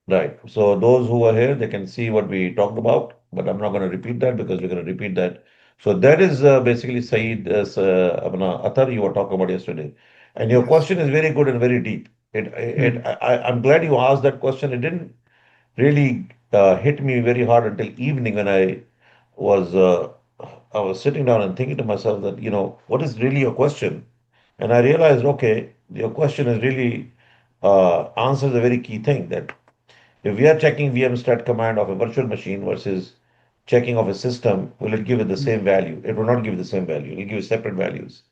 Right. So those who are here, they can see what we talked about, but I'm not going to repeat that because we're going to repeat that. So that is basically Saeed Athar you were talking about yesterday. And your Yes. question is very good and very deep. Hmm. I'm glad you asked that question. It didn't really hit me very hard until evening when was uh, I was sitting down and thinking to myself that, what is really your question? And I realized, okay, your question is really answers a very key thing that if we are checking vmstat command of a virtual machine versus checking of a system, will it give it the Hmm. same value? It will not give the same value. It will give separate values.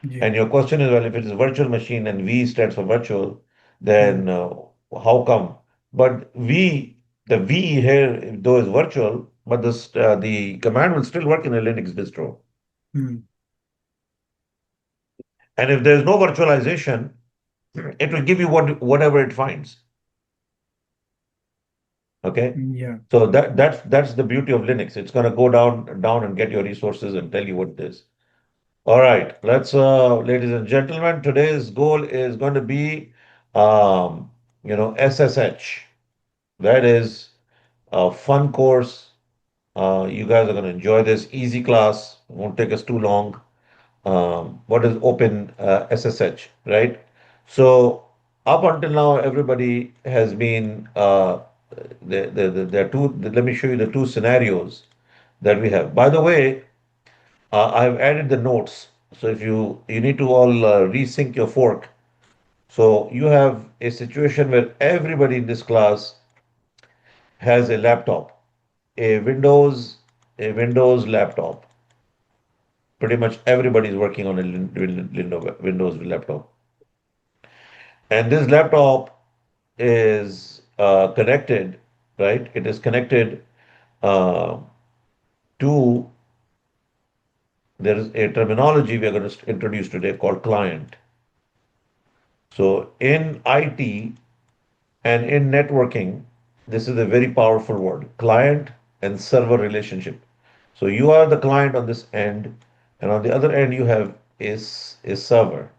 Yeah. And your question is, well, if it is virtual machine and V stands for virtual, then Hmm. how come? But the V here, though is virtual, but the command will still work in a Linux distro. Hmm. And if there is no virtualization, it will give you whatever it finds. Okay. Yeah. So that's the beauty of Linux. It's going to go down and get your resources and tell you what it is. All right, ladies and gentlemen, today's goal is going to be, SSH. That is a fun course. You guys are going to enjoy this. Easy class. Won't take us too long. What is Open SSH, right? So up until now, everybody has been there are two. Let me show you the two scenarios that we have. By the way, I've added the notes. So if you need to all resync your fork. So you have a situation where everybody in this class has a laptop, a Windows laptop. Pretty much everybody is working on a Windows laptop, and this laptop is connected, right? It is connected uh, to there is a terminology we are going to introduce today called client. So in IT, and in networking, this is a very powerful word, client and server relationship. So you are the client on this end, and on the other end you have is server,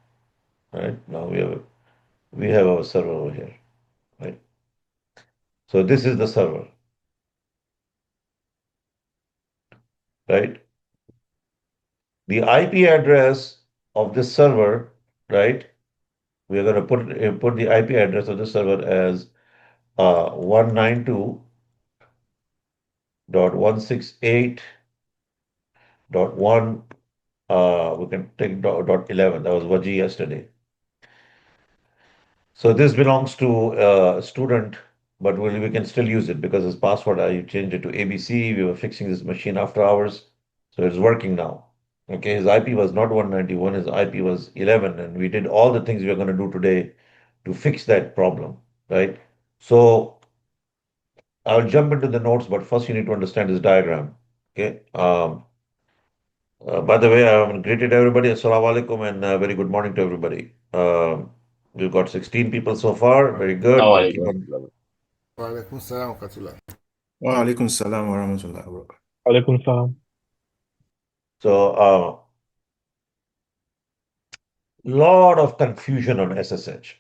right? Now we have our server over here, right? So this is the server, right? The IP address of this server, right? We are going to put the IP address of the server as 192.168.1. We can take dot 11. That was Waji yesterday. So this belongs to a student, but we can still use it because his password, I changed it to ABC. We were fixing this machine after hours. So it's working now. Okay, his IP was not 191, his IP was 11. And we did all the things we are going to do today to fix that problem, right? So I'll jump into the notes, but first you need to understand this diagram. Okay. By the way, I have greeted everybody. Assalamu alaikum and very good morning to everybody. We've got 16 people so far. Very good. We'll keep Assalamualaikum on. warahmatullahi Walaikum salam wa rahmatullah. Wa alaikum salam wa rahmatullahi wa barakatuh. Waalaikum salam. So, lot of confusion on SSH.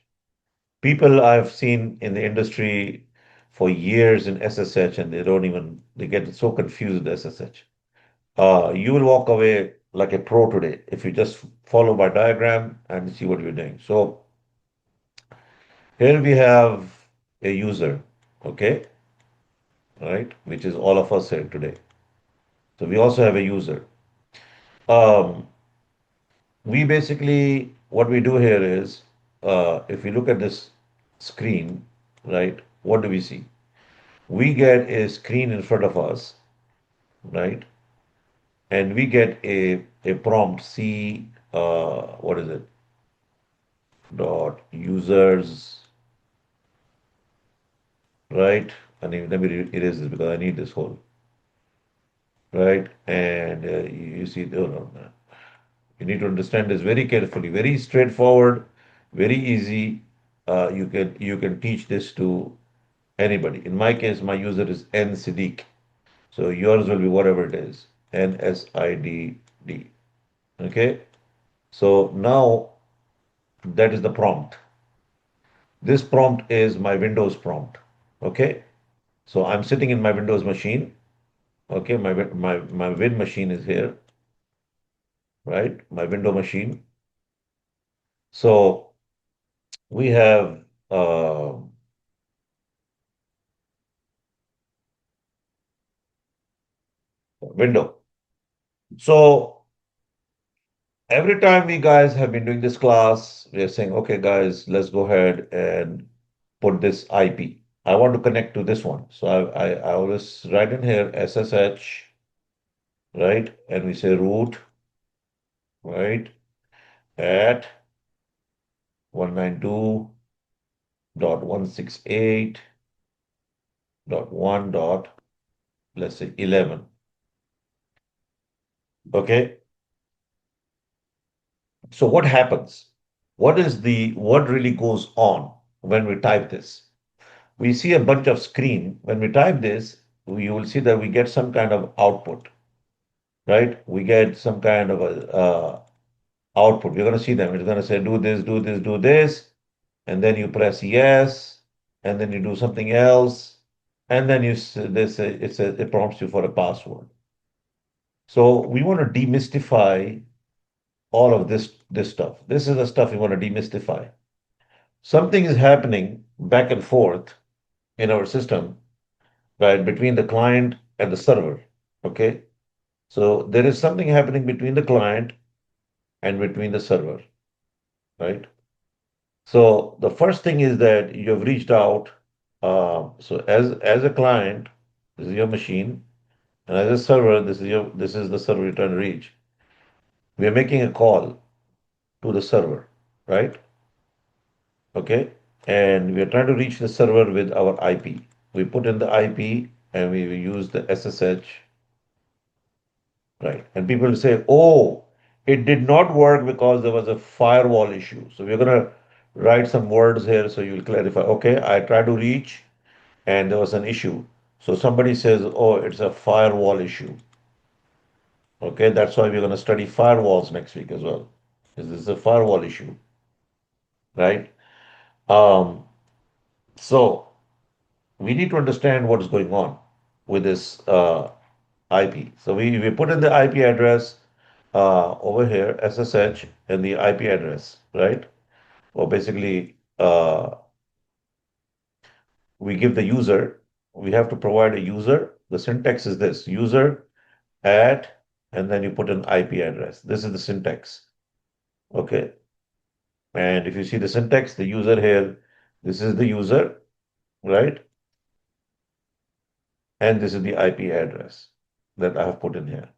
People I've seen in the industry for years in SSH, and they get so confused with SSH. You will walk away like a pro today if you just follow my diagram and see what you're doing. So, here we have a user, okay, right, which is all of us here today. So we also have a user. Um, we basically, what we do here is, if we look at this screen, right, what do we see? We get a screen in front of us, right, and we get a prompt C, what is it, dot users, right? I mean, let me erase this because I need this whole, right? And you see, oh, no, no. You need to understand this very carefully, very straightforward, very easy. You can teach this to anybody. In my case, my user is N Siddiq. So yours will be whatever it is. NSIDD. Okay. So now that is the prompt. This prompt is my Windows prompt. Okay. So I'm sitting in my Windows machine. Okay. My Win machine is here, right? My window machine. So we have window. So every time we guys have been doing this class, we are saying, okay, guys, let's go ahead and put this IP. I want to connect to this one. So I always write in here SSH, right? And we say root, right? At 192.168.1 dot, let's say 11. Okay. So what happens? What really goes on when we type this? We see a bunch of screen. When we type this, you will see that we get some kind of output, right? We get some kind of a output. You're going to see them. It's going to say, do this, do this, do this. And then you press yes. And then you do something else. And then it prompts you for a password. So we want to demystify all of this stuff. This is the stuff we want to demystify. Something is happening back and forth in our system, right, between the client and the server. Okay. So there is something happening between the client and between the server, right? So the first thing is that you have reached out. So as a client, this is your machine, and as a server, this is the server you're trying to reach. We are making a call to the server, right? Okay, and we are trying to reach the server with our IP. We put in the IP and we use the SSH. Right. And people will say, oh, it did not work because there was a firewall issue. So we're going to write some words here so you'll clarify. Okay, I tried to reach and there was an issue. So somebody says, oh, it's a firewall issue. Okay, that's why we're going to study firewalls next week as well. Is this a firewall issue, right? Um, so we need to understand what is going on with this IP. So we put in the IP address over here, SSH, and the IP address, right? Or basically, we give the user, we have to provide a user. The syntax is this user at, and then you put an IP address. This is the syntax. Okay. And if you see the syntax, the user here, this is the user, right? And this is the IP address that I have put in here.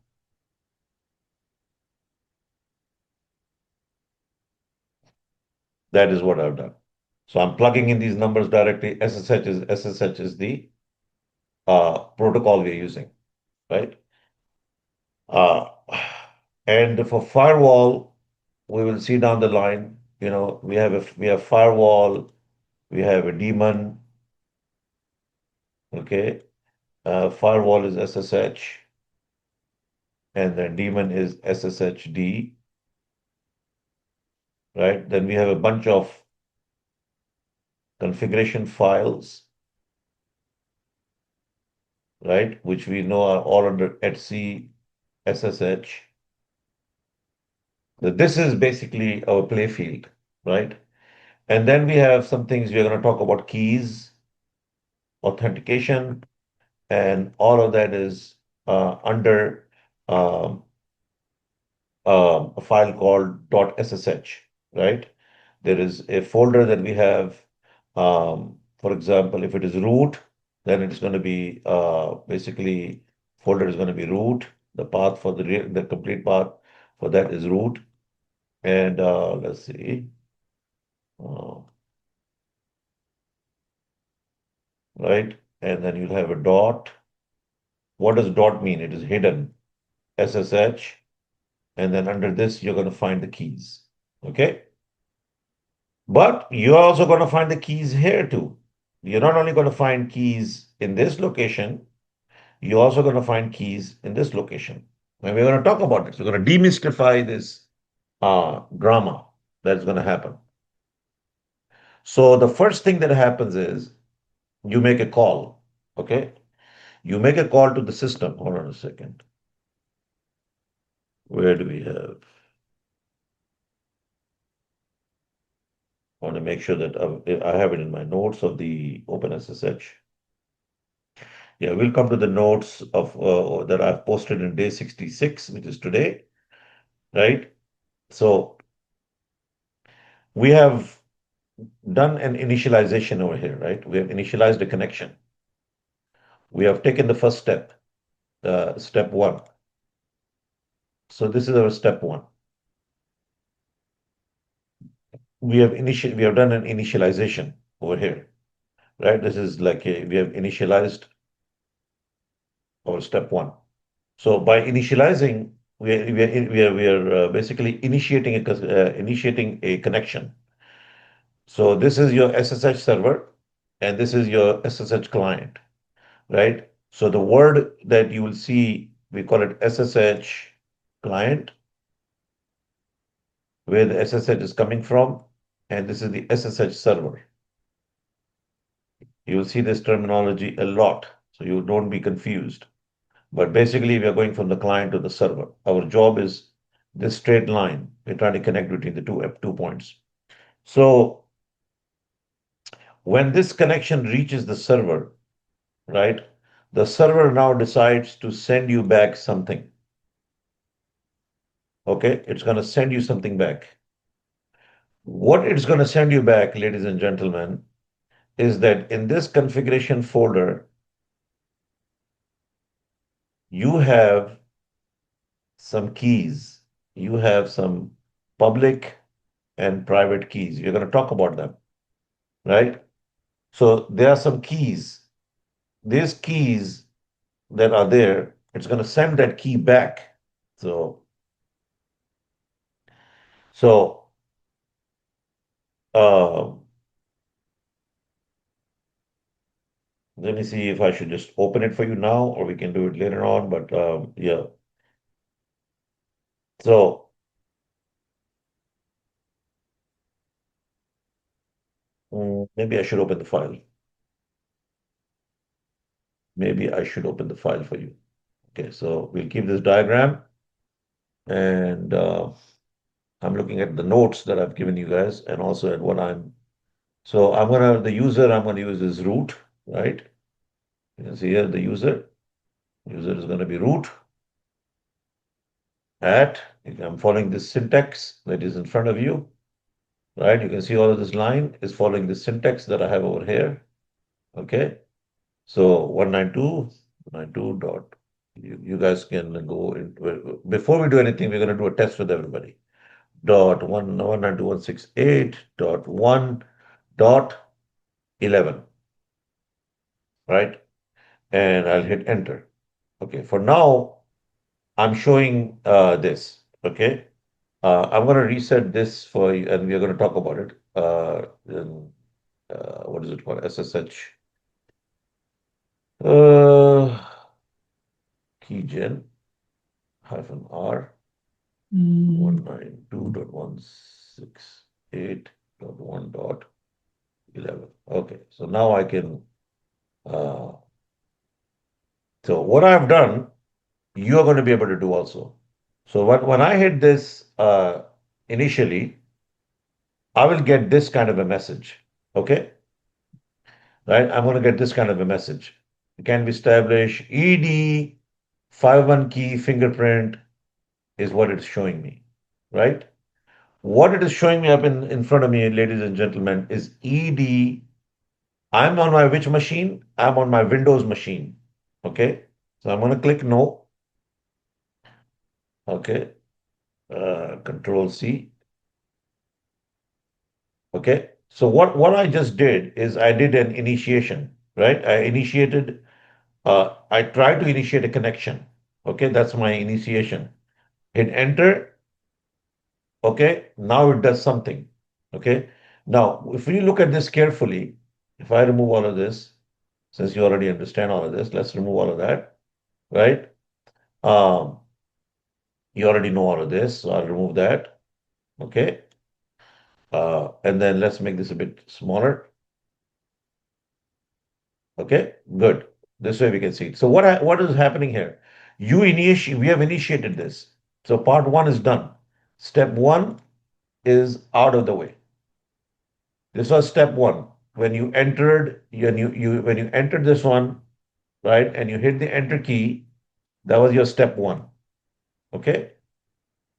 That is what I've done. So I'm plugging in these numbers directly. SSH is the protocol we're using, right? Uh, and for firewall, we will see down the line, we have firewall, we have a daemon, okay? Firewall is SSH, and then daemon is SSHD, right? Then we have a bunch of configuration files, right? Which we know are all under etc SSH. So this is basically our play field, right? And then we have some things we're going to talk about keys, authentication, and all of that is under um, a file called .ssh, right? There is a folder that we have. For example, if it is root, then it's going to be basically folder is going to be root. The path for the complete path for that is root. And let's see, uh, right? And then you'll have a dot. What does dot mean? It is hidden. SSH. And then under this, you're going to find the keys. Okay. But you're also going to find the keys here too. You're not only going to find keys in this location, you're also going to find keys in this location. And we're going to talk about this. We're going to demystify this drama that's going to happen. So the first thing that happens is you make a call. Okay? You make a call to the system. Hold on a second. Where do we have? I want to make sure that I have it in my notes of the OpenSSH. Yeah, we'll come to the notes of that I've posted in day 66, which is today, right? So we have done an initialization over here, right? We have initialized a connection. We have taken the first step, step one. So this is our step one. We have done an initialization over here, right? This is like we have initialized our step one. So by initializing, we are basically initiating a connection. So this is your SSH server, and this is your SSH client, right? So the word that you will see, we call it SSH client, where the SSH is coming from, and this is the SSH server. You will see this terminology a lot, so you don't be confused. But basically, we are going from the client to the server. Our job is this straight line. We're trying to connect between the two points. So when this connection reaches the server, right, the server now decides to send you back something. Okay, it's going to send you something back. What it's going to send you back, ladies and gentlemen, is that in this configuration folder, you have some keys. You have some public and private keys. We're going to talk about them, right? So there are some keys. These keys that are there, it's going to send that key back. So, so uh, let me see if I should just open it for you now, or we can do it later on. But yeah, so maybe I should open the file. Maybe I should open the file for you. Okay, so we'll keep this diagram, and I'm looking at the notes that I've given you guys, and also at what I'm. So the user I'm gonna use is root, right? You can see here the user. User is going to be root at. I'm following this syntax that is in front of you, right? You can see all of this line is following the syntax that I have over here. Okay. So 192.192 dot. You guys can go in. Before we do anything, we're going to do a test with everybody. Dot 192.168.1.11, right? And I'll hit enter. Okay. For now, I'm showing this. Okay. I'm going to reset this for you, and we're going to talk about it. What is it called? SSH. Uh, keygen hyphen R 192.168.1.11. Okay, so now I can. Uh, so what I've done, you're going to be able to do also. So when I hit this initially, I will get this kind of a message. Okay. Right? I'm going to get this kind of a message. It can be established. ED 51 key fingerprint is what it's showing me, right? What it is showing me up in front of me, ladies and gentlemen, is ED. I'm on my which machine? I'm on my Windows machine. Okay. So I'm going to click no. Okay. Control C. Okay. So what I just did is I did an initiation, right? I tried to initiate a connection. Okay, that's my initiation. Hit enter. Okay, now it does something. Okay, now if you look at this carefully, if I remove all of this, since you already understand all of this, let's remove all of that, right? Um, you already know all of this, so I'll remove that. Okay, and then let's make this a bit smaller. Okay, good. This way we can see it. So what is happening here? We have initiated this. So part one is done. Step one is out of the way. This was step one. When you entered, when you entered this one, right, and you hit the enter key, that was your step one. Okay.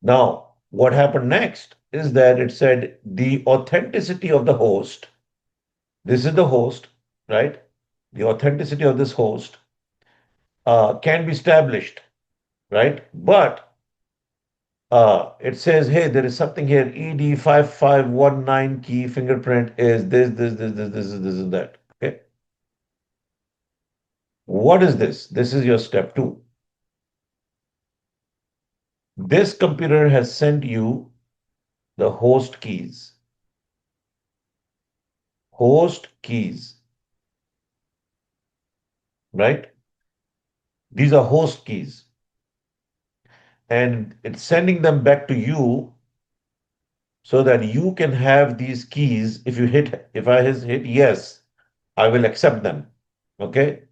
Now, what happened next is that it said the authenticity of the host. This is the host, right? The authenticity of this host can be established, right? But it says, hey, there is something here. ED5519 key fingerprint is this, and that. Okay. What is this? This is your step two. This computer has sent you the host keys. Host keys, right? These are host keys. And it's sending them back to you so that you can have these keys. If I hit yes, I will accept them. Okay.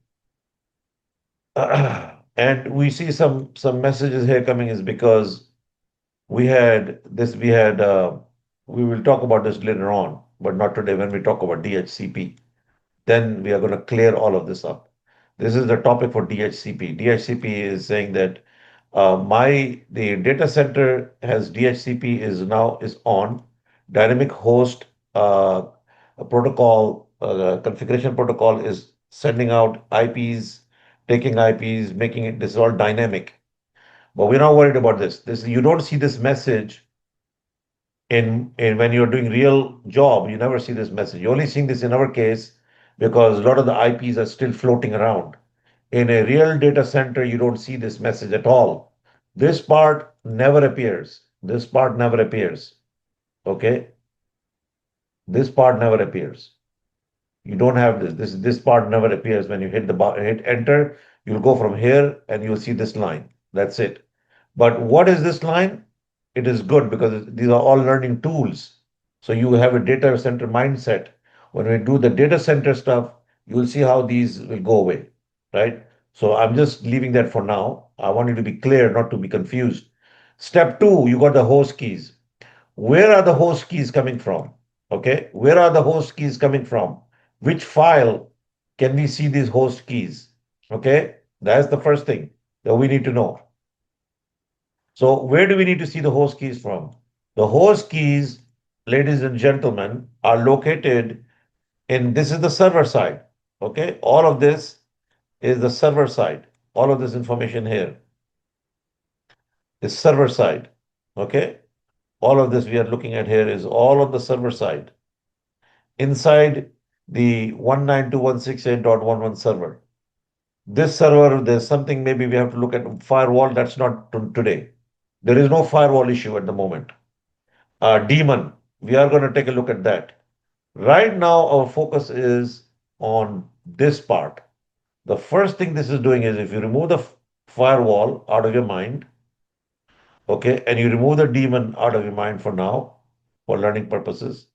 And we see some messages here coming is because we had we will talk about this later on, but not today when we talk about DHCP. Then we are going to clear all of this up. This is the topic for DHCP. DHCP is saying that the data center has DHCP is on dynamic host protocol configuration protocol is sending out IPs, taking IPs, making it this is all dynamic. But we're not worried about this. This you don't see this message in when you're doing real job, you never see this message. You're only seeing this in our case because a lot of the IPs are still floating around. In a real data center, you don't see this message at all. This part never appears. This part never appears. Okay? This part never appears. You don't have this. This part never appears when you hit enter. You'll go from here and you'll see this line. That's it. But what is this line? It is good because these are all learning tools. So you have a data center mindset. When we do the data center stuff, you will see how these will go away, right? So I'm just leaving that for now. I want you to be clear, not to be confused. Step two, you got the host keys. Where are the host keys coming from? Okay, where are the host keys coming from? Which file can we see these host keys? Okay, that's the first thing that we need to know. So where do we need to see the host keys from? The host keys, ladies and gentlemen, are located this is the server side. Okay, all of this is the server side. All of this information here is server side. Okay, all of this we are looking at here is all on the server side inside the 192.168.11 server. This server, there's something maybe we have to look at firewall. That's not today. There is no firewall issue at the moment. Daemon, we are going to take a look at that. Right now, our focus is on this part. The first thing this is doing is if you remove the firewall out of your mind, okay, and you remove the daemon out of your mind for now, for learning purposes,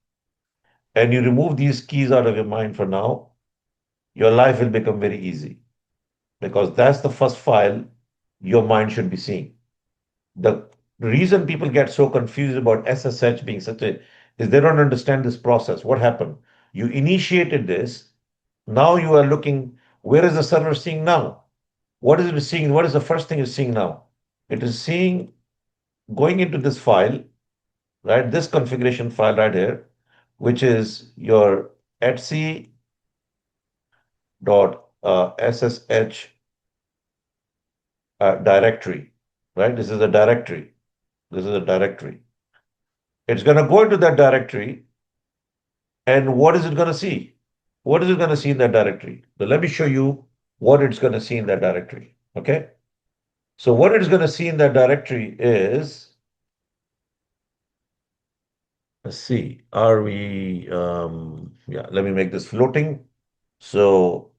and you remove these keys out of your mind for now, your life will become very easy because that's the first file your mind should be seeing. The reason people get so confused about SSH being such a is they don't understand this process. What happened? You initiated this. Now you are looking, where is the server seeing now? What is it seeing? What is the first thing it's seeing now? It is seeing going into this file, right? This configuration file right here, which is your etc dot ssh directory, right? This is a directory. This is a directory. It's going to go into that directory, and what is it going to see? What is it going to see in that directory? So let me show you what it's going to see in that directory. Okay. So what it's going to see in that directory is, let's see, yeah, let me make this floating. So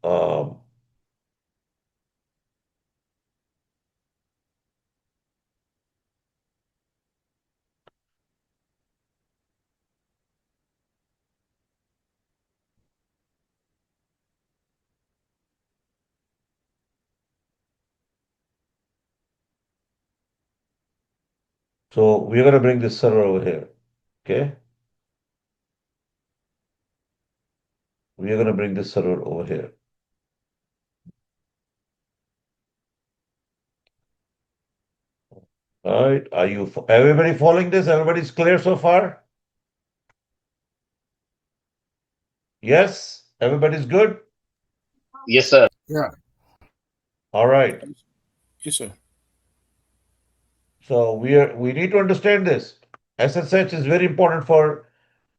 So we're going to bring this server over here. Okay. We are going to bring this server over here. All right. Are you everybody following this? Everybody's clear so far? Yes? Everybody's good? Yes, sir. Yeah. All right. Yes, sir. So we need to understand this. SSH is very important for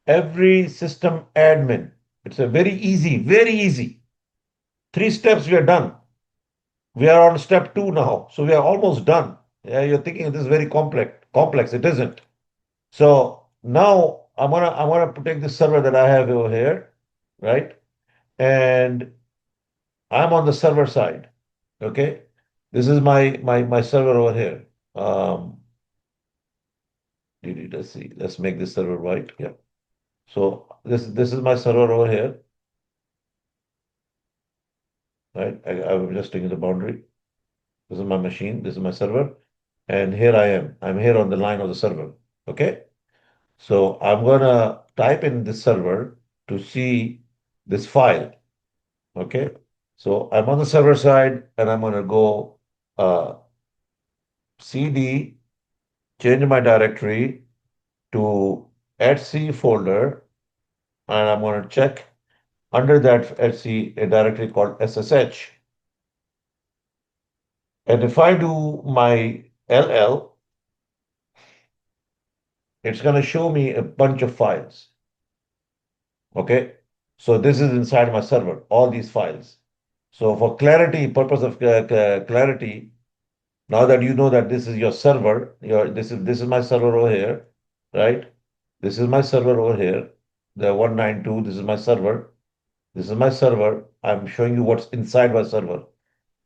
every system admin. It's a very easy. 3 steps we are done. We are on step 2 now. So we are almost done. Yeah, you're thinking this is very complex. Complex. It isn't. So now I'm gonna take this server that I have over here, right? And I'm on the server side. Okay. This is my server over here. Let's see. Let's make this server right. Yeah. So this is my server over here, right? I'm just taking the boundary. This is my machine. This is my server, and here I am. I'm here on the line of the server. Okay. So I'm gonna type in this server to see this file. Okay. So I'm on the server side, and I'm gonna go cd, change my directory to etc folder, and I'm gonna check under that etc a directory called SSH. And if I do my LL, it's going to show me a bunch of files. Okay. So this is inside my server, all these files. So for clarity, purpose of clarity, now that you know that this is your server, this is my server over here, right? This is my server over here, the 192. This is my server. This is my server. I'm showing you what's inside my server.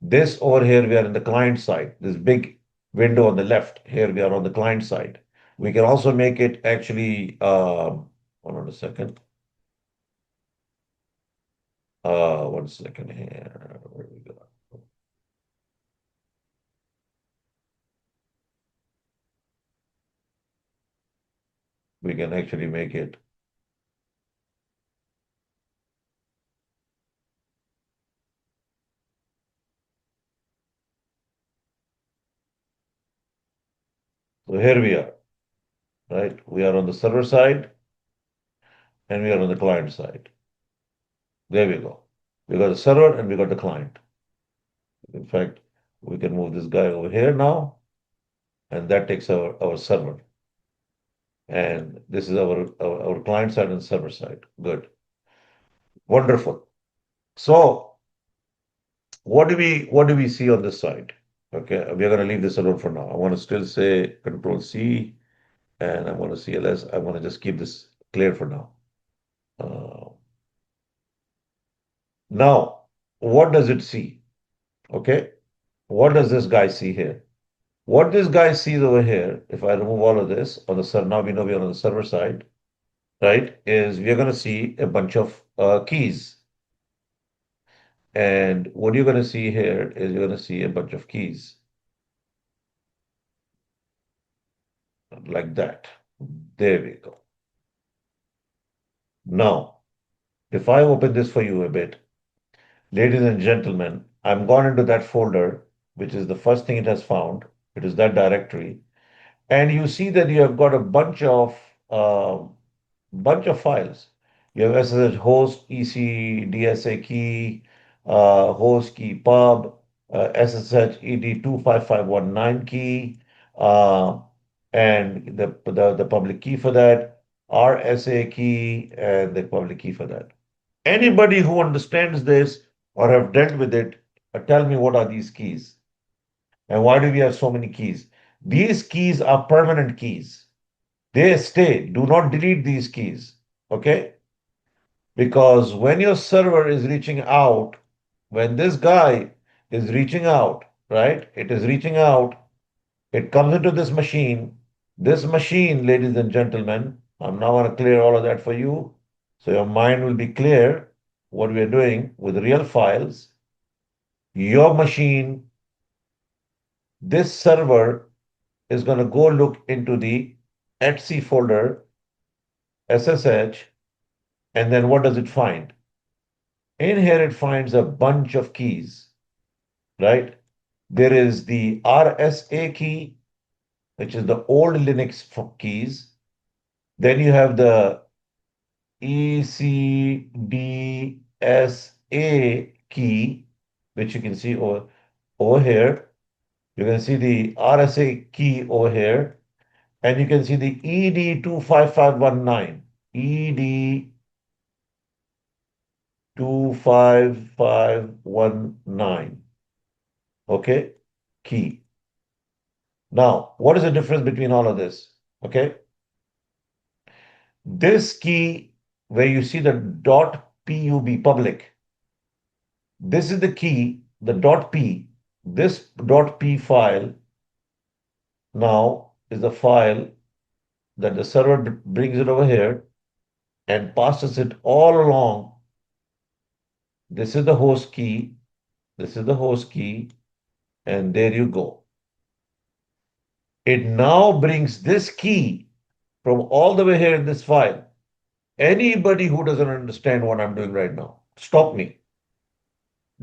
This over here, we are in the client side. This big window on the left, here we are on the client side. We can also make it actually, hold on a second. 1 second here. Where we go? We can actually make it. So here we are, right? We are on the server side and we are on the client side. There we go. We got the server and we got the client. In fact, we can move this guy over here now, and that takes our server. And this is our client side and server side. Good. Wonderful. So what do we see on this side? Okay, we are going to leave this alone for now. I want to still say Control C, and I want to CLS. I want to just keep this clear for now. Uh, Now, what does it see? Okay, what does this guy see here? What this guy sees over here, if I remove all of this on the server, now we know we are on the server side, right? Is we are going to see a bunch of keys. And what you're going to see here is you're going to see a bunch of keys like that. There we go. Now, if I open this for you a bit, ladies and gentlemen, I'm gone into that folder, which is the first thing it has found. It is that directory. And you see that you have got a bunch of files. You have SSH host, EC, DSA key, host key pub, SSH ED 25519 key, uh, and the public key for that, RSA key, and the public key for that. Anybody who understands this or have dealt with it, tell me what are these keys and why do we have so many keys? These keys are permanent keys. They stay. Do not delete these keys. Okay? Because when your server is reaching out, when this guy is reaching out, right? It is reaching out, it comes into this machine. This machine, ladies and gentlemen, I'm now going to clear all of that for you. So your mind will be clear what we are doing with real files. Your machine, this server is going to go look into the etc folder, SSH, and then what does it find? In here, it finds a bunch of keys, right? There is the RSA key, which is the old Linux keys. Then you have the ECDSA key, which you can see over here. You can see the RSA key over here, and you can see the ED25519. ED25519. Okay, key. Now, what is the difference between all of this? Okay, this key where you see the .pub public, this is the key, the .p. This .p file now is the file that the server brings it over here and passes it all along. This is the host key, this is the host key, and there you go. It now brings this key from all the way here in this file. Anybody who doesn't understand what I'm doing right now, stop me.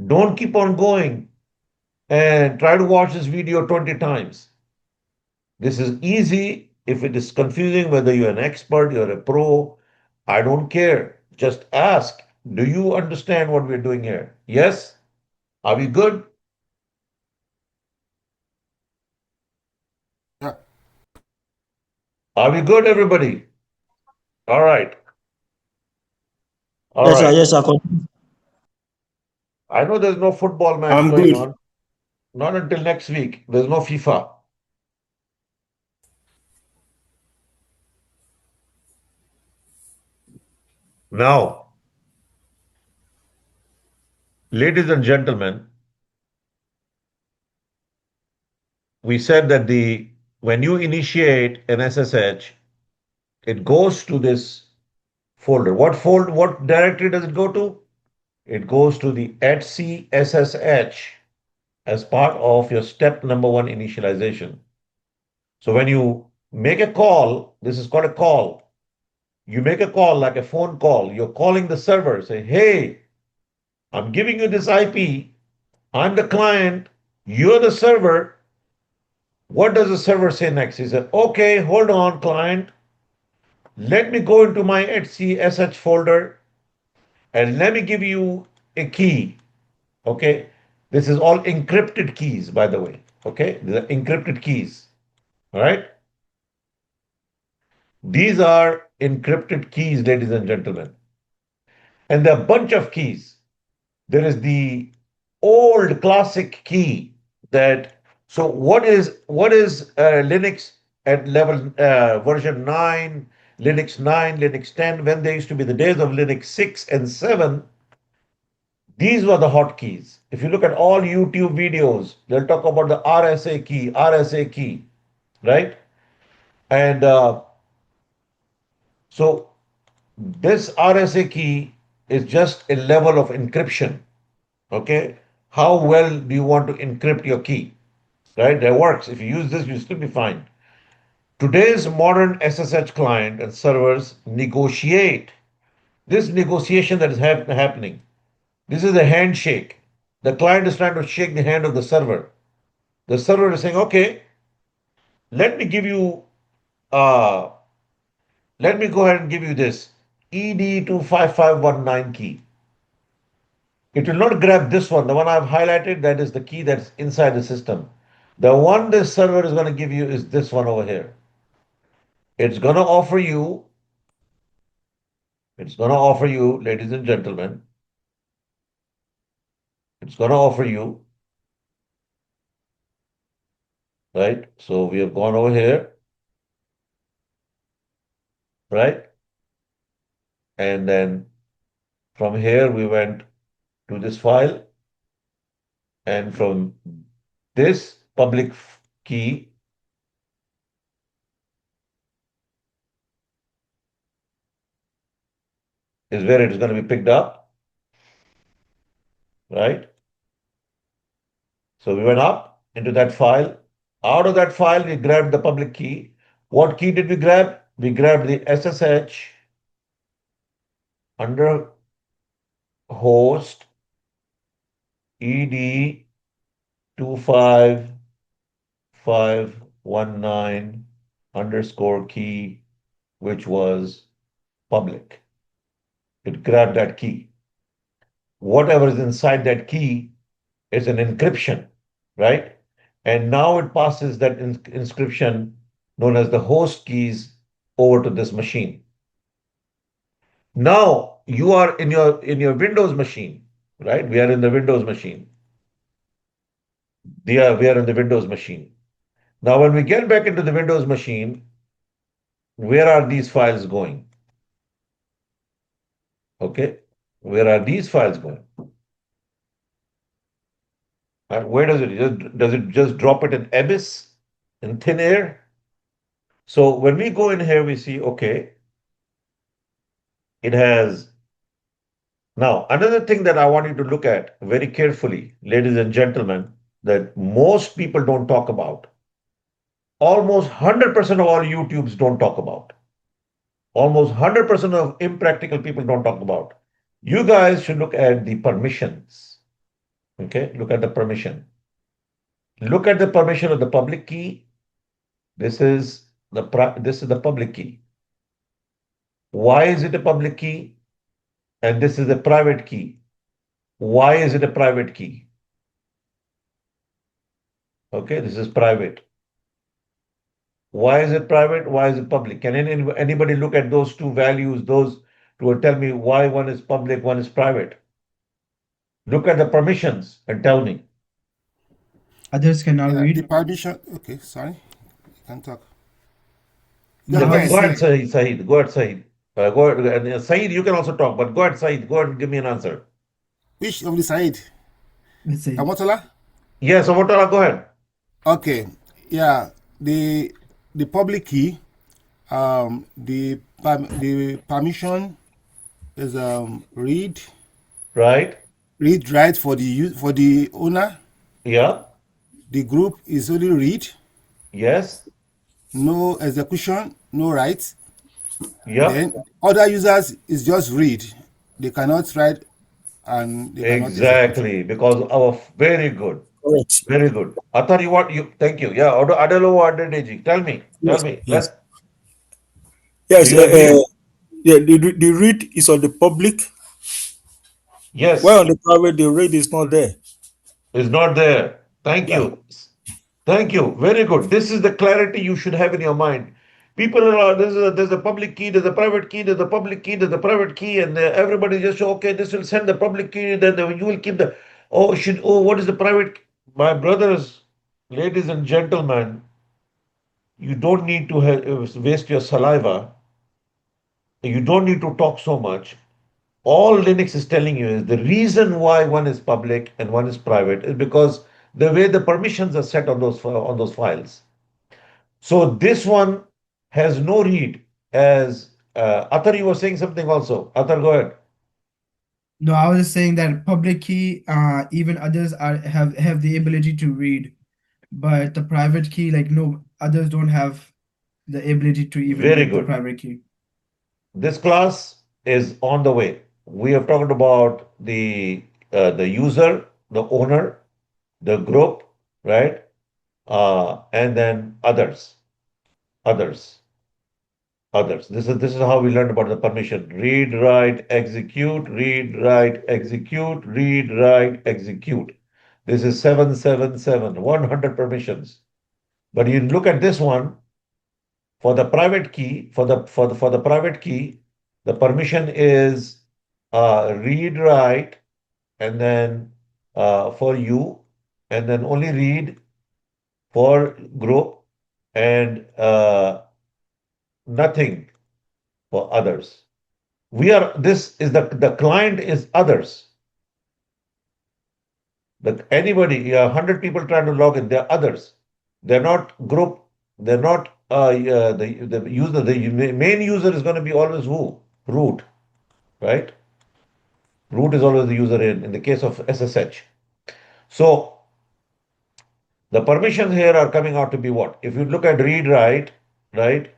Don't keep on going and try to watch this video 20 times. This is easy. If it is confusing, whether you're an expert, you're a pro, I don't care. Just ask, do you understand what we're doing here? Yes? Are we good? Yeah. Are we good, everybody? All right. All Yes, sir. right. Yes, sir. I know there's no football match I'm going good. on. Not until next week. There's no FIFA. Now, ladies and gentlemen, we said that the when you initiate an SSH, it goes to this folder. What directory does it go to? It goes to the etc SSH as part of your step number one initialization. So when you make a call, this is called a call. You make a call like a phone call. You're calling the server, say, hey, I'm giving you this IP. I'm the client. You're the server. What does the server say next? He said, okay, hold on, client. Let me go into my etc SSH folder and let me give you a key. Okay. This is all encrypted keys, by the way. Okay. These are encrypted keys. All right. These are encrypted keys, ladies and gentlemen. And there are a bunch of keys. There is the old classic key that, so what is Linux at level version 9, Linux 9, Linux 10, when there used to be the days of Linux 6 and 7, these were the hotkeys. If you look at all YouTube videos, they'll talk about the RSA key, right? And so this RSA key is just a level of encryption. Okay, how well do you want to encrypt your key? Right, that works. If you use this, you'll still be fine. Today's modern SSH client and servers negotiate. This negotiation that is happening, this is a handshake. The client is trying to shake the hand of the server. The server is saying, okay, let me give you, uh, let me go ahead and give you this ED25519 key. It will not grab this one, the one I've highlighted, that is the key that's inside the system. The one this server is going to give you is this one over here. It's going to offer you, ladies and gentlemen, it's going to offer you, right? So we have gone over here, right? And then from here we went to this file, and from this public key is where it is going to be picked up, right? So we went up into that file, Out of that file, we grabbed the public key. What key did we grab? We grabbed the SSH under host ed 25519 underscore key, which was public. It grabbed that key. Whatever is inside that key is an encryption, right? And now it passes that inscription known as the host keys over to this machine. Now you are in your Windows machine, right? We are in the Windows machine. We are in the Windows machine. Now, when we get back into the Windows machine, where are these files going? Okay, where are these files going? And where does it just drop it in abyss, in thin air? So when we go in here, we see okay, it has. Now another thing that I want you to look at very carefully, ladies and gentlemen, that most people don't talk about. Almost 100% of all YouTubes don't talk about. Almost 100% of impractical people don't talk about. You guys should look at the permissions. Okay, look at the permission. Look at the permission of the public key. This is the public key. Why is it a public key? And this is a private key. Why is it a private key? Okay, this is private. Why is it private? Why is it public? Can anybody look at those two values, those to tell me why one is public, one is private? Look at the permissions and tell me. Others cannot Yeah, the read. permission. Okay, sorry. You can talk. No, Yeah, I go was ahead. just Go ahead, saying. Saeed. Go ahead, Saeed. Go ahead. And Saeed, you can also talk, but go ahead, Saeed. Go ahead and give me an answer. Which of the side? Let's say. Kamotola? Yes, Omotala, go ahead. Okay. Yeah. The public key, the permission is Right? read write for the owner. Yeah. The group is only read, Yes. no execution, no write. Yeah. Then other users is just read. They cannot write and they cannot execute. Exactly. Because our very good. Correct. Very good. Athar, thank you. Yeah. Adelo Adedeji. Tell me. Tell Yes, me. yes, Do yes. you agree? Yeah, the read is on the public, while Yes. on the private, the read is not there. Is not there. Thank Yeah, you. Thank you. Very good. This is the clarity you should have in your mind. People are there's a public key, there's a private key, there's a public key, there's a private key, and everybody just okay. This will send the public key, then you will keep the what is the private? My brothers, ladies and gentlemen, you don't need to waste your saliva. You don't need to talk so much. All Linux is telling you is the reason why one is public and one is private is because the way the permissions are set on those files. So this one has no read. As Athar, you were saying something also. Athar, go ahead. No, I was just saying that public key, even others have the ability to read, but the private key, like no, others don't have the ability to even Very read the good. private key. This class is on the way. We have talked about the user, the owner, the group, right? And then others, others. This is how we learned about the permission. Read, write, execute, read, write, execute, read, write, execute. This is 777, 100 permissions. But you look at this one for the private key, for the private key, the permission is read, write, and then for you, and then only read for group, and nothing for others. This is the client is others. Anybody, 100 people trying to log in, they're others. They're not group. They're not the user. The main user is going to be always who? Root, right? Root is always the user in the case of SSH. So The permissions here are coming out to be what? If you look at read write, right?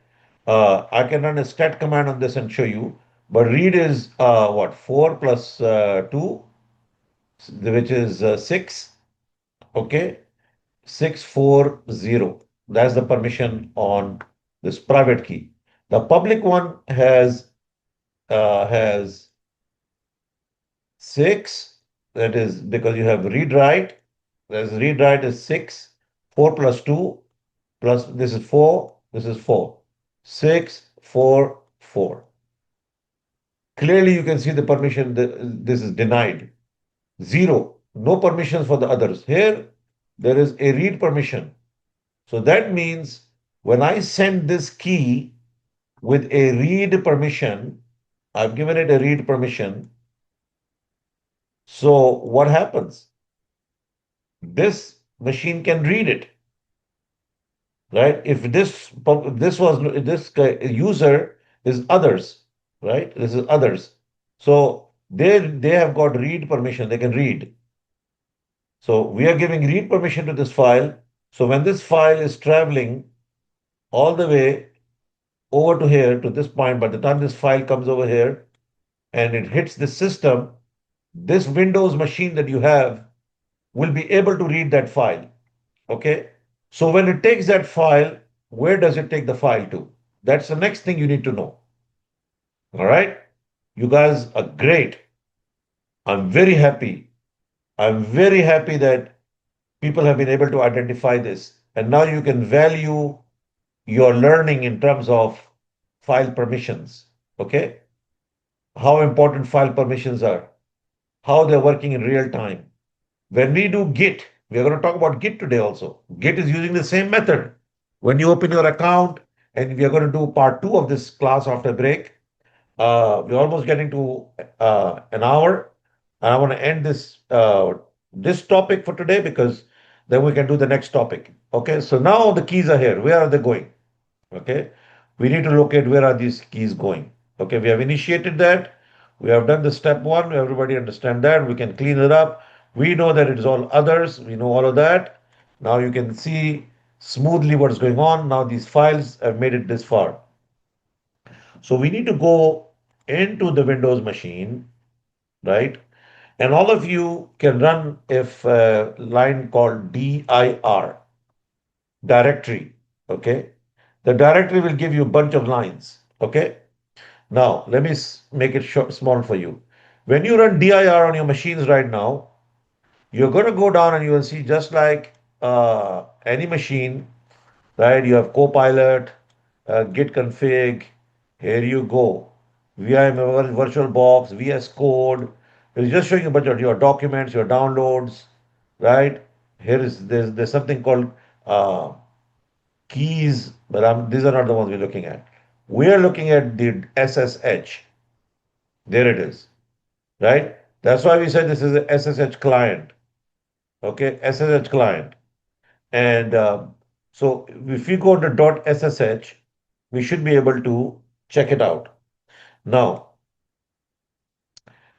I can run a stat command on this and show you. But read is what? 4 plus 2, which is 6. Okay. 640. That's the permission on this private key. The public one has 6. That is because you have read write. There's read write is 6. 4 plus 2 plus this is 4. This is 4. 6, 4, 4. Clearly, you can see the permission. This is denied. 0. No permissions for the others. Here, there is a read permission. So that means when I send this key with a read permission, I've given it a read permission. So what happens? This machine can read it, right? If this user is others, right? This is others. So they have got read permission. They can read. So we are giving read permission to this file. So when this file is traveling all the way over to here to this point, by the time this file comes over here and it hits the system, this Windows machine that you have will be able to read that file. Okay. So when it takes that file, where does it take the file to? That's the next thing you need to know. All right. You guys are great. I'm very happy. I'm very happy that people have been able to identify this. And now you can value your learning in terms of file permissions. Okay. How important file permissions are, how they're working in real time. When we do Git, we are going to talk about Git today also. Git is using the same method. When you open your account, and we are going to do part 2 of this class after break, we're almost getting to an hour. And I want to end this topic for today because then we can do the next topic. Okay, so now the keys are here. Where are they going? Okay, we need to locate where are these keys going. Okay, we have initiated that. We have done the step 1. Everybody understand that. We can clean it up. We know that it is all others. We know all of that. Now you can see smoothly what's going on. Now these files have made it this far. So we need to go into the Windows machine, right? And all of you can run a line called dir directory. Okay, the directory will give you a bunch of lines. Okay, now let me make it short, small for you. When you run dir on your machines right now, you're going to go down and you will see just like any machine, right? You have Copilot, Git config. Here you go. VIM VirtualBox, VS Code. It's just showing a bunch of your documents, your downloads, right? Here is there's something called uh, keys, but these are not the ones we're looking at. We are looking at the SSH. There it is, right? That's why we said this is a SSH client. Okay, SSH client. And so if we go to .ssh, we should be able to check it out. Now,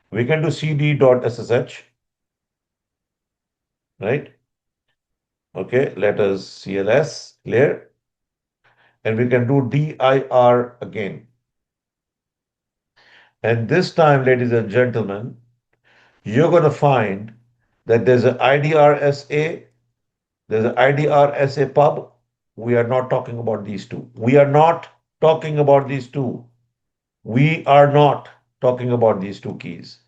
we can do cd.ssh, right? Okay, let us cls, clear. And we can do dir again. And this time, ladies and gentlemen, you're going to find that there's an IDRSA, there's an IDRSA pub. We are not talking about these two. We are not talking about these two. We are not talking about these two keys.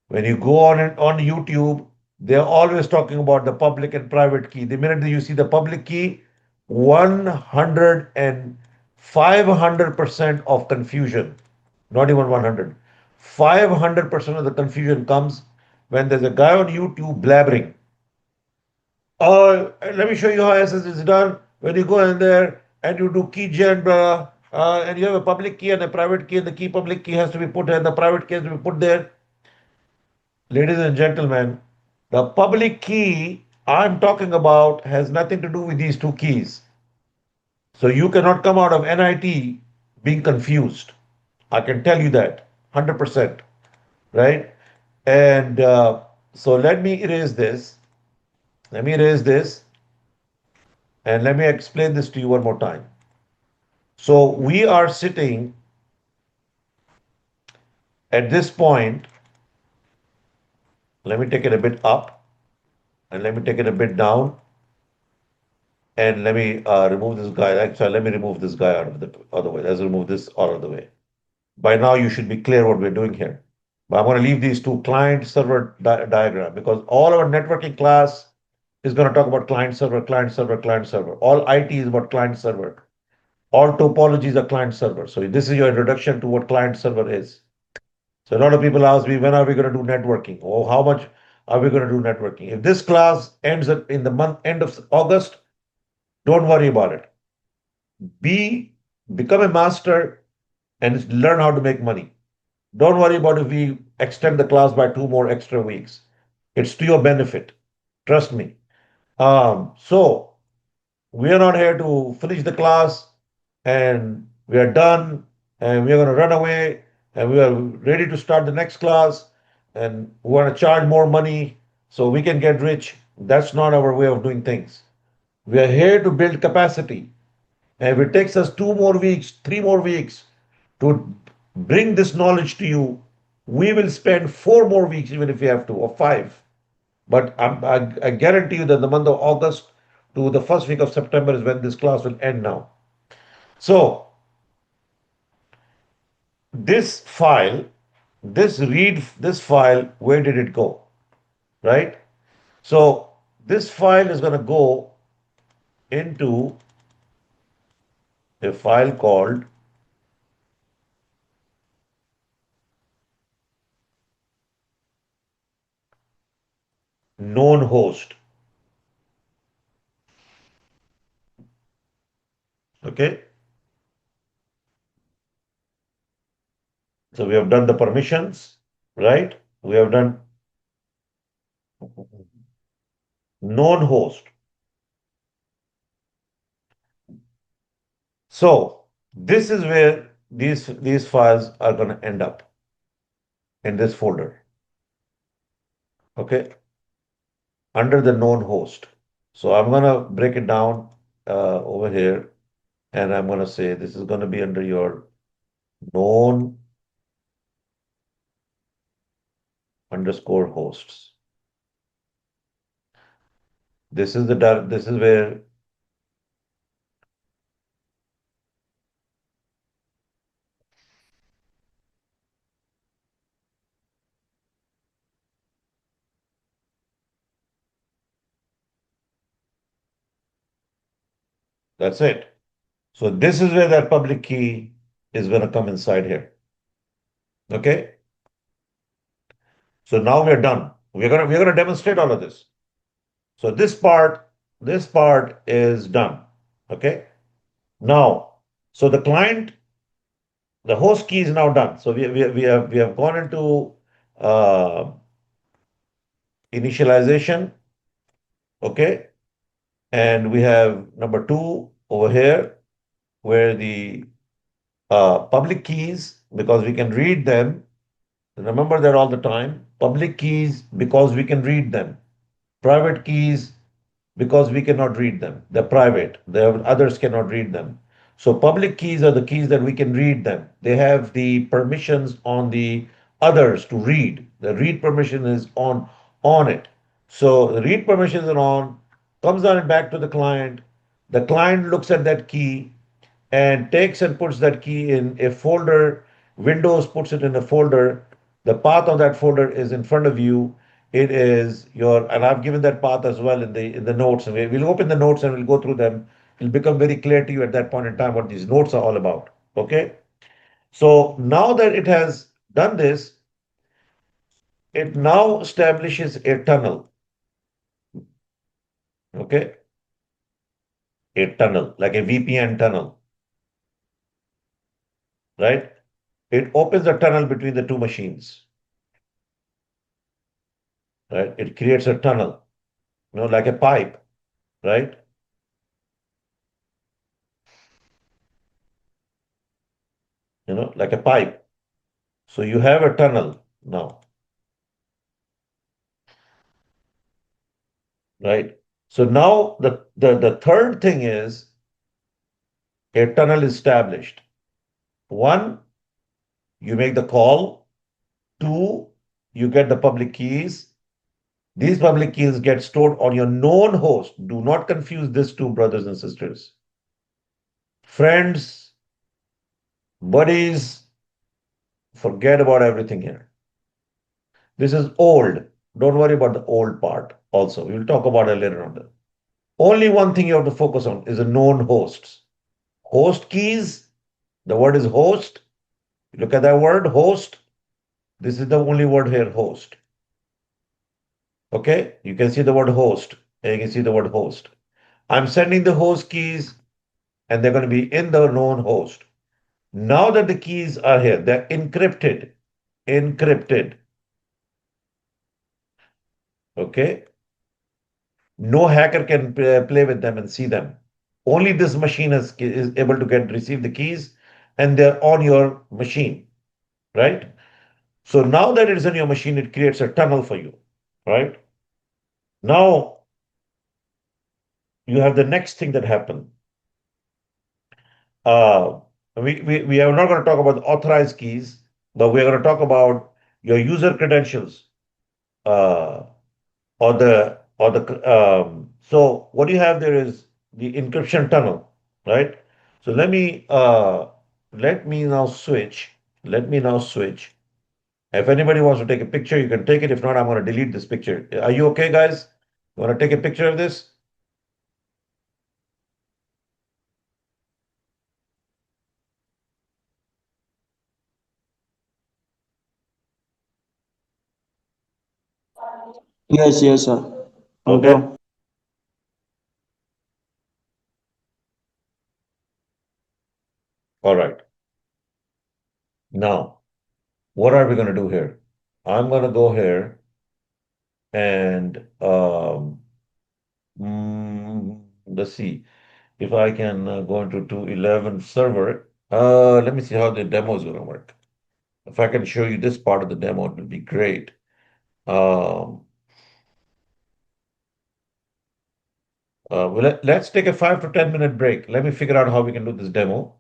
When you go on YouTube, they're always talking about the public and private key. The minute that you see the public key, 100 and 500% of confusion, not even 100, 500% of the confusion comes when there's a guy on YouTube blabbering. Oh, let me show you how SS is done. When you go in there and you do key gen, and you have a public key and a private key, and the key public key has to be put here, and the private key has to be put there. Ladies and gentlemen, the public key I'm talking about has nothing to do with these two keys. So you cannot come out of NIT being confused. I can tell you that 100%, right? And so let me erase this. Let me erase this. And let me explain this to you one more time. So we are sitting at this point. Let me take it a bit up and let me take it a bit down and let me remove this guy. Actually, let me remove this guy out of the other way. Let's remove this out of the way. By now, you should be clear what we're doing here. But I'm going to leave these two client server diagram because all our networking class is going to talk about client server, client server, client server. All IT is about client server. All topologies are client server. So this is your introduction to what client server is. So a lot of people ask me, when are we going to do networking? Or how much are we going to do networking? If this class ends in the month end of August, don't worry about it. Be become a master and learn how to make money. Don't worry about if we extend the class by 2 more extra weeks. It's to your benefit. Trust me. So we are not here to finish the class and we are done and we are going to run away and we are ready to start the next class and we want to charge more money so we can get rich. That's not our way of doing things. We are here to build capacity. And if it takes us 2 more weeks, 3 more weeks to bring this knowledge to you, we will spend 4 more weeks, even if we have to, or five. But I guarantee you that the month of August to the first week of September is when this class will end now. So, this file, this file, where did it go? Right? So, this file is going to go into a file called known host. Okay? So we have done the permissions, right? We have done known host. So this is where these files are going to end up in this folder, okay, under the known host. So I'm going to break it down over here, and I'm going to say this is going to be under your known underscore hosts. This is where that's it. So this is where that public key is going to come inside here. Okay. So now we're done. We're gonna demonstrate all of this. So this part is done. Okay. Now, so the client, the host key is now done. So we have gone into uh, initialization. Okay, and we have number two over here where the public keys because we can read them. Remember that all the time. Public keys because we can read them. Private keys because we cannot read them. They're private. Others cannot read them. So public keys are the keys that we can read them. They have the permissions on the others to read. The read permission is on it. So the read permissions are on, comes on back to the client. The client looks at that key and takes and puts that key in a folder. Windows puts it in a folder. The path of that folder is in front of you. It is your, and I've given that path as well in the notes. And we'll open the notes and we'll go through them. It'll become very clear to you at that point in time what these notes are all about. Okay. So now that it has done this, it now establishes a tunnel. Okay. A tunnel, like a VPN tunnel, right? It opens a tunnel between the two machines, right? It creates a tunnel, like a pipe, right? Like a pipe. So you have a tunnel now, right? So now the third thing is a tunnel is established. One, you make the call. Two, you get the public keys. These public keys get stored on your known host. Do not confuse this two, brothers and sisters. Friends, buddies, forget about everything here. This is old. Don't worry about the old part also. We'll talk about it later on. Only one thing you have to focus on is the known hosts. Host keys, the word is host. Look at that word, host. This is the only word here, host. Okay, you can see the word host, and you can see the word host. I'm sending the host keys, and they're going to be in the known host. Now that the keys are here, they're encrypted. Encrypted. Okay, no hacker can play with them and see them. Only this machine is able to receive the keys, and they're on your machine, right? So now that it is in your machine, it creates a tunnel for you, right? Now you have the next thing that happened. Uh, we are not going to talk about the authorized keys, but we are going to talk about your user credentials, uh, so what you have there is the encryption tunnel, right? So let me now switch. Let me now switch. If anybody wants to take a picture, you can take it. If not, I'm going to delete this picture. Are you okay, guys? You want to take a picture of this? Yes, yes, sir. I'm Okay. done. All right. Now, what are we going to do here? I'm going to go here and let's see if I can go into 211 server. Let me see how the demo is going to work. If I can show you this part of the demo, it would be great. Um, let's take a 5 to 10 minute break. Let me figure out how we can do this demo.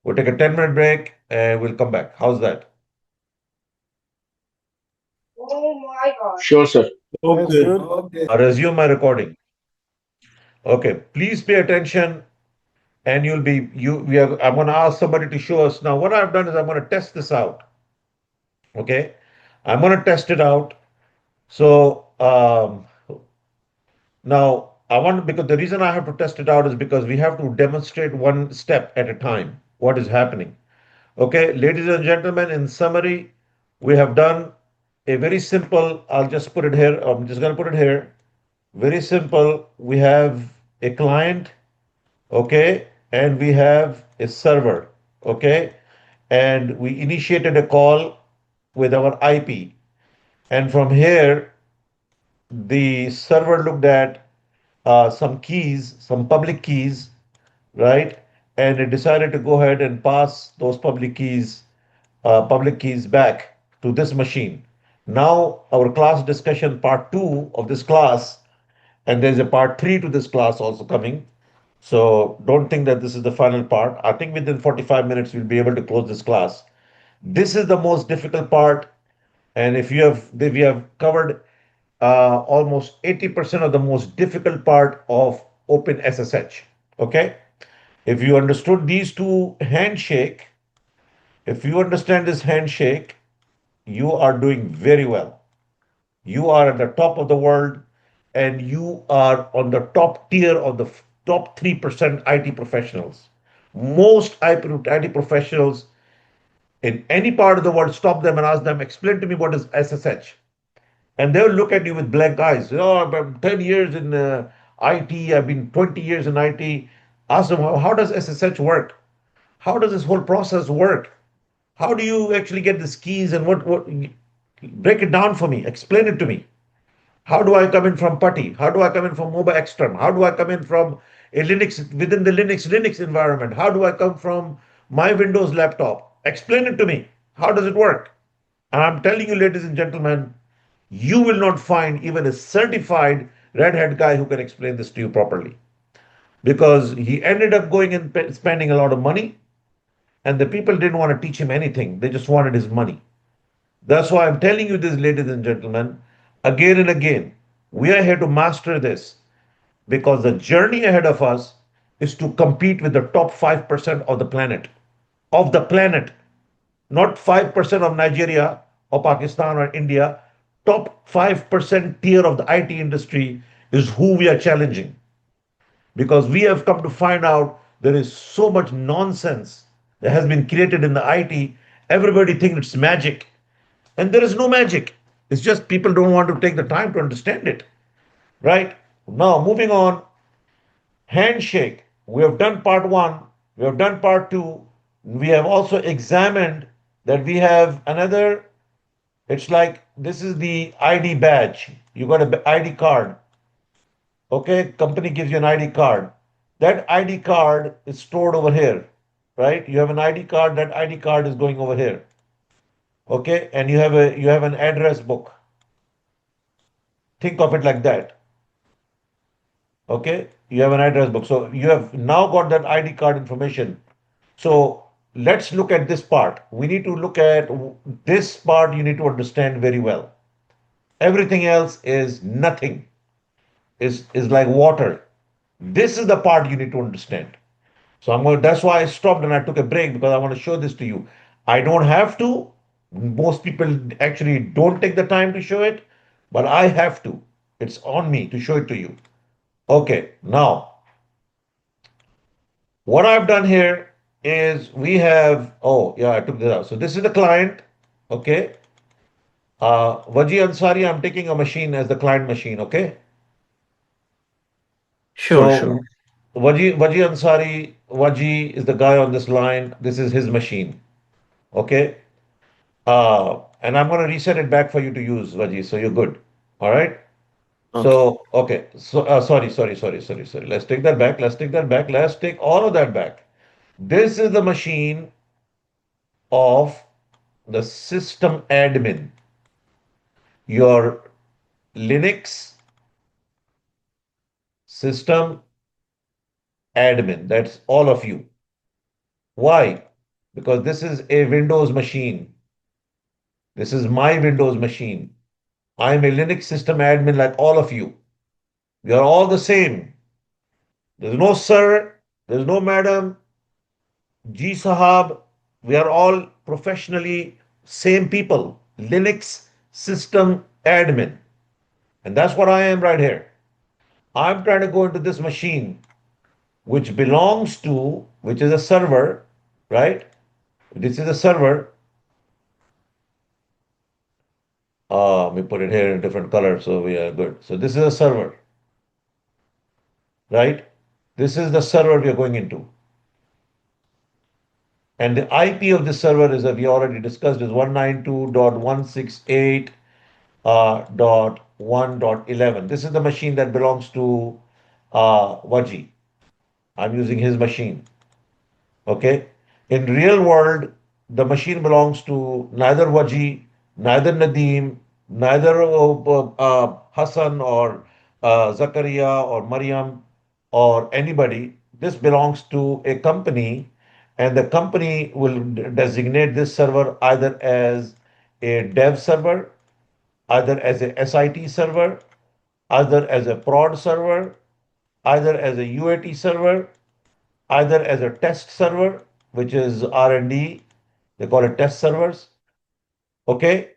We'll take a 10-minute break and we'll come back. How's that? Sure, sir. That's Okay. good. Okay. I'll resume my recording. Okay, please pay attention and you'll be you we are I'm going to ask somebody to show us. Now what I've done is I'm going to test this out. Okay, I'm going to test it out. So now I want, because the reason I have to test it out is because we have to demonstrate one step at a time what is happening. Okay, ladies and gentlemen, in summary, we have done a very simple, I'll just put it here, I'm just going to put it here. Very simple. We have a client, okay, and we have a server, okay, and we initiated a call with our IP. And from here, the server looked at some keys, some public keys, right? And it decided to go ahead and pass those public keys back to this machine. Now, our class discussion part two of this class, and there's a part three to this class also coming. So don't think that this is the final part. I think within 45 minutes we'll be able to close this class. This is the most difficult part, and if we have covered almost 80% of the most difficult part of OpenSSH. Okay, if you understood these two handshake, if you understand this handshake, you are doing very well. You are at the top of the world, and you are on the top tier of the top 3% IT professionals. Most IT professionals in any part of the world, stop them and ask them, explain to me what is SSH. And they'll look at you with blank eyes. Oh, I've been 10 years in IT, I've been 20 years in IT. Ask them, how does SSH work? How does this whole process work? How do you actually get these keys and what break it down for me, explain it to me. How do I come in from Putty? How do I come in from Mobile Extreme? How do I come in from a Linux within the Linux environment? How do I come from my Windows laptop? Explain it to me. How does it work? And I'm telling you, ladies and gentlemen, you will not find even a certified red-haired guy who can explain this to you properly. Because he ended up going and spending a lot of money, and the people didn't want to teach him anything. They just wanted his money. That's why I'm telling you this, ladies and gentlemen, again and again. We are here to master this because the journey ahead of us is to compete with the top 5% of the planet. Of the planet, not 5% of Nigeria or Pakistan or India. Top 5% tier of the IT industry is who we are challenging because we have come to find out there is so much nonsense that has been created in the IT. Everybody thinks it's magic, and there is no magic. It's just people don't want to take the time to understand it. Right? Now, moving on, handshake. We have done part one, we have done part two. We have also examined that we have another, it's like this is the ID badge. You got a ID card. Okay, company gives you an ID card. That ID card is stored over here, right? You have an ID card, that ID card is going over here. Okay, and you have an address book. Think of it like that. Okay, you have an address book. So you have now got that ID card information. So let's look at this part. We need to look at this part, you need to understand very well. Everything else is nothing, is like water. This is the part you need to understand. So that's why I stopped and I took a break because I want to show this to you. I don't have to. Most people actually don't take the time to show it, but I have to. It's on me to show it to you. Okay, now what I've done here is we have, oh yeah, I took this out. So this is the client, okay? Waji Ansari, I'm taking a machine as the client machine, okay? Sure, sure. So Waji Ansari, Waji is the guy on this line. This is his machine, okay? And I'm going to reset it back for you to use, Waji, so you're good. All right? Okay. So, okay. So, sorry. Let's take that back. Let's take that back. Let's take all of that back. This is the machine of the system admin, your Linux system admin. That's all of you. Why? Because this is a Windows machine. This is my Windows machine. I'm a Linux system admin like all of you. We are all the same. There's no sir, there's no madam, G Sahab. We are all professionally same people. Linux system admin. And that's what I am right here. I'm trying to go into this machine, which belongs to, which is a server, right? This is a server. Let me put it here in a different color so we are good. So this is a server, right? This is the server we are going into. And the IP of this server is that we already discussed is 192.168 dot 1.11. This is the machine that belongs to Waji. I'm using his machine. Okay. In real world, the machine belongs to neither Waji, neither Nadeem, neither Hassan or Zakaria or Mariam or anybody. This belongs to a company, and the company will designate this server either as a dev server, either as a SIT server, either as a prod server, either as a UAT server, either as a test server, which is R&D, they call it test servers. Okay,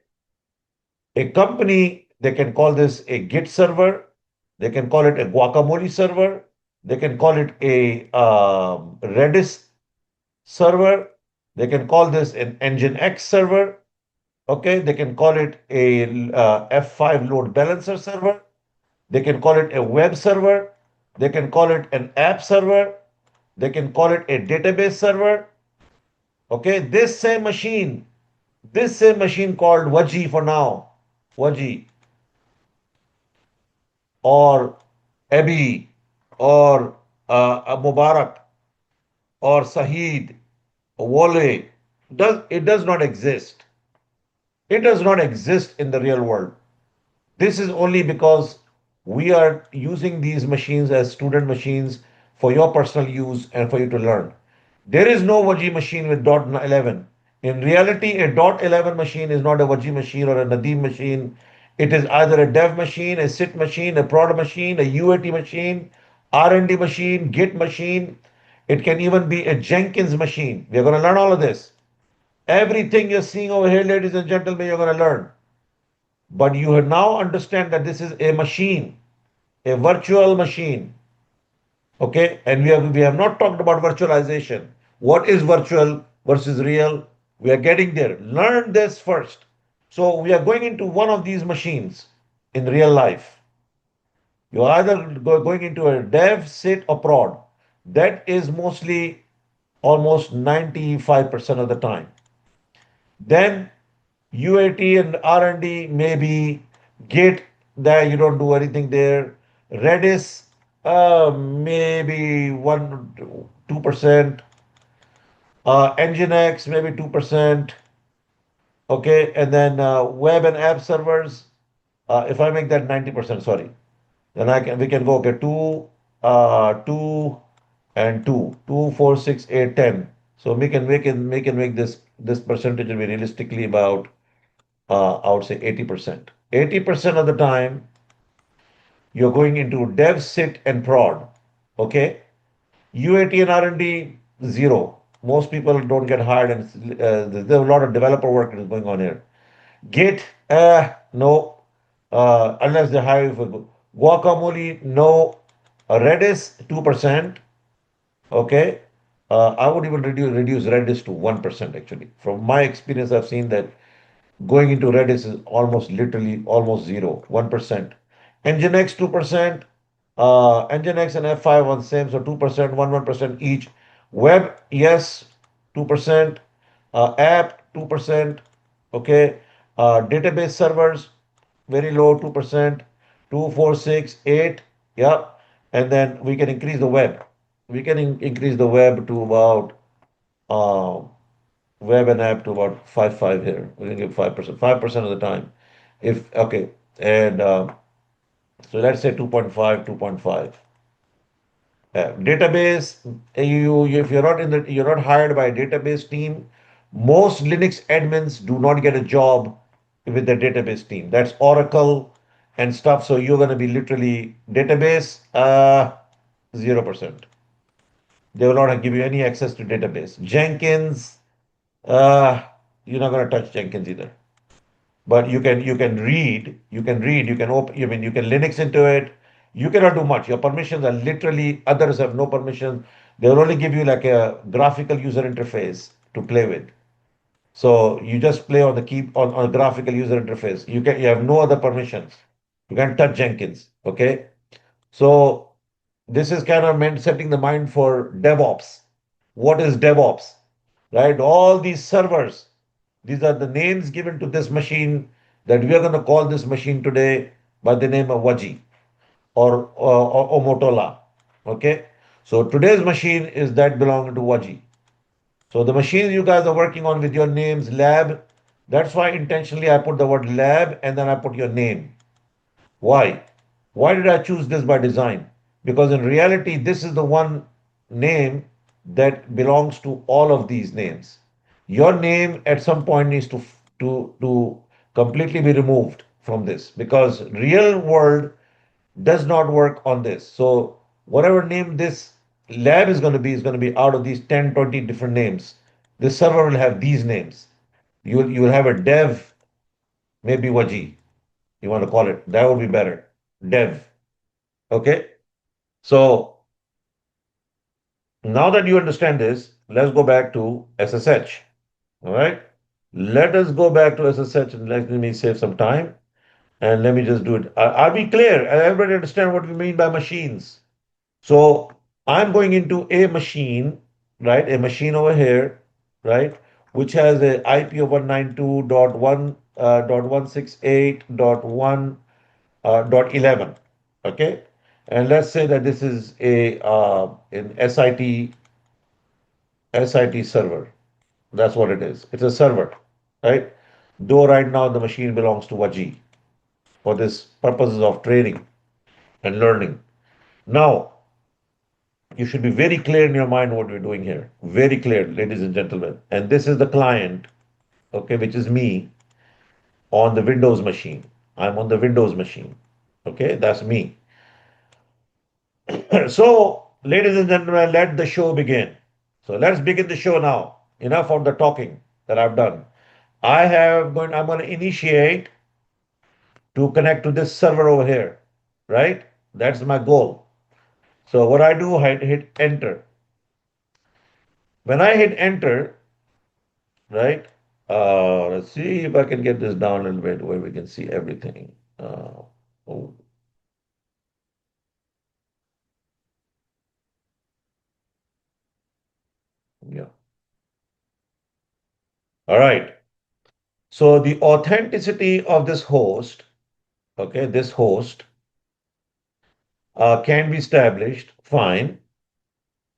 a company, they can call this a Git server, they can call it a guacamole server, they can call it a Redis server, they can call this an Nginx server. Okay, they can call it a F5 load balancer server. They can call it a web server. They can call it an app server. They can call it a database server. Okay, this same machine called Waji for now, Waji or Abi or Mubarak or Sahid, Wale, it does not exist. It does not exist in the real world. This is only because We are using these machines as student machines for your personal use and for you to learn. There is no Waji machine with dot 11. In reality, a dot 11 machine is not a Waji machine or a Nadeem machine. It is either a dev machine, a sit machine, a prod machine, a UAT machine, R&D machine, Git machine. It can even be a Jenkins machine. We are going to learn all of this. Everything you're seeing over here, ladies and gentlemen, you're going to learn. But you now understand that this is a machine, a virtual machine. Okay, and we have not talked about virtualization. What is virtual versus real? We are getting there. Learn this first. So we are going into one of these machines in real life. You're either going into a dev, sit, or prod. That is mostly almost 95% of the time. Then UAT and R&D maybe Git, there you don't do anything there. Redis, maybe 2%. Nginx maybe 2%. Okay, and then web and app servers. If I make that 90%, sorry, then we can go okay 2, and 2, 2, 4, 6, 8, 10. So we can make this percentage will be realistically about I would say 80%. 80% of the time, you're going into dev, sit, and prod. Okay? UAT and R&D, zero. Most people don't get hired, and there's a lot of developer work that is going on here. Git, no. Unless they hire you for Guacamole, no. Redis, 2%. Okay? I would even reduce Redis to 1% actually. From my experience, I've seen that going into Redis is almost literally almost zero, 1%. Nginx 2%, Nginx and F5 on same, so 2%, 1% each. Web, yes, 2%. App, 2%. Okay. Database servers, very low, 2%. 2, 4, 6, 8. Yeah. And then we can increase the web. We can increase the web to about uh, web and app to about 5 here. We can give 5%, 5% of the time. If okay, and so let's say 2.5, 2.5. Database, if you're not you're not hired by a database team, most Linux admins do not get a job with the database team. That's Oracle and stuff. So you're going to be literally database 0%. They will not give you any access to database. Jenkins, uh, you're not going to touch Jenkins either. But you can open, you can Linux into it. You cannot do much. Your permissions are literally, others have no permission. They will only give you like a graphical user interface to play with. So you just play on the key on a graphical user interface. You have no other permissions. You can't touch Jenkins. Okay. So this is kind of meant setting the mind for DevOps. What is DevOps? Right? All these servers, these are the names given to this machine that we are going to call this machine today by the name of Waji or Omotola. Okay? So today's machine is that belonging to Waji. So the machine you guys are working on with your names, lab, that's why intentionally I put the word lab and then I put your name. Why? Why did I choose this by design? Because in reality, this is the one name that belongs to all of these names. Your name at some point needs to completely be removed from this because real world does not work on this. So whatever name this lab is going to be out of these 10, 20 different names. This server will have these names. You will have a dev, maybe Waji, you want to call it. That would be better. Dev. Okay. So now that you understand this, let's go back to SSH. All right. Let us go back to SSH and let me save some time and let me just do it. Are we clear? Everybody understand what we mean by machines? So I'm going into a machine, right? A machine over here, right? Which has a IP of 192.1.168.1 dot 11. Okay. And let's say that this is an SIT server. That's what it is. It's a server, right? Though right now the machine belongs to Waji for this purposes of training. and learning. Now, you should be very clear in your mind what we're doing here. Very clear, ladies and gentlemen. And this is the client, okay, which is me on the Windows machine. I'm on the Windows machine. Okay, that's me. So, ladies and gentlemen, let the show begin. So let's begin the show now. Enough of the talking that I've done. I'm going to initiate to connect to this server over here, right? That's my goal. So what I do, I hit enter. When I hit enter, right? Let's see if I can get this down a little bit where we can see everything. Oh, yeah. All right. So the authenticity of this host, okay, this host can be established. Fine.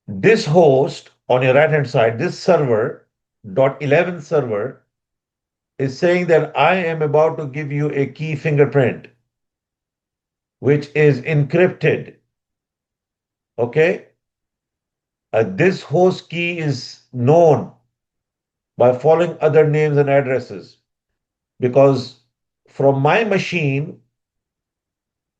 This host on your right hand side, this server, .11 server, is saying that I am about to give you a key fingerprint, which is encrypted. Okay? This host key is known by following other names and addresses because from my machine,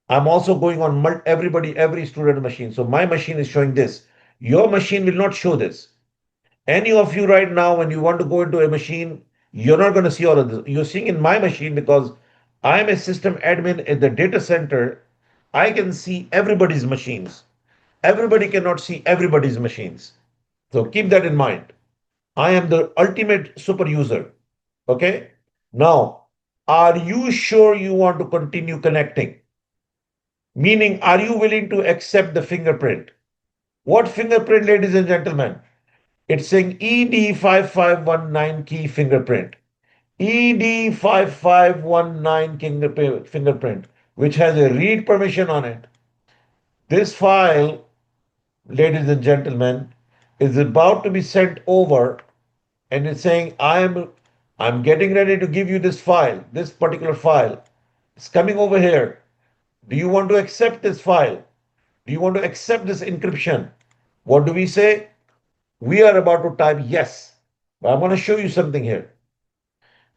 I'm also going on every student machine. So my machine is showing this. Your machine will not show this. Any of you right now, when you want to go into a machine, you're not going to see all of this. You're seeing in my machine because I'm a system admin at the data center. I can see everybody's machines. Everybody cannot see everybody's machines. So keep that in mind. I am the ultimate super user. Okay. Now, are you sure you want to continue connecting? Meaning, are you willing to accept the fingerprint? What fingerprint, ladies and gentlemen? It's saying ED5519 key fingerprint. ED5519 fingerprint, which has a read permission on it. This file, ladies and gentlemen, is about to be sent over and it's saying I'm getting ready to give you this file, this particular file. It's coming over here. Do you want to accept this file? Do you want to accept this encryption? What do we say? We are about to type yes. But I'm going to show you something here.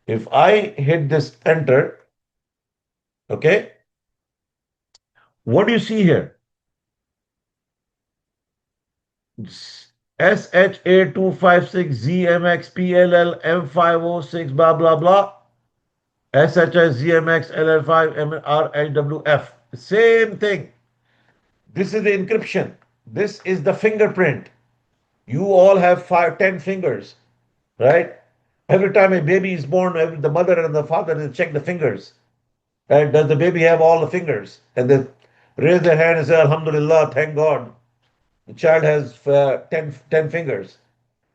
If I hit this enter, okay, what do you see here? SHA256ZMXPLLM506 blah blah blah SHIZMXLL5MRHWF. Same thing. This is the encryption. This is the fingerprint. You all have 5, 10 fingers, right? Every time a baby is born, the mother and the father they check the fingers. Right? Does the baby have all the fingers? And they raise their hand and say, Alhamdulillah, thank God. The child has 10 fingers.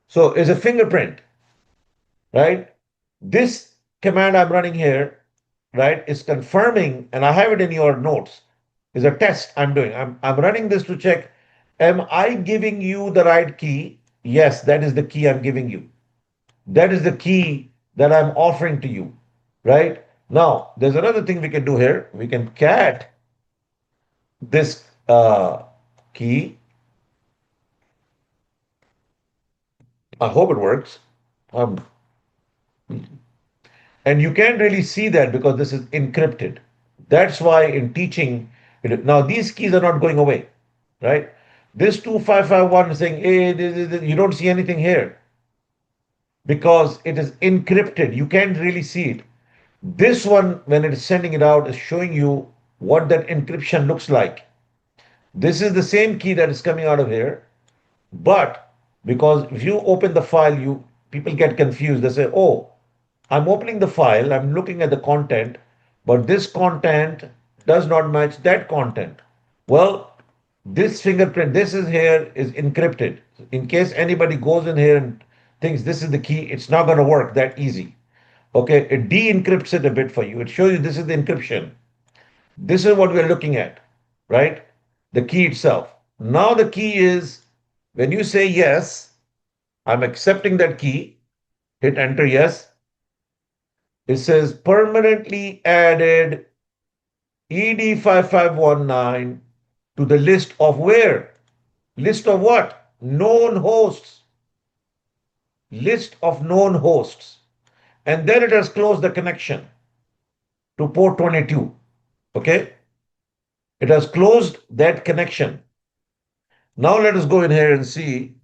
So it's a fingerprint, right? This command I'm running here, right, is confirming, and I have it in your notes, is a test I'm doing. I'm running this to check, am I giving you the right key? Yes, that is the key I'm giving you. That is the key that I'm offering to you, right? Now, there's another thing we can do here. We can cat this key. I hope it works. Um, and you can't really see that because this is encrypted. That's why in teaching, now these keys are not going away, right? This 2551 is saying, hey, you don't see anything here because it is encrypted. You can't really see it. This one, when it is sending it out, is showing you what that encryption looks like. This is the same key that is coming out of here, but because if you open the file, you people get confused. They say, "Oh, I'm opening the file, I'm looking at the content, but this content does not match that content." Well, this fingerprint, this is here is encrypted. In case anybody goes in here and thinks this is the key, it's not going to work that easy. Okay, it de-encrypts it a bit for you. It shows you this is the encryption. This is what we're looking at, right? The key itself. Now the key is when you say yes, I'm accepting that key, hit enter yes. It says permanently added ED5519 to the list of where? List of what? Known hosts. List of known hosts. And then it has closed the connection to port 22. Okay? It has closed that connection. Now let us go in here and see.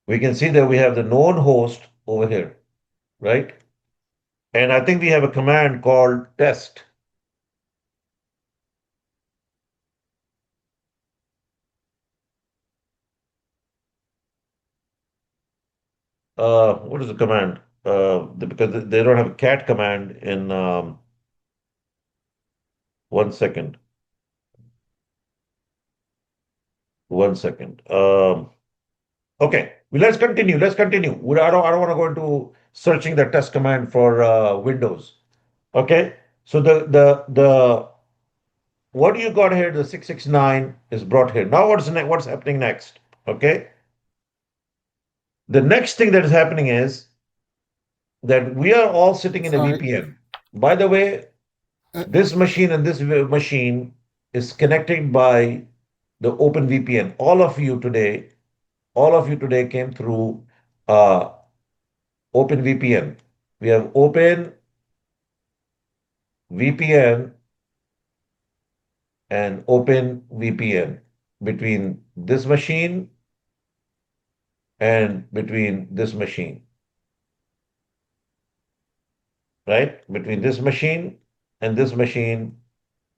We can see that we have the known host over here, right? And I think we have a command called test. What is the command? Because they don't have a cat command in 1 second. 1 second. Okay, well, let's continue. Let's continue. I don't want to go into searching the test command for Windows. Okay, so the what you got here, the 669 is brought here. Now what's happening next? Okay, the next thing that is happening is that we are all sitting in a Sorry. VPN. By the way, Uh, this machine and this machine is connected by the Open VPN. All of you today came through uh, Open VPN. We have Open VPN and Open VPN between this machine and between this machine, right? Between this machine and this machine.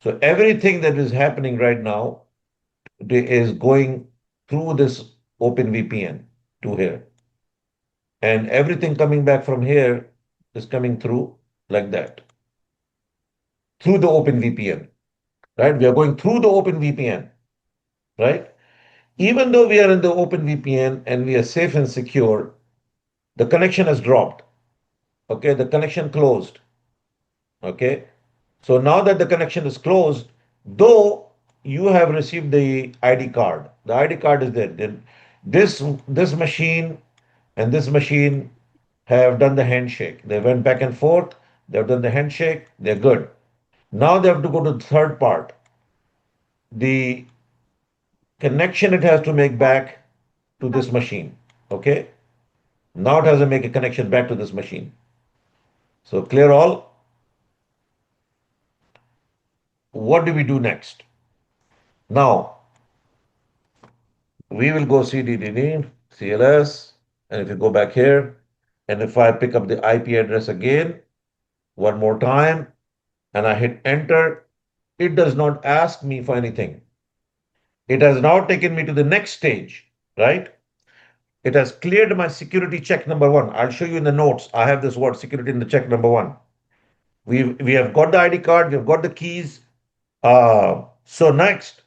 So everything that is happening right now is going through this Open VPN to here. And everything coming back from here is coming through like that, through the Open VPN, right? We are going through the Open VPN, right? Even though we are in the Open VPN and we are safe and secure, the connection has dropped. Okay, the connection closed. Okay, so now that the connection is closed, though you have received the ID card is there. Then this machine and this machine have done the handshake. They went back and forth. They've done the handshake. They're good. Now they have to go to the third part. The connection it has to make back to this machine. Okay. Now it has to make a connection back to this machine. So clear all. What do we do next? Now we will go CDDD, CLS, and if you go back here, and if I pick up the IP address again, one more time, and I hit enter, it does not ask me for anything. It has now taken me to the next stage, right? It has cleared my security check number one. I'll show you in the notes. I have this word security in the check number one. We have got the ID card, we've got the keys. So next,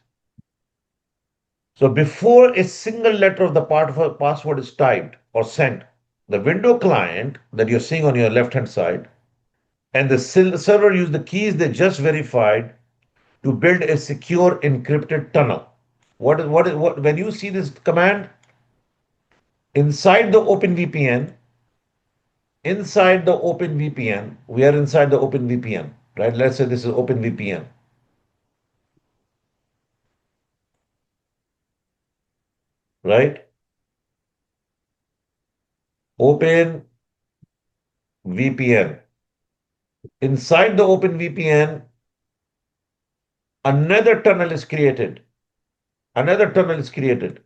so before a single letter of the part of a password is typed or sent, the window client that you're seeing on your left-hand side and the server use the keys they just verified to build a secure encrypted tunnel. What when you see this command inside the OpenVPN, we are inside the OpenVPN, right? Let's say this is OpenVPN, right? OpenVPN. Inside the OpenVPN, another tunnel is created. Another tunnel is created.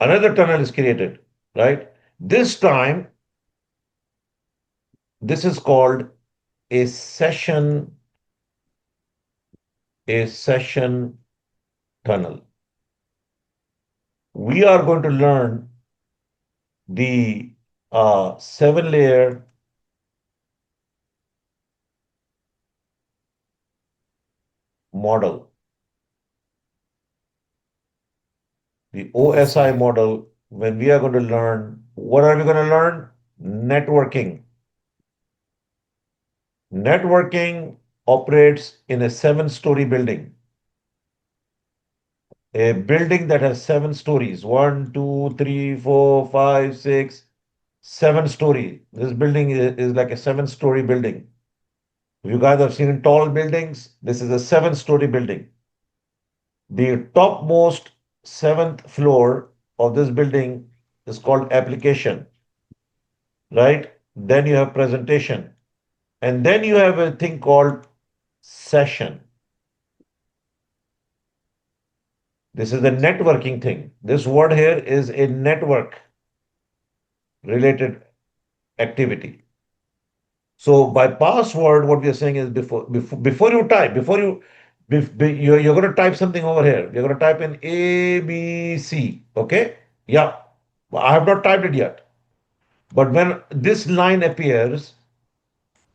Another tunnel is created, right? This time, this is called a session, a session tunnel. We are going to learn the 7-layer model, the OSI OSI. model, when we are going to learn, what are we going to learn? Networking. Networking operates in a seven-story building, a building that has seven stories. One, two, three, four, five, six, seven story. This building is like a seven-story building. If you guys have seen tall buildings, this is a seven-story building. The topmost seventh floor of this building is called application, right? Then you have presentation, and then you have a thing called session. This is the networking thing. This word here is a network related activity. So by password, what we are saying is before you type, you're going to type something over here. You're going to type in ABC. Okay? Yeah. I have not typed it yet. But when this line appears,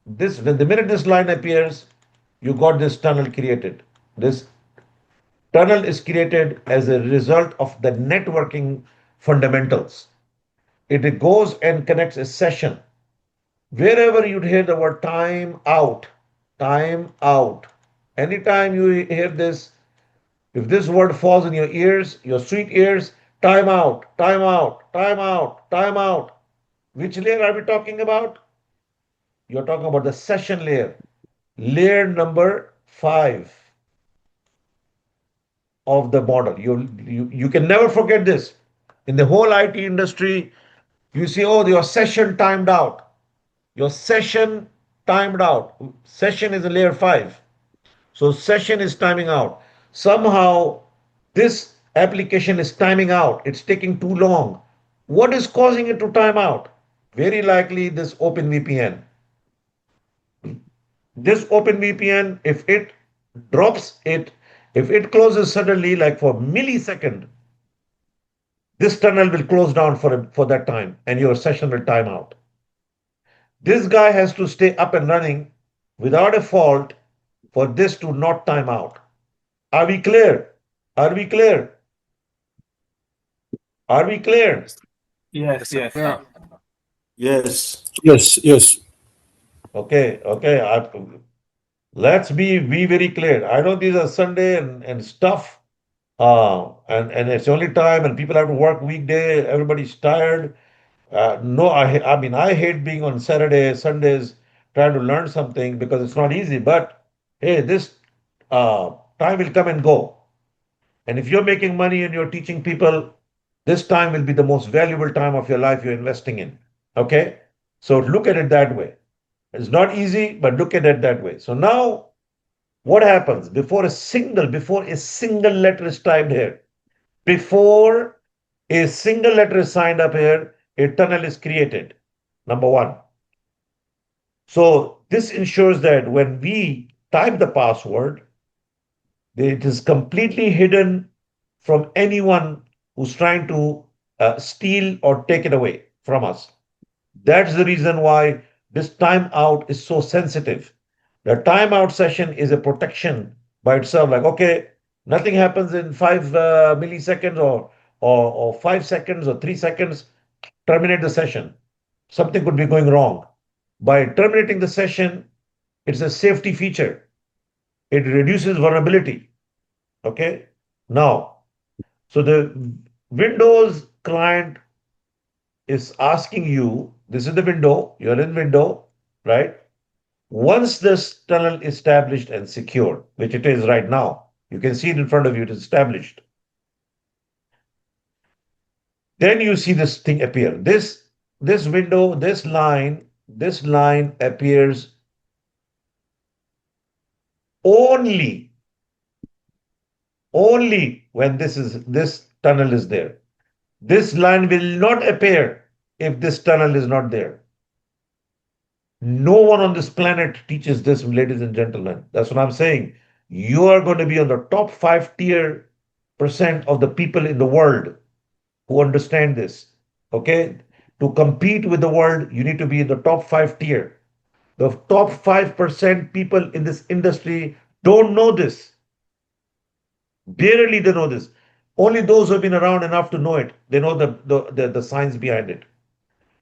this when the minute this line appears, you got this tunnel created. This tunnel is created as a result of the networking fundamentals. It goes and connects a session. Wherever you'd hear the word time out. Anytime you hear this, if this word falls in your ears, your sweet ears, time out, time out, time out, time out. Which layer are we talking about? You're talking about the session layer. Layer number 5 of the model. You can never forget this. In the whole IT industry, you see, oh, your session timed out. Your session timed out. Session is a layer 5. So session is timing out. Somehow this application is timing out. It's taking too long. What is causing it to time out? Very likely this OpenVPN. This OpenVPN, drops it, if it closes suddenly, like for a millisecond, this tunnel will close down for that time and your session will time out. This guy has to stay up and running without a fault for this to not time out. Are we clear? Are we clear? Are we clear? Yes, yes. Yeah. Yes. Yes. Yes. Okay, okay. Let's be very clear. I know these are Sunday and stuff, and it's the only time, and people have to work weekday. Everybody's tired. No, I mean, I hate being on Saturday, Sundays, trying to learn something because it's not easy. But hey, this time will come and go. And if you're making money and you're teaching people, this time will be the most valuable time of your life you're investing in. Okay? So look at it that way. It's not easy, but look at it that way. So now what happens before a single letter is typed here, before a single letter is signed up here, a tunnel is created. Number one. So this ensures that when we type the password, it is completely hidden from anyone who's trying to steal or take it away from us. That's the reason why this timeout is so sensitive. The timeout session is a protection by itself. Like, okay, nothing happens in 5 milliseconds or 5 seconds or 3 seconds. Terminate the session. Something could be going wrong. By terminating the session, it's a safety feature. It reduces vulnerability. Okay. Now, so the Windows client is asking you, this is the window, you're in window, right? Once this tunnel is established and secure, which it is right now, you can see it in front of you, it is established. Then you see this thing appear. This window, this line appears only, only when this tunnel is there. This line will not appear if this tunnel is not there. No one on this planet teaches this, ladies and gentlemen. That's what I'm saying. You are going to be on the top 5 tier percent of the people in the world who understand this. Okay? To compete with the world, you need to be in the top 5 tier. The top 5% people in this industry don't know this. Barely they know this. Only those who have been around enough to know it, they know the science behind it.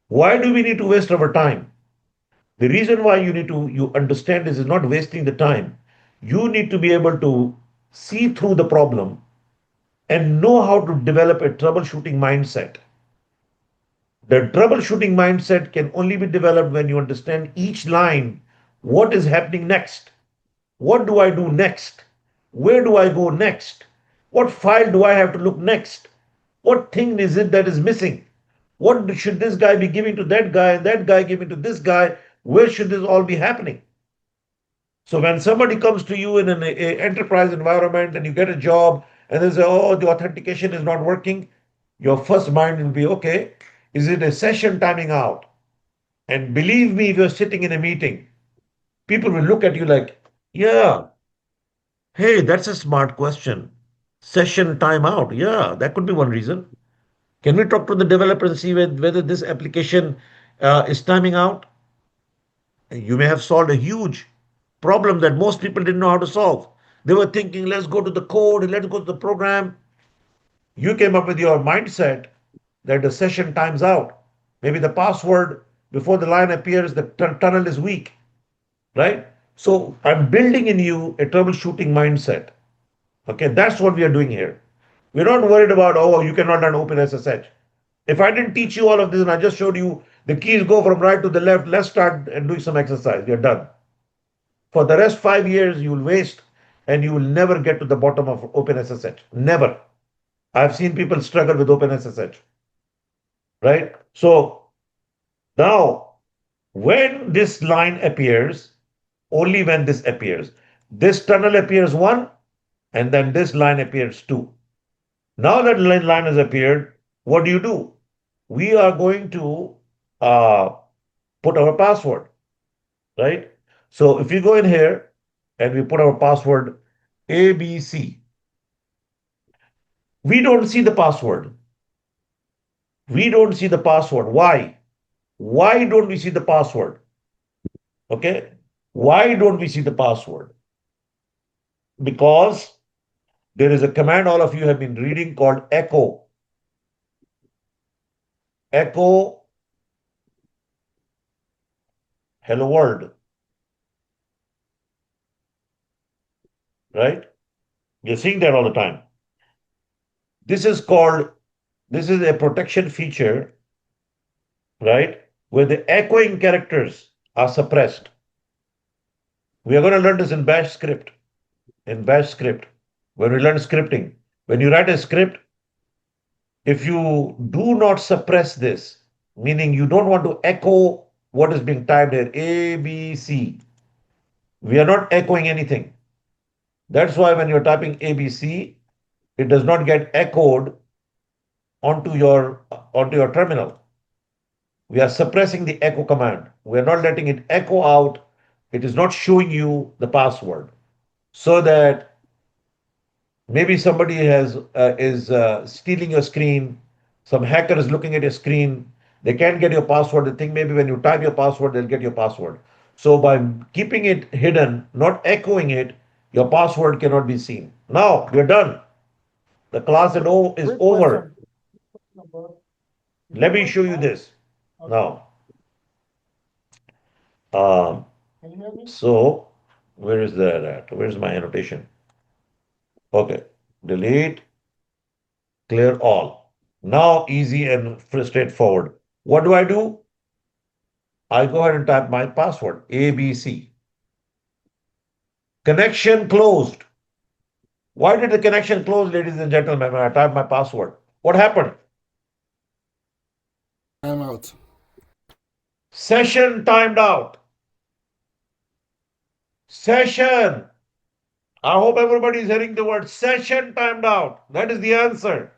Why do we need to waste our time? The reason why you understand this is not wasting the time. You need to be able to see through the problem and know how to develop a troubleshooting mindset. The troubleshooting mindset can only be developed when you understand each line, what is happening next. What do I do next? Where do I go next? What file do I have to look next? What thing is it that is missing? What should this guy be giving to that guy and that guy giving to this guy? Where should this all be happening? So when somebody comes to you in an enterprise environment and you get a job and they say, oh, the authentication is not working, your first mind will be, okay, is it a session timing out? And believe me, if you're sitting in a meeting, people will look at you like, yeah, hey, that's a smart question. Session timeout. Yeah, that could be one reason. Can we talk to the developer and see whether this application is timing out? You may have solved a huge problem that most people didn't know how to solve. They were thinking, let's go to the code, let's go to the program. You came up with your mindset that the session times out. Maybe the password before the line appears, the tunnel is weak, right? So I'm building in you a troubleshooting mindset. Okay, that's what we are doing here. We're not worried about, oh, you cannot run OpenSSH. If I didn't teach you all of this and I just showed you the keys go from right to the left, let's start and doing some exercise. You're done. For the rest 5 years, you will waste and you will never get to the bottom of OpenSSH. Never. I've seen people struggle with OpenSSH, right? So now, when this line appears, only when this appears, this tunnel appears one, and then this line appears two. Now that line has appeared, what do? We are going to uh, put our password, right? So if we go in here and we put our password ABC, we don't see the password. We don't see the password. Why? Why don't we see the password? Okay. Why don't we see the password? Because there is a command all of you have been reading called echo. Echo hello world, right? You're seeing that all the time. This is called, this is a protection feature, right? Where the echoing characters are suppressed. We are going to learn this in bash script. In bash script, when we learn scripting, when you write a script, if you do not suppress this, meaning you don't want to echo what is being typed here, A, B, C, we are not echoing anything. That's why when you're typing ABC, it does not get echoed onto your terminal. We are suppressing the echo command. We are not letting it echo out. It is not showing you the password so that maybe somebody is stealing your screen. Some hacker is looking at your screen. They can't get your password. They think maybe when you type your password, they'll get your password. So by keeping it hidden, not echoing it, your password cannot be seen. Now we're done. The class is over. Let me show you this. Now, um, so where is that at? Where's my annotation? Okay, delete, clear all. Now easy and straightforward. What do? I go ahead and type my password, ABC. Connection closed. Why did the connection close, ladies and gentlemen, when I typed my password? What happened? I'm out. Session timed out. Session. I hope everybody is hearing the word session timed out. That is the answer.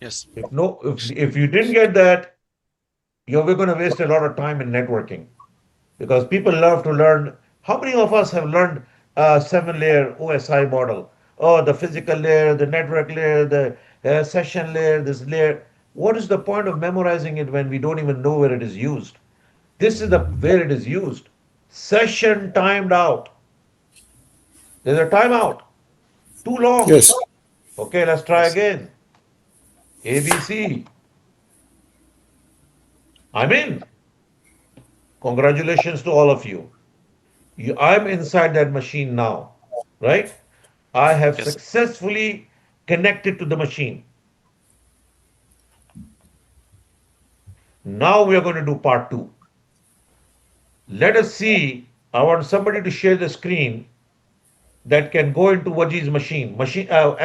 Yes. If you didn't get that, we're going to waste a lot of time in networking because people love to learn. How many of us have learned 7-layer OSI model? Oh, the physical layer, the network layer, the session layer, this layer. What is the point of memorizing it when we don't even know where it is used? This is the where it is used. Session timed out. There's a timeout. Too long. Yes. Okay, let's try Yes. again. ABC. I'm in. Congratulations to all of you. I'm inside that machine now, right? I have Yes. successfully connected to the machine. Now we are going to do part two. Let us see. I want somebody to share the screen that can go into Waji's machine.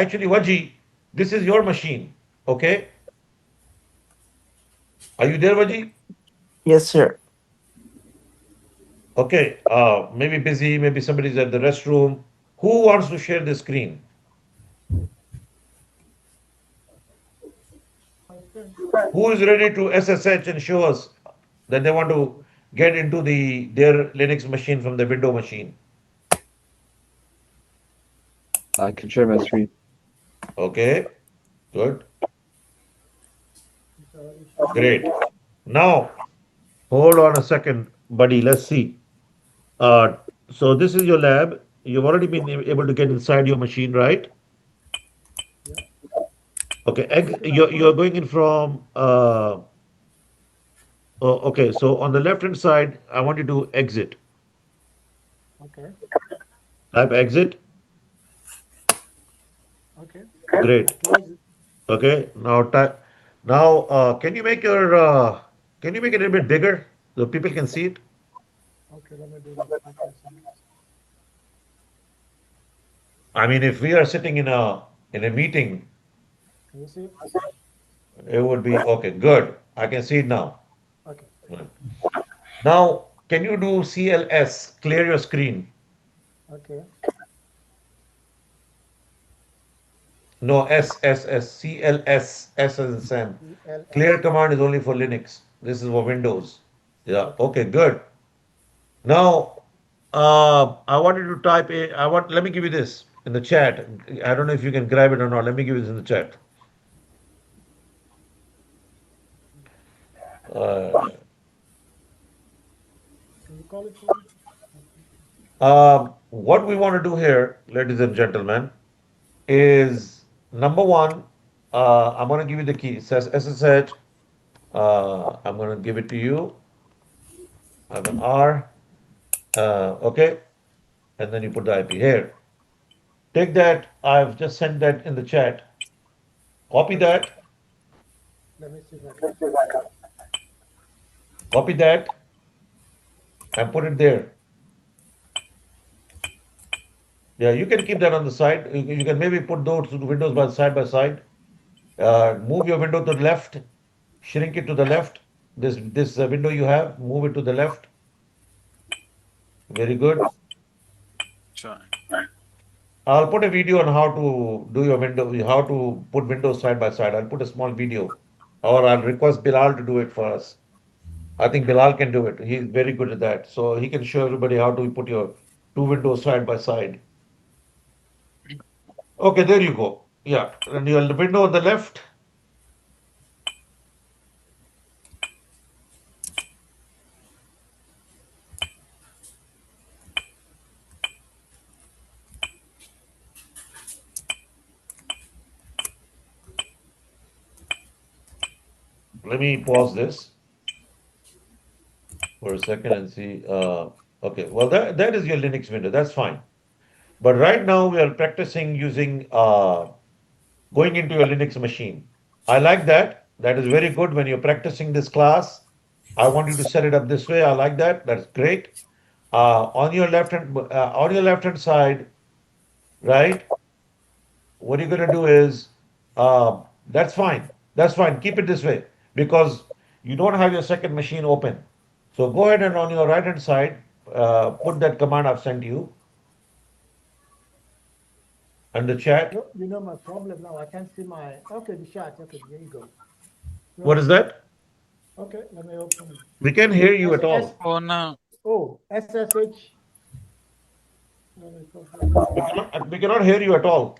Actually, Waji, this is your machine. Okay? Are you there, Waji? Yes, sir. Okay. Maybe busy. Maybe somebody's at the restroom. Who wants to share the screen? Who is ready to SSH and show us that they want to get into their Linux machine from the window machine? I can share my screen. Okay. Good. Great. Now, hold on a second, buddy. Let's see. Uh, so this is your lab. You've already been able to get inside your machine, right? Okay. You're going in from. Oh, okay. So on the left hand side, I want you to exit. Type exit. Great. Okay. Now type. Now, can you make it a little bit bigger so people can see it? I mean, if we are sitting in a meeting, it would be okay. Good. I can see it now. Right. Now, can you do CLS? Clear your screen. No, CLS, S as in Sam. Clear command is only for Linux. This is for Windows. Yeah. Okay. Good. Now, I wanted to type a. Let me give you this in the chat. I don't know if you can grab it or not. Let me give you this in the chat. Uh, what we want to do here, ladies and gentlemen, is number one. I'm going to give you the key. It says SSH. I'm going to give it to you. I have an R. Okay, and then you put the IP here. Take that. I've just sent that in the chat. Copy that. Copy that and put it there. Yeah, you can keep that on the side. You can maybe put those windows by side. Move your window to the left. Shrink it to the left. This window you have, move it to the left. Very good. Sure. I'll put a video on how to do your window, how to put windows side by side. I'll put a small video, or I'll request Bilal to do it for us. I think Bilal can do it. He's very good at that. So he can show everybody how to put your two windows side by side. Okay, there you go. Yeah, and your window on the left. Let me pause this for a second and see. Okay, well that is your Linux window. That's fine. But right now we are practicing using going into your Linux machine. I like that. That is very good when you're practicing this class. I want you to set it up this way. I like that. That's great. On your left hand side, right? What you're gonna do is, that's fine. That's fine. Keep it this way because you don't have your second machine open. So go ahead and on your right hand side, put that command I've sent you and the chat. What is that? We can't hear you at all. Oh no. We cannot hear you at all.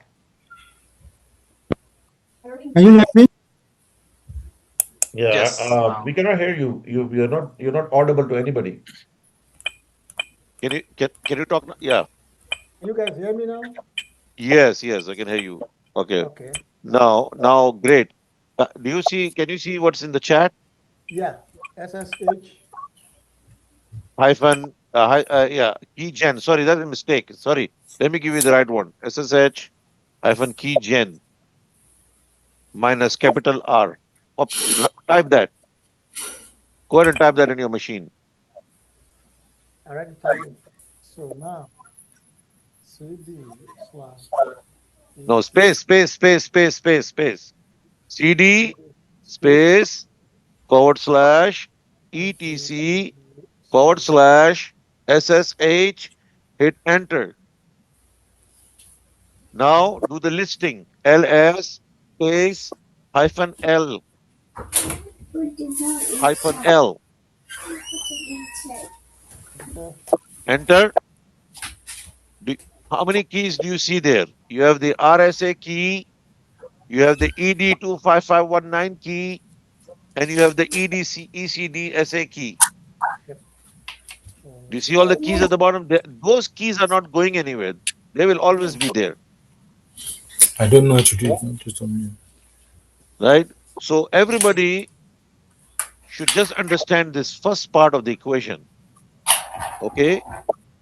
Can you hear me? Yeah, Yes. we Now. cannot hear you. You're not audible to anybody. Can you talk now? Yeah. Yes, yes, I can hear you. Okay. Now, great. Can you see what's in the chat? hyphen yeah, keygen. Sorry, that's a mistake. Sorry. Let me give you the right one. SSH hyphen keygen minus capital R. Type that. Go ahead and type that in your machine. No, space. CD space / etc / SSH, hit enter. Now do the listing. LS space hyphen L hyphen L. Enter. Do, how many keys do you see there? You have the RSA key, you have the ED25519 key, and you have the ECDSA key. Do you see all the keys at the bottom? Those keys are not going anywhere. They will always be there, I don't know how to do it. Not just on me. right? So everybody should just understand this first part of the equation, okay?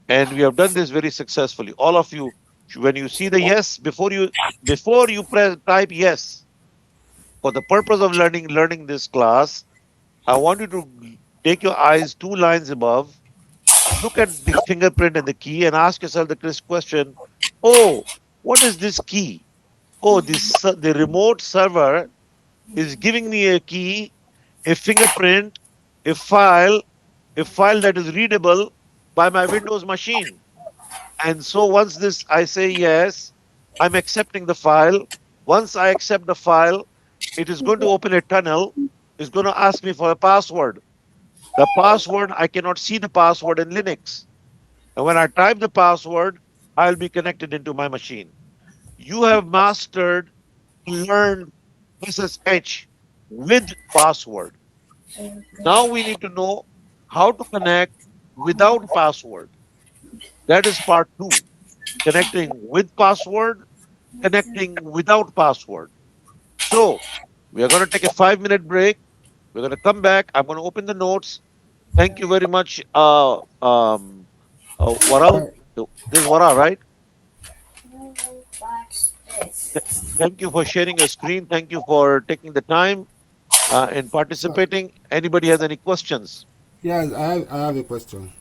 And we have done this very successfully. All of you, when you see the yes, before you press type yes, for the purpose of learning this class, I want you to take your eyes 2 lines above, look at the fingerprint and the key, and ask yourself the question: oh, what is this key? Oh, the remote server is giving me a key, a fingerprint, a file, that is readable by my Windows machine. And so once I say yes, I'm accepting the file. Once I accept the file, it is going to open a tunnel. It's going to ask me for a password. The password, I cannot see the password in Linux. And when I type the password, I'll be connected into my machine. You have mastered, learned SSH with password. Now we need to know how to connect without password. That is part 2. Connecting with password, connecting without password. So we are going to take a 5-minute break. We're going to come back. I'm going to open the notes. Thank you very much, Waral. This is Waral, right? Thank you for sharing your screen. Thank you for taking the time and So, participating. Anybody has any questions? yes, I have a question.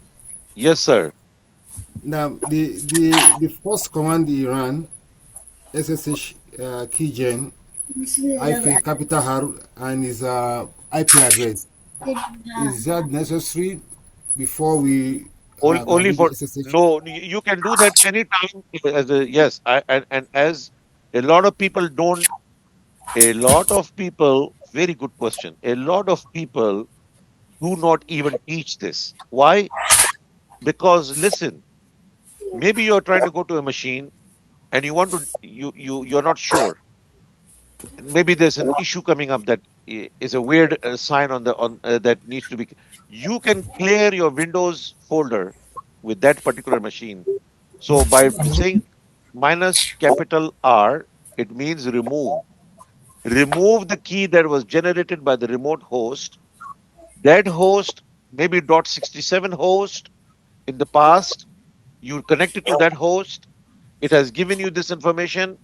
Yes, sir. Now, the first command he ran, SSH keygen hyphen capital R and his IP address, is that necessary before we Only do the for SSH? no, you can do that anytime. Yes, and as a lot of people don't, a lot of people, very good question. A lot of people do not even teach this. Why? Because listen, maybe you're trying to go to a machine and you want to, you're not sure. Maybe there's an issue coming up that is a weird sign on that needs to be. You can clear your Windows folder with that particular machine. So by saying minus capital R, it means remove. Remove the key that was generated by the remote host. That host, maybe .67 host in the past, you connected to that host. It has given you this information,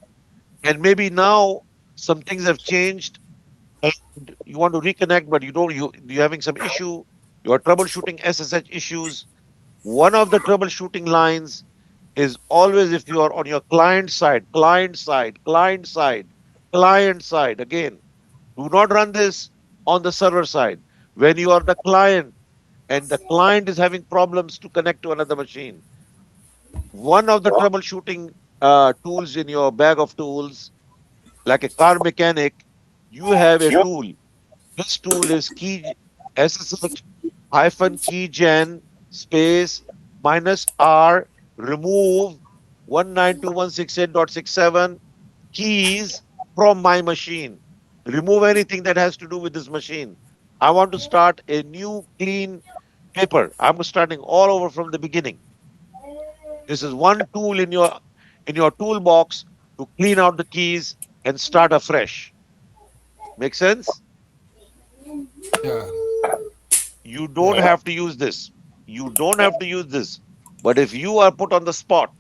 and maybe now some things have changed and you want to reconnect, but you're having some issue. You're troubleshooting SSH issues. One of the troubleshooting lines is always if you are on your client side. Again, do not run this on the server side. When you are the client and the client is having problems to connect to another machine, one of the troubleshooting tools in your bag of tools, like a car mechanic, you have a tool. This tool is key SSH hyphen keygen space minus R remove 192.168.67 keys from my machine. Remove anything that has to do with this machine. I want to start a new clean paper. I'm starting all over from the beginning. This is one tool in your toolbox to clean out the keys and start afresh. Make sense? Yeah, You don't yeah, have to use this. You don't have to use this. But if you are put on the spot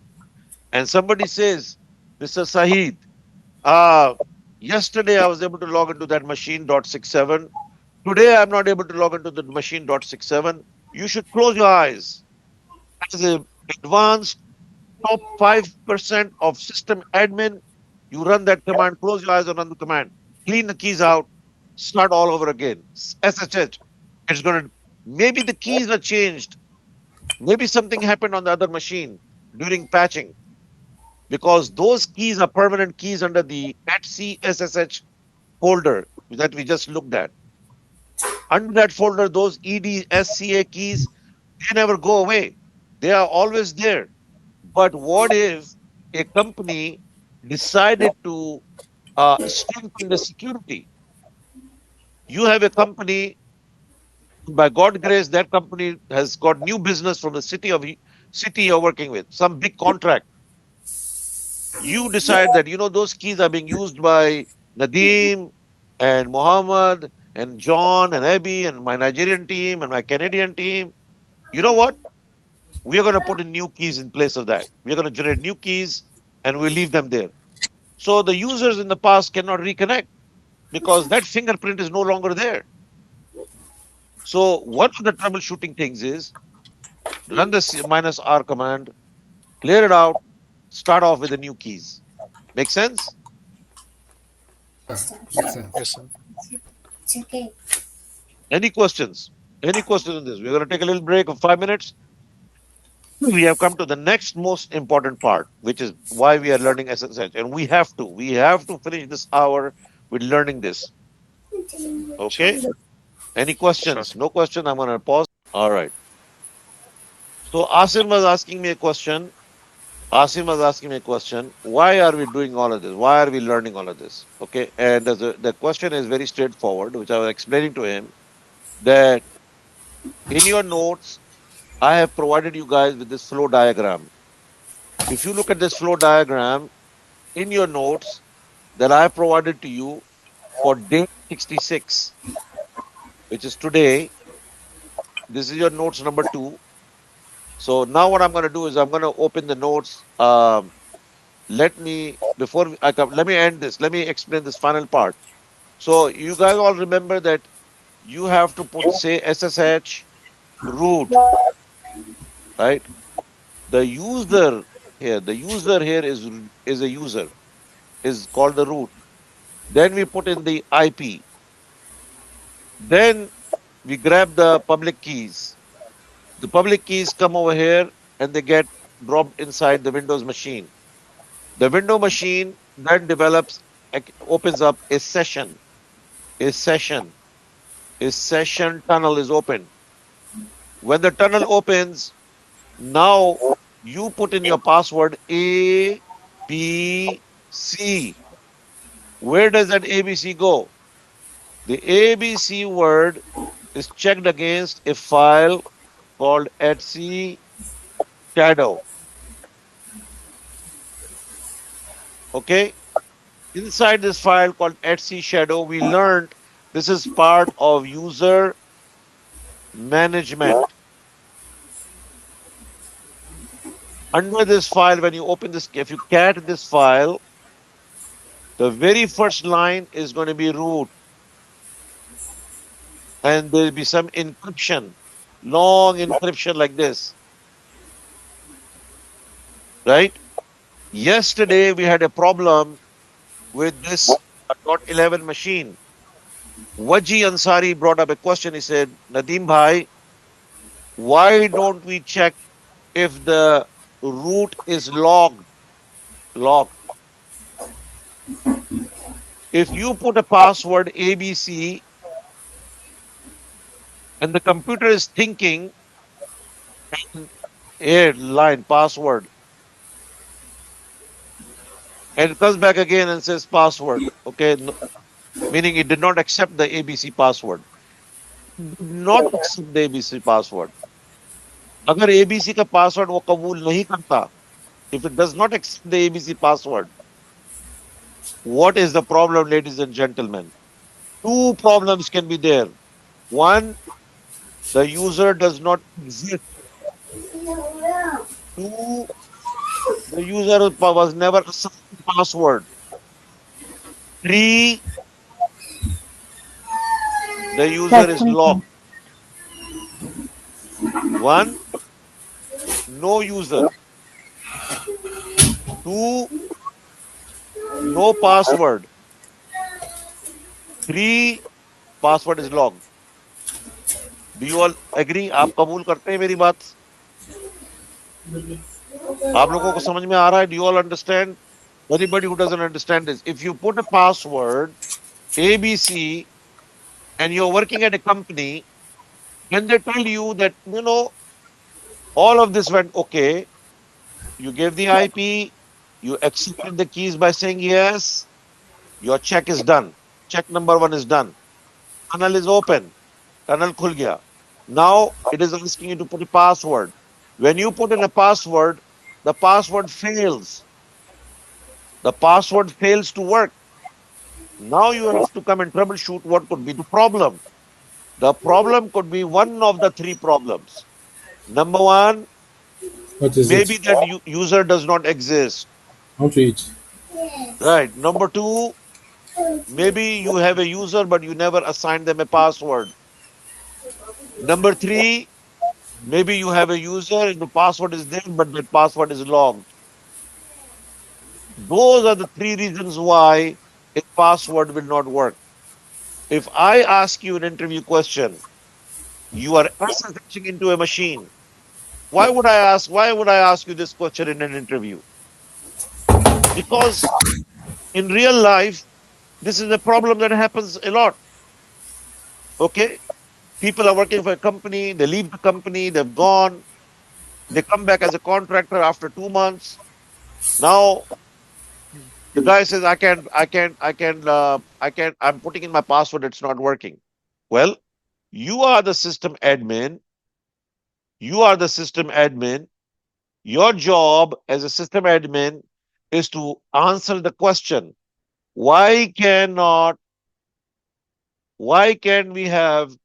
and somebody says, Mr. Saeed, uh, yesterday I was able to log into that machine .67. Today I'm not able to log into the machine .67. You should close your eyes. As an advanced top 5% of system admin, you run that command, close your eyes and run the command, clean the keys out, start all over again. SSH. It's going to, maybe the keys are changed. Maybe something happened on the other machine during patching because those keys are permanent keys under the @SSH folder that we just looked at. Under that folder, those EDSCA keys, they never go away. They are always there. But what if a company decided to strengthen the security? You have a company, by God grace, that company has got new business from the city you're working with, some big contract. You decide that, those keys are being used by Nadeem and Mohammed and John and Abby and my Nigerian team and my Canadian team. You know what? We are going to put in new keys in place of that. We're going to generate new keys and we leave them there. So the users in the past cannot reconnect because that fingerprint is no longer there. So one of the troubleshooting things is run the -R command, clear it out, start off with the new keys. Make sense? Makes sense. Yes, sir. Any questions? Any questions on this? We're going to take a little break of 5 minutes. We have come to the next most important part, which is why we are learning SSH. And we have to finish this hour with learning this. Okay? Any Sure. questions? No question. I'm going to pause. All right. So Asim was asking me a question. Why are we doing all of this? Why are we learning all of this? Okay. And the question is very straightforward, which I was explaining to him that in your notes, I have provided you guys with this flow diagram. If you look at this flow diagram in your notes that I have provided to you for day 66, which is today, this is your notes number 2. So now what I'm going to do is I'm going to open the notes. Let me end this. Let me explain this final part. So you guys all remember that you have to say SSH root, right? The user here is a user, is called the root. Then we put in the IP. Then we grab the public keys. The public keys come over here and they get dropped inside the Windows machine. The window machine then opens up a session. A session tunnel is open. When the tunnel opens, now you put in your password A, B, C. Where does that ABC go? The ABC word is checked against a file called etc shadow. Okay? Inside this file called etc shadow, we learned this is part of user management. Under this file, when you open this, if you cat this file, the very first line is going to be root. And there'll be some encryption, long encryption like this. Right? Yesterday, we had a problem with this .11 machine. Waji Ansari brought up a question. He said, Nadeem Bhai, why don't we check if the root is logged? If you put a password ABC and the computer is thinking, here, line, password, and it comes back again and says password, okay, meaning it did not accept the ABC password. Not accept the ABC password. अगर ABC का password वो कबूल नहीं करता, if it does not accept the ABC password, what is the problem, ladies and gentlemen? Two problems can be there. One, the user does not exist 2, the user was never assigned password. 3, the user is locked. 1, no user. 2, no password. 3, password is locked. Do you all agree? आप कबूल करते हैं मेरी बात? आप लोगों को समझ में आ रहा है? Do you all understand? Anybody who doesn't understand this, if you put a password ABC and you're working at a company and they tell you that, all of this went okay, you gave the IP, you accepted the keys by saying yes, your check is done. Check number 1 is done. Tunnel is open. Tunnel khul gaya. Now it is asking you to put a password. When you put in a password, the password fails. The password fails to work. Now you have to come and troubleshoot what could be the problem. The problem could be one of the 3 problems. Number 1, What is maybe it? that user does not exist. I want to eat. Right. Number 2, maybe you have a user but you never assigned them a password. Number 3, maybe you have a user and the password is there but that password is logged. Those are the 3 reasons why a password will not work. If I ask you an interview question, you are SSHing into a machine. Why would I ask you this question in an interview? Because in real life, this is a problem that happens a lot. Okay? People are working for a company, they leave the company, they've gone, they come back as a contractor after 2 months. Now the guy says, I'm putting in my password, it's not working. Well, you are the system admin. You are the system admin. Your job as a system admin is to answer the question, why cannot, why can we have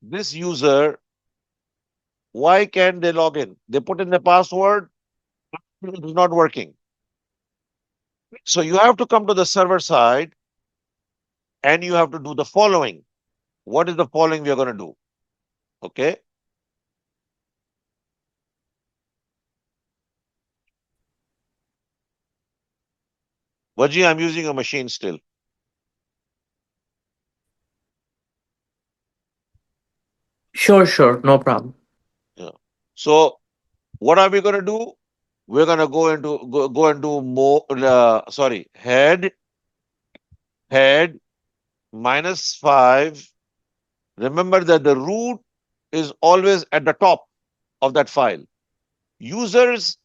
this user, why can they log in? They put in the password, it is not working. So you have to come to the server side and you have to do the following. What is the following we are going to do? Okay. Vaji, I'm using a machine still. Sure, no problem. Yeah. So what are we going to do? We're going to go and do more, head -5. Remember that the root is always at the top of that file. Users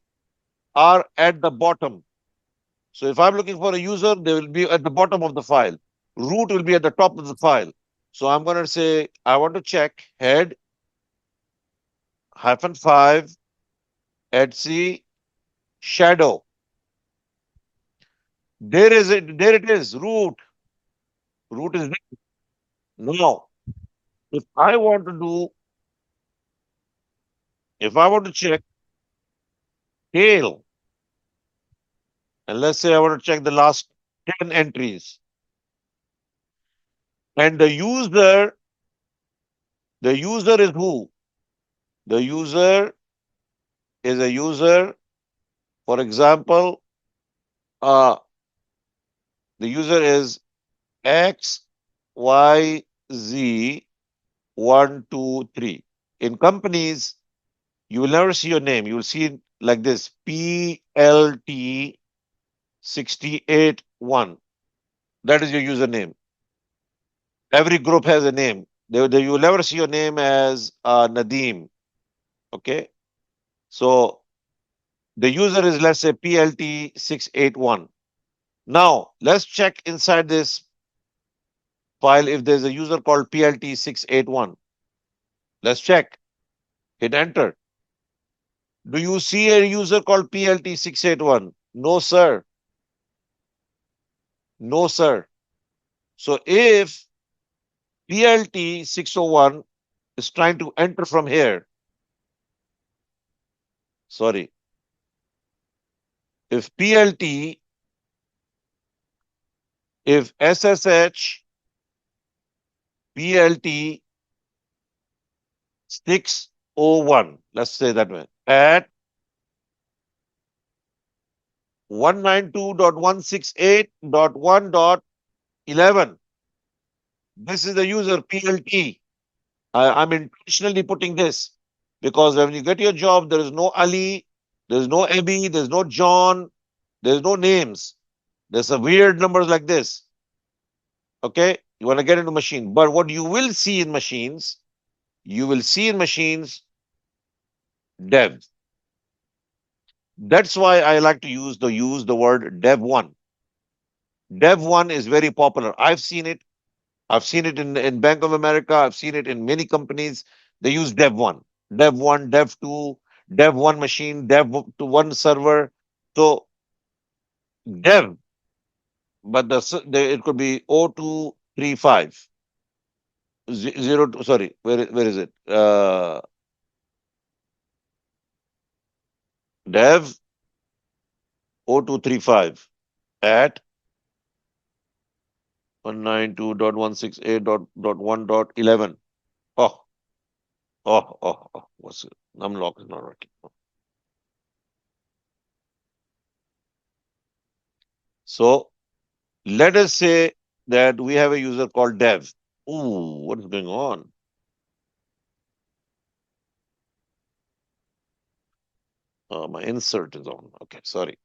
are at the bottom. So if I'm looking for a user, they will be at the bottom of the file. Root will be at the top of the file. So I'm going to say, I want to check head -5 etc shadow. There is it. There it is. Root. Root is there. Now, if I want to do, if I want to check tail, and let's say I want to check the last 10 entries, and the user is who? The user is a user. For example, uh, the user is XYZ123. In companies, you will never see your name. You will see it like this PLT 681. That is your username. Every group has a name. You will never see your name as Nadeem. Okay. So the user is, let's say, PLT 681. Now let's check inside this file if there's a user called PLT 681. Let's check. Hit enter. Do you see a user called PLT 681? No, sir. No, sir. So if PLT 601 is trying to enter from here, sorry, if PLT, if SSH, PLT 601, let's say that way, at 192.168.1.11, this is the user PLT. I'm intentionally putting this because when you get your job, there is no Ali, there's no Abby, there's no John, there's no names. There's a weird numbers like this. Okay, you want to get into machine, but what you will see in machines, you will see in machines dev. That's why I like to use the word dev1. Dev1 is very popular. I've seen it. I've seen it in Bank of America. I've seen it in many companies. They use Dev1, Dev1, Dev2, Dev1 machine, Dev1 server. So Dev, but it could be 0235 sorry, where is it? Dev 0235 at 192.168.1.11. Oh, what's it? Numlock is not working. So let us say that we have a user called dev. Ooh, what is going on? My insert is on. Okay, sorry.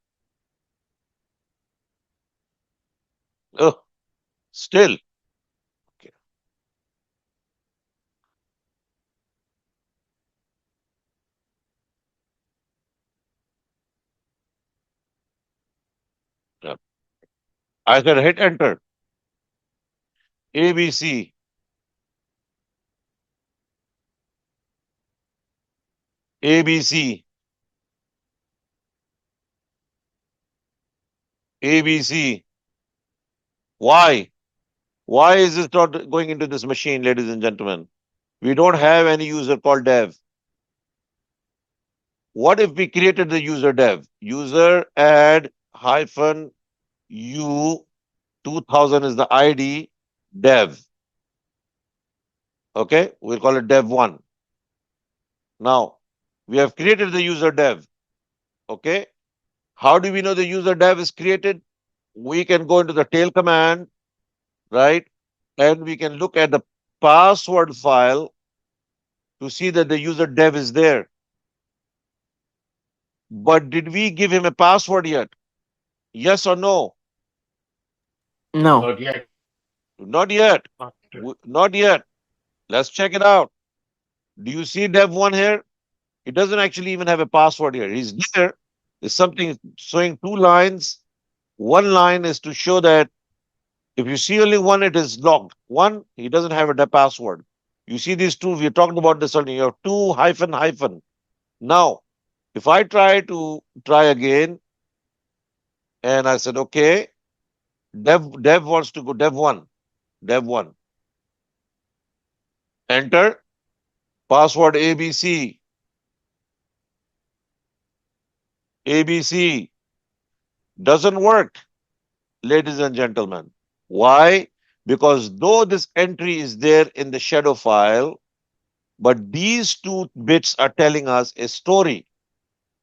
Oh, still. Okay. Yeah. I said hit enter. ABC. ABC. ABC. Why? Why is this not going into this machine, ladies and gentlemen? We don't have any user called dev. What if we created the user dev? User add hyphen u 2000 is the ID dev. Okay, we'll call it dev1. Now, we have created the user dev. Okay, how do we know the user dev is created? We can go into the tail command, right? And we can look at the password file to see that the user dev is there. But did we give him a password yet? Yes or no? No. Not yet. Not yet. Not yet. Let's check it out. Do you see dev1 here? He doesn't actually even have a password here. He's there. There's something showing two lines. One line is to show that if you see only one, it is logged. One, he doesn't have a password. You see these two, we talked about this earlier. You have two hyphen hyphen. Now, if I try again, and I said, okay, dev wants to go dev1. Enter password ABC. ABC doesn't work, ladies and gentlemen. Why? Because though this entry is there in the shadow file, but these two bits are telling us a story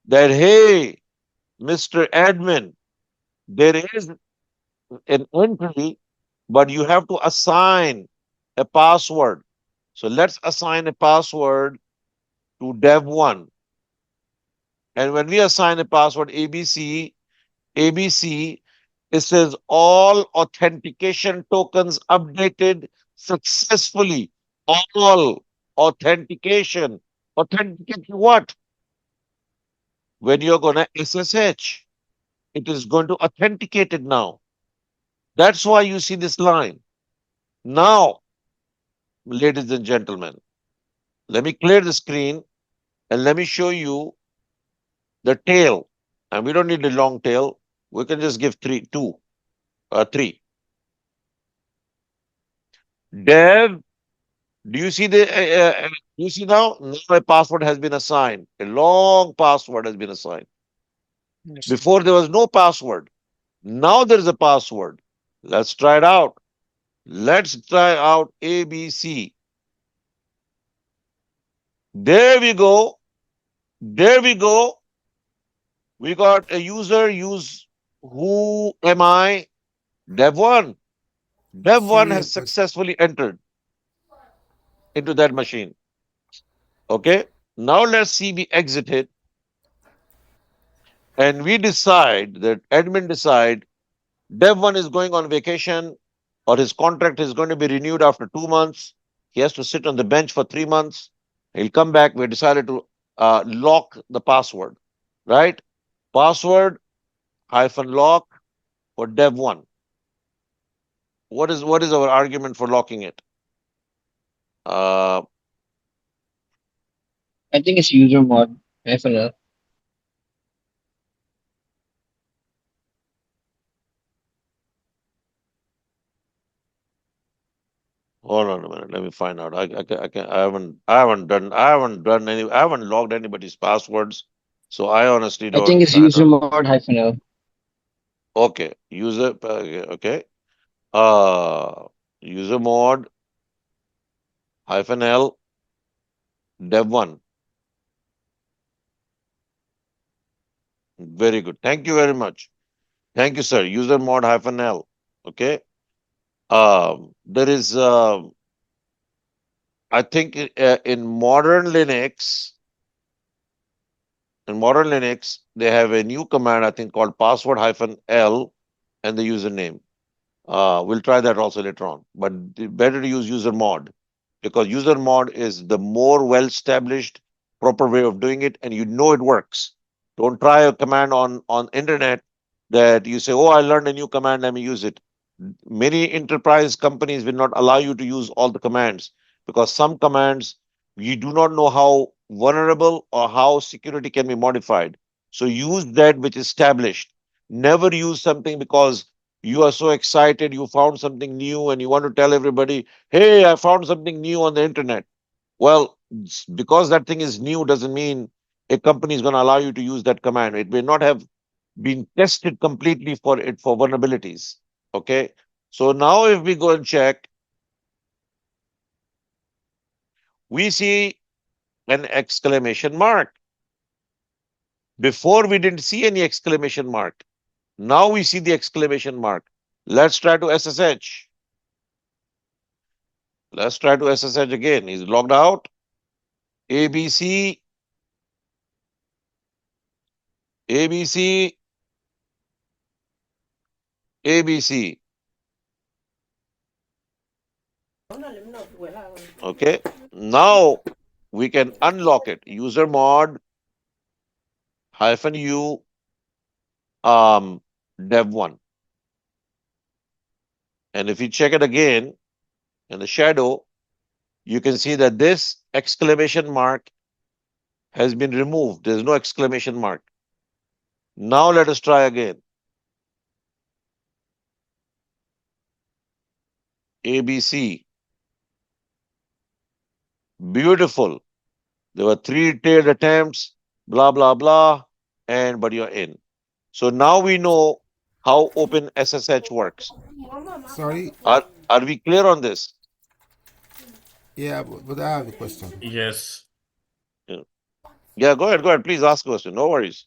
that, hey, Mr. Admin, there is an entry, but you have to assign a password. So let's assign a password to dev1. And when we assign a password ABC, it says all authentication tokens updated successfully. All authentication. Authenticate what? When you're going to SSH, it is going to authenticate it now. That's why you see this line. Now, ladies and gentlemen, let me clear the screen and let me show you the tail. And we don't need a long tail. We can just give three. Dev Do you see the? Do you see now? Now a password has been assigned. A long password has been assigned. Yes. Before there was no password. Now there is a password. Let's try it out. Let's try out ABC. There we go. There we go. We got a user use who am I? Dev1. Dev1 Sorry, has successfully entered into that machine. Okay. Now let's see we exit it and we decide that admin decide Dev1 is going on vacation or his contract is going to be renewed after 2 months. He has to sit on the bench for 3 months. He'll come back. We decided to lock the password, right? Password hyphen lock for Dev1. What is our argument for locking it? Uh, I think it's user mod -L. Hold on a minute. Let me find out. I haven't logged anybody's passwords. So I honestly I think don't, it's I user don't. mod -L. Okay. Okay. Uh, user mod hyphen L dev1. Very good. Thank you very much. Thank you, sir. User mod hyphen L. Okay. There is, I think in modern Linux, they have a new command, I think, called password hyphen L and the username. We'll try that also later on. But better to use user mod because user mod is the more well established, proper way of doing it, and you know it works. Don't try a command on internet that you say, "Oh, I learned a new command, let me use it." Many enterprise companies will not allow you to use all the commands because some commands you do not know how vulnerable or how security can be modified. So use that which is established. Never use something because you are so excited, you found something new and you want to tell everybody, hey, I found something new on the internet. Well, because that thing is new doesn't mean a company is going to allow you to use that command. It may not have been tested completely for it for vulnerabilities. Okay. So now if we go and check, we see an exclamation mark. Before we didn't see any exclamation mark. Now we see the exclamation mark. Let's try to SSH. Let's try to SSH again. He's logged out. ABC, ABC, ABC. Okay. Now we can unlock it. User mod hyphen u dev1. And if you check it again in the shadow, you can see that this exclamation mark has been removed. There's no exclamation mark. Now let us try again. ABC. Beautiful. There were 3 failed attempts, blah, blah, blah, and but you're in. So now we know how OpenSSH works. sorry. Are we clear on this? Yeah, but I have a question. Yes. Yeah. Yeah, go ahead. Please ask a question. No worries.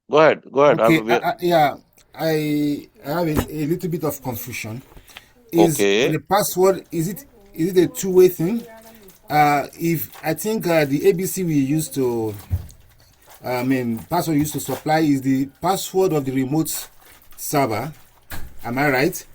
Go ahead. Okay, yeah, I have a little bit of confusion. Is Okay. the password is it a two-way thing? If I think the ABC we used to, password used to supply is the password of the remote server. Am I right?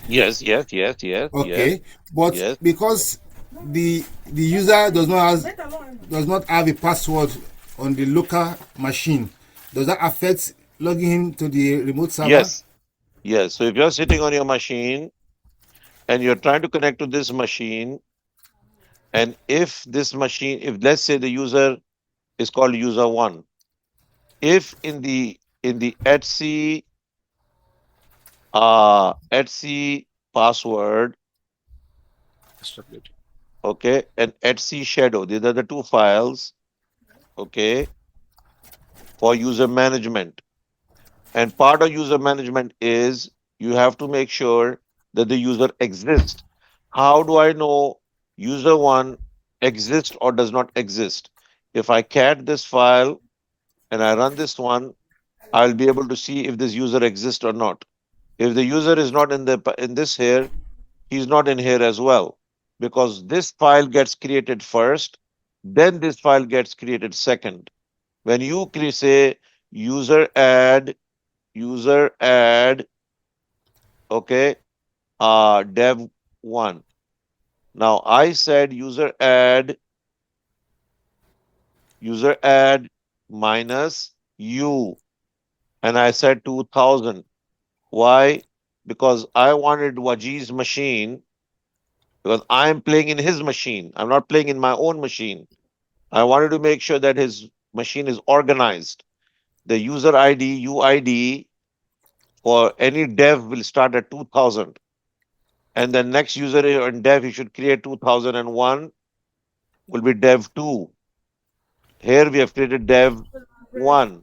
Yes. Okay, but Yes. because the user does not have a password on the local machine, does that affect logging into the remote server? Yes. Yes. So if you're sitting on your machine and you're trying to connect to this machine, and if this machine, if let's say the user is called user one, if in the Etsy password Stability. okay, and etc shadow. These are the two files, okay, for user management. And part of user management is you have to make sure that the user exists. How do I know user one exists or does not exist? If I cat this file and I run this one, I'll be able to see if this user exists or not. If the user is not in this here, he's not in here as well, because this file gets created first, then this file gets created second. When you say user add, okay, dev one. Now I said user add minus u, and I said 2000. Why? Because I wanted Wajid's machine, because I'm playing in his machine. I'm not playing in my own machine. I wanted to make sure that his machine is organized. The user ID, UID for any dev will start at 2000. And the next user in dev he should create 2001 will be dev 2. Here we have created dev 1.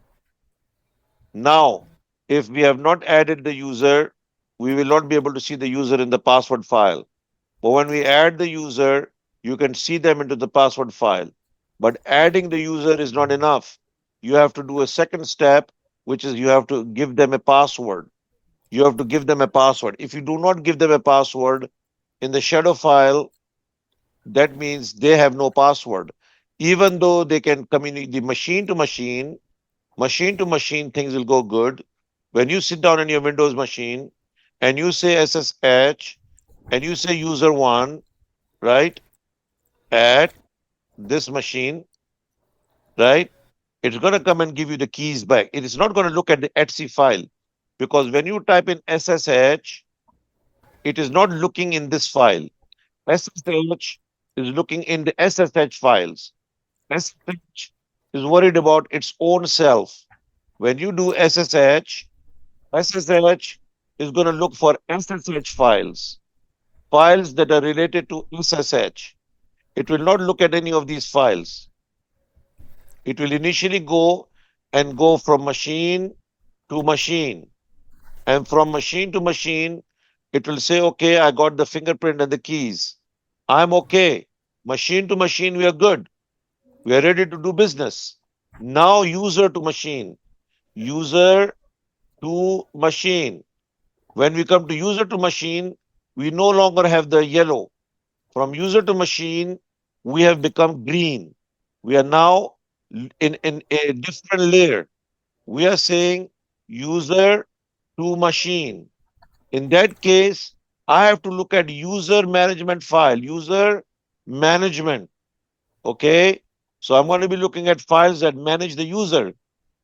Now, if we have not added the user, we will not be able to see the user in the password file. But when we add the user, you can see them into the password file. But adding the user is not enough. You have to do a second step, which is you have to give them a password. You have to give them a password. If you do not give them a password in the shadow file, that means they have no password. Even though they can communicate the machine to machine things will go good. When you sit down on your Windows machine and you say SSH and you say user one, right, at this machine, right, it's going to come and give you the keys back. It is not going to look at the etc file, because when you type in SSH, it is not looking in this file. SSH is looking in the SSH files. SSH is worried about its own self. When you do SSH is going to look for SSH files, files that are related to SSH. It will not look at any of these files. It will initially go from machine to machine. And from machine to machine, it will say, okay, I got the fingerprint and the keys. I'm okay. Machine to machine, we are good. We are ready to do business. Now, user to machine. User to machine. When we come to user to machine, we no longer have the yellow. From user to machine, we have become green. We are now in a different layer. We are saying user to machine. In that case, I have to look at user management file, user management. Okay. So I'm going to be looking at files that manage the user.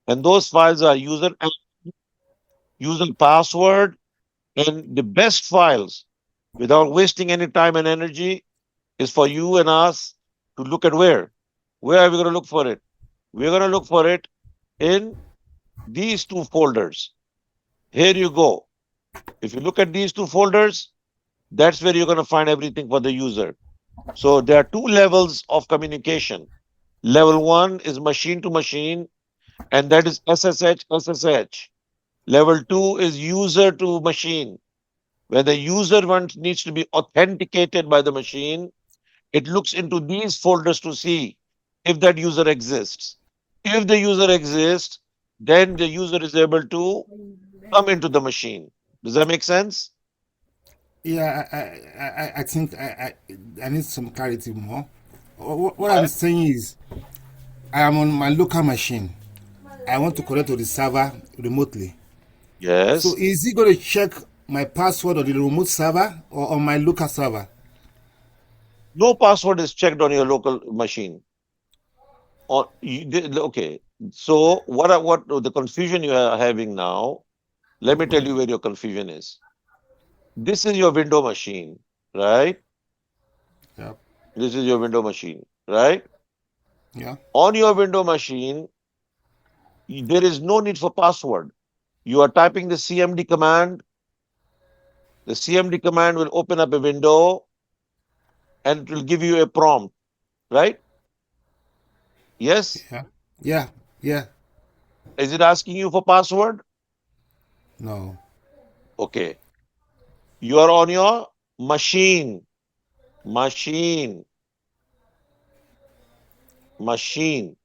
And those files are user password, and the best files without wasting any time and energy is for you and us to look at where. Where are we going to look for it? We're going to look for it in these two folders. Here you go. If you look at these two folders, that's where you're going to find everything for the user. So there are two levels of communication. Level one is machine to machine, and that is SSH. Level two is user to machine. When the user needs to be authenticated by the machine, it looks into these folders to see if that user exists. If the user exists, then the user is able to come into the machine. Does that make sense? Yeah, I think I need some clarity more. What I'm saying is, I am on my local machine. I want to connect to the server remotely. So Yes. is he going to check my password on the remote server or on my local server? No password is checked on your local machine. Okay. So what the confusion you are having now? Let me tell you where your confusion is. This is your window machine, right? Yeah, This is your window machine, right? yeah. On your window machine, there is no need for password. You are typing the CMD command. The CMD command will open up a window. and it will give you a prompt, right? Yes? Yeah. Yeah. Yeah. Is it asking you for password? No. Okay. You are on your machine. Machine. Machine.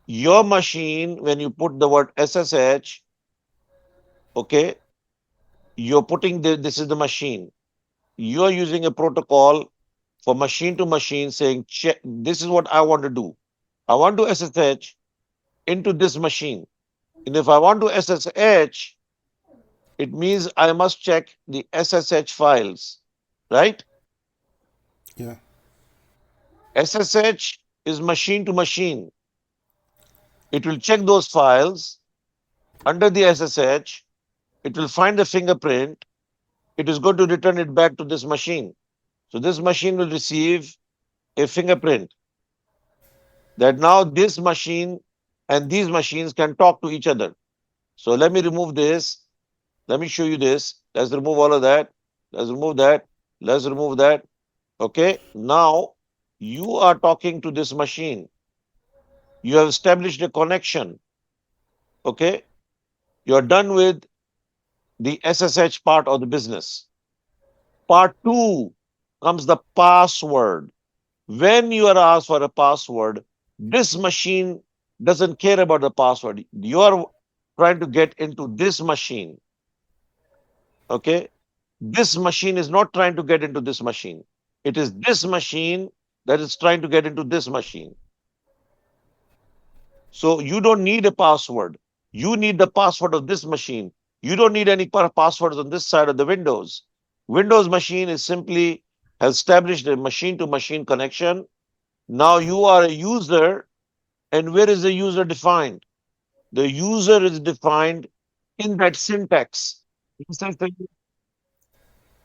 Your machine, when you put the word SSH, okay, you're putting this is the machine. You're using a protocol for machine to machine saying, check, this is what I want to do. I want to SSH into this machine. And if I want to SSH, it means I must check the SSH files, right? Yeah. SSH is machine to machine. It will check those files under the SSH. It will find the fingerprint. It is going to return it back to this machine. So this machine will receive a fingerprint that now this machine and these machines can talk to each other. So let me remove this. Let me show you this. Let's remove all of that. Let's remove that. Let's remove that. Okay. Now you are talking to this machine. You have established a connection. Okay. You're done with the SSH part of the business. Part two comes the password. When you are asked for a password, this machine doesn't care about the password. You are trying to get into this machine. Okay. This machine is not trying to get into this machine. It is this machine that is trying to get into this machine. So you don't need a password. You need the password of this machine. You don't need any passwords on this side of the Windows. Windows machine is simply has established a machine to machine connection. Now you are a user, and where is the user defined? The user is defined in that syntax.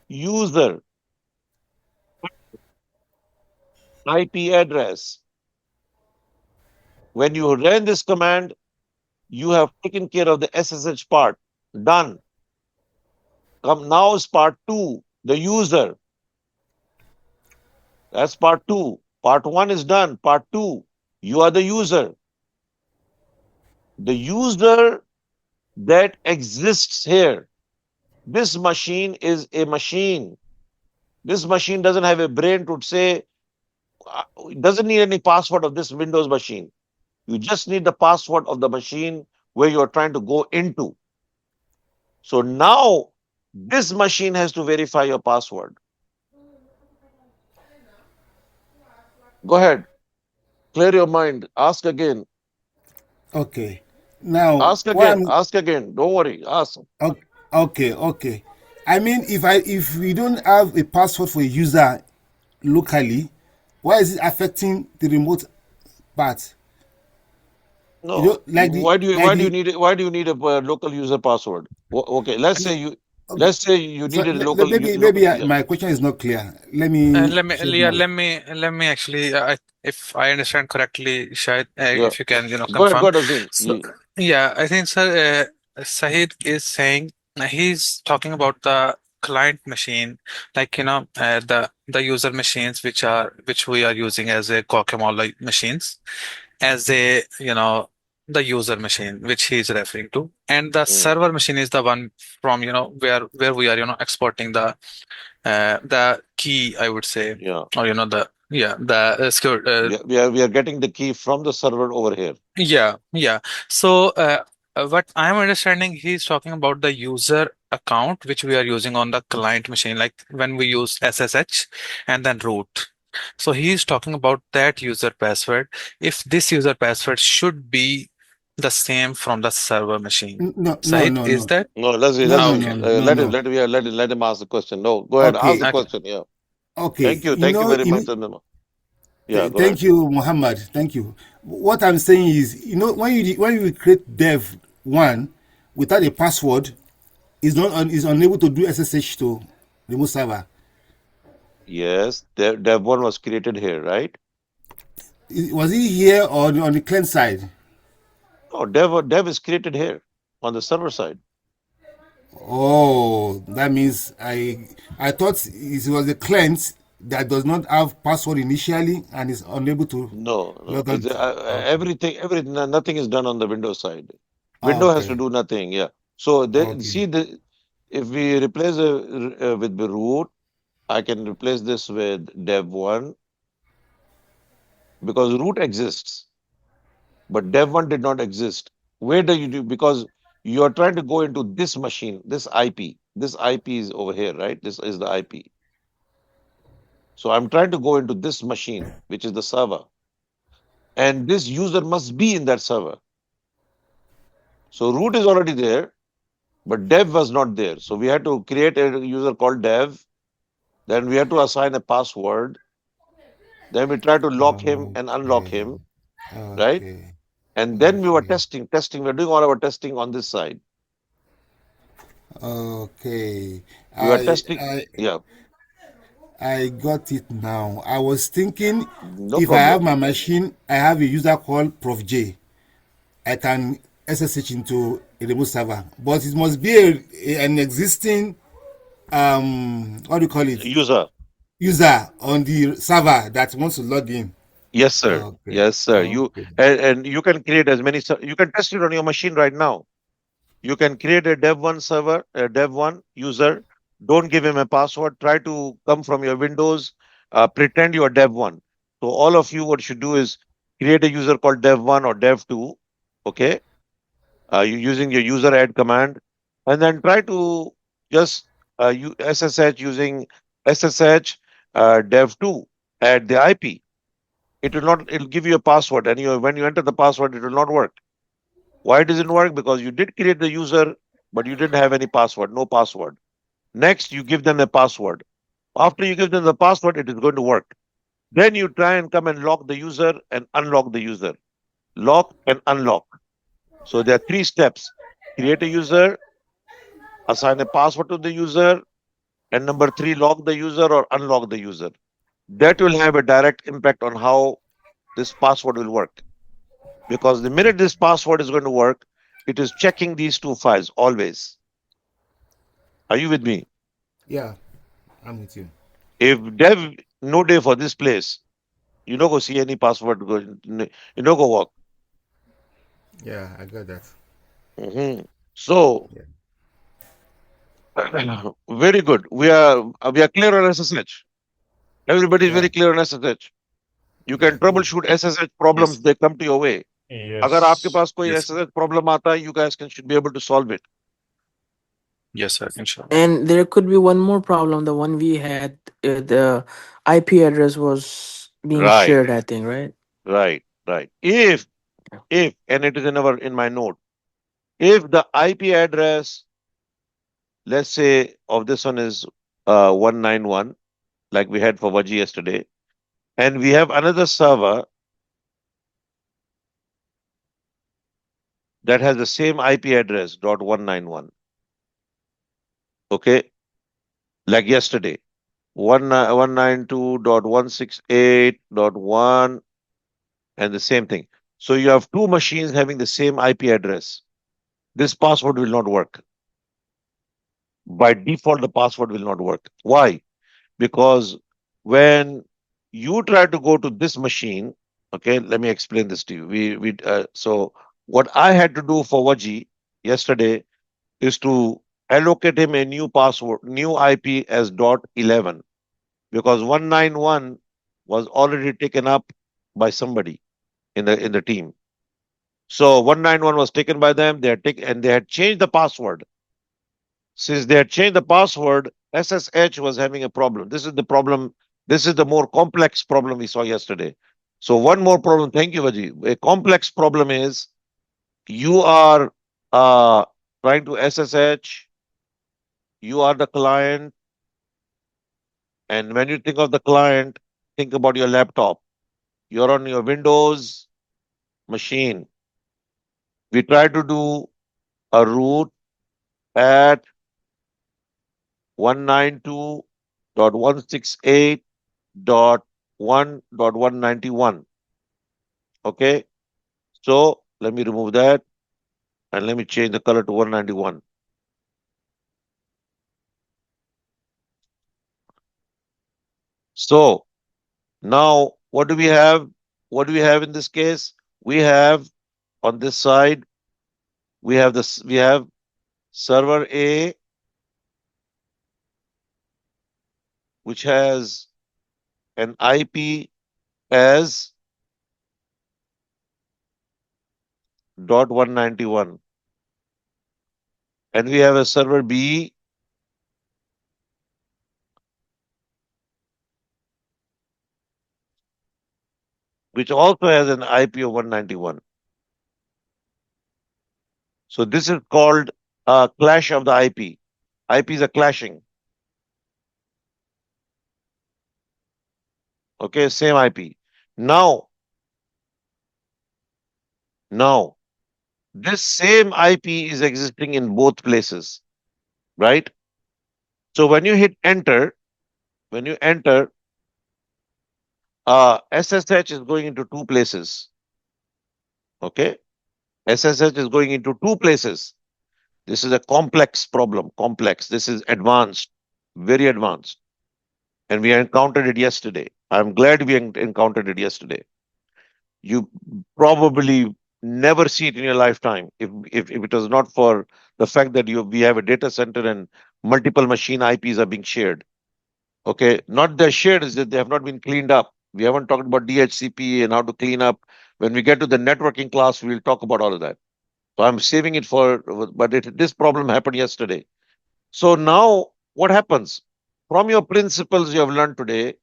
User IP address. When you ran this command, you have taken care of the SSH part. Done. Come now is part two, the user. That's part two. Part one is done. Part two, you are the user. The user that exists here. This machine is a machine. This machine doesn't have a brain to say, it doesn't need any password of this Windows machine. You just need the password of the machine where you're trying to go into. So now this machine has to verify your password. Go ahead. Clear your mind. Ask again. Okay. Now, Ask what again. I'm Ask again. Don't worry. Ask. okay. I mean, if we don't have a password for a user locally, why is it affecting the remote part? You No. know, like the like the Why do you need a local user password? Okay. okay. Let's say you So needed a local local. Yeah. my question is not clear. Let me Let me, shed yeah, my let me actually, if I understand correctly, Shahid, Yeah. if you can, Go ahead. Go confirm. ahead, Azim. So, yeah, I think, sir, Sahid is saying he's talking about the client machine, like the user machines which we are using as a Guacamole machines, as a the user machine which he is referring to, and the Mm, server machine is the one from where we are exporting the key, I would say, yeah. or the secure. We are getting the key from the server over here. Yeah. So what I'm understanding, he's talking about the user account which we are using on the client machine, like when we use SSH and then root. So he's talking about that user password. If this user password should be the same from the server machine. no no Sahid, no is no that? No, let's see. no Let's no see. Okay. no no Let him. no. Let him ask the question. No, go ahead. Ask the Okay, Okay. question. Yeah. okay. Thank you. Thank you very much, Anima. Yeah. Go ahead. Thank you, Muhammad. Thank you. What I'm saying is, when you create dev one without a password, is unable to do SSH to remote server. Yes. Dev one was created here, right? Was he here or on the client side? No, dev is created here on the server side. Oh, that means I thought it was the client that does not have password initially and is unable to No. log on? It's Okay. everything, nothing is done on the Windows side. Window has to Okay. do nothing. Yeah. So Okay. see if we replace with the root, I can replace this with dev1 because root exists, but dev1 did not exist. Where do you do? Because you are trying to go into this machine, this IP. This IP is over here, right? This is the IP. So I'm trying to go into this machine, which is the server, and this user must be in that server. So root is already there, but dev was not there. So we had to create a user called dev. Then we had to assign a password. Then we try to lock him and unlock Okay. him, right? Okay. And then we were Okay. testing. We're doing all our testing on this side. Okay. We were I testing. I Yeah, I got it now. I was thinking no if I have problem. my machine, I have a user called Prof J. I can SSH into a remote server, but it must be an existing what do you call it, User. user on the server that wants to log in. Yes, sir. Okay. Yes, sir. Okay. And you can create as many. You can test it on your machine right now. You can create a dev1 server, a dev1 user. Don't give him a password. Try to come from your Windows. Pretend you are dev1. So all of you, what you should do is create a user called dev1 or dev2. Okay, you using your user add command, and then try to just SSH using SSH dev2 at the IP. It will not. It'll give you a password, and when you enter the password, it will not work. Why it doesn't work? Because you did create the user, but you didn't have any password, no password. Next, you give them a password. After you give them the password, it is going to work. Then you try and come and lock the user and unlock the user. Lock and unlock. So there are three steps: create a user, assign a password to the user, and number three, lock the user or unlock the user. That will have a direct impact on how this password will work. Because the minute this password is going to work, it is checking these two files always. Are you with me? Yeah, I'm with you. If dev no day for this place, you don't go see any password go, you don't go work. Yeah, I got that. So Yeah. very good. We are clear on SSH. Everybody is Yeah. very clear on SSH. You Yeah. can Good. troubleshoot SSH problems. Yes. They come to your way. अगर आपके Yes. पास कोई Yes. SSH problem आता है, you guys should be able to solve it. Yes, sir. Inshallah. And there could be one more problem. The one we had, the IP address was being Right, shared, I think, right? right. If and it is in my note, if the IP address, let's say, of this one is 191, like we had for Vaji yesterday, and we have another server that has the same IP address, dot 191, okay, like yesterday, 192.168.1, and the same thing. So you have two machines having the same IP address. This password will not work. By default, the password will not work. Why? Because when you try to go to this machine, okay, let me explain this to you. So what I had to do for Waji yesterday is to allocate him a new password, new IP as dot 11, because 191 was already taken up by somebody in the team. So 191 was taken by them. They had changed the password. Since they had changed the password, SSH was having a problem. This is the problem. This is the more complex problem we saw yesterday. So one more problem. Thank you, Vaji. A complex problem is you are uh, trying to SSH. You are the client, and when you think of the client, think about your laptop. You're on your Windows machine. We try to do a root at 192.168.1.191. Okay. So let me remove that and let me change the color to 191. So now what do we have? What do we have in this case? We have on this side, we have server A, which has an IP as dot 191, and we have a server B which also has an IP of 191. So this is called a clash of the IP. IPs are clashing. Okay, same IP. Now, now this same IP is existing in both places, right? So when you hit enter, when you enter, SSH is going into two places. Okay, SSH is going into two places. This is a complex problem. Complex. This is advanced, very advanced, and we encountered it yesterday. I'm glad we encountered it yesterday. You probably never see it in your lifetime if it was not for the fact that we have a data center and multiple machine IPs are being shared. Okay, not they're shared, is that they have not been cleaned up. We haven't talked about DHCP and how to clean up. When we get to the networking class, we'll talk about all of that. So I'm saving it for, but this problem happened yesterday. So now what happens? From your principles you have learned today,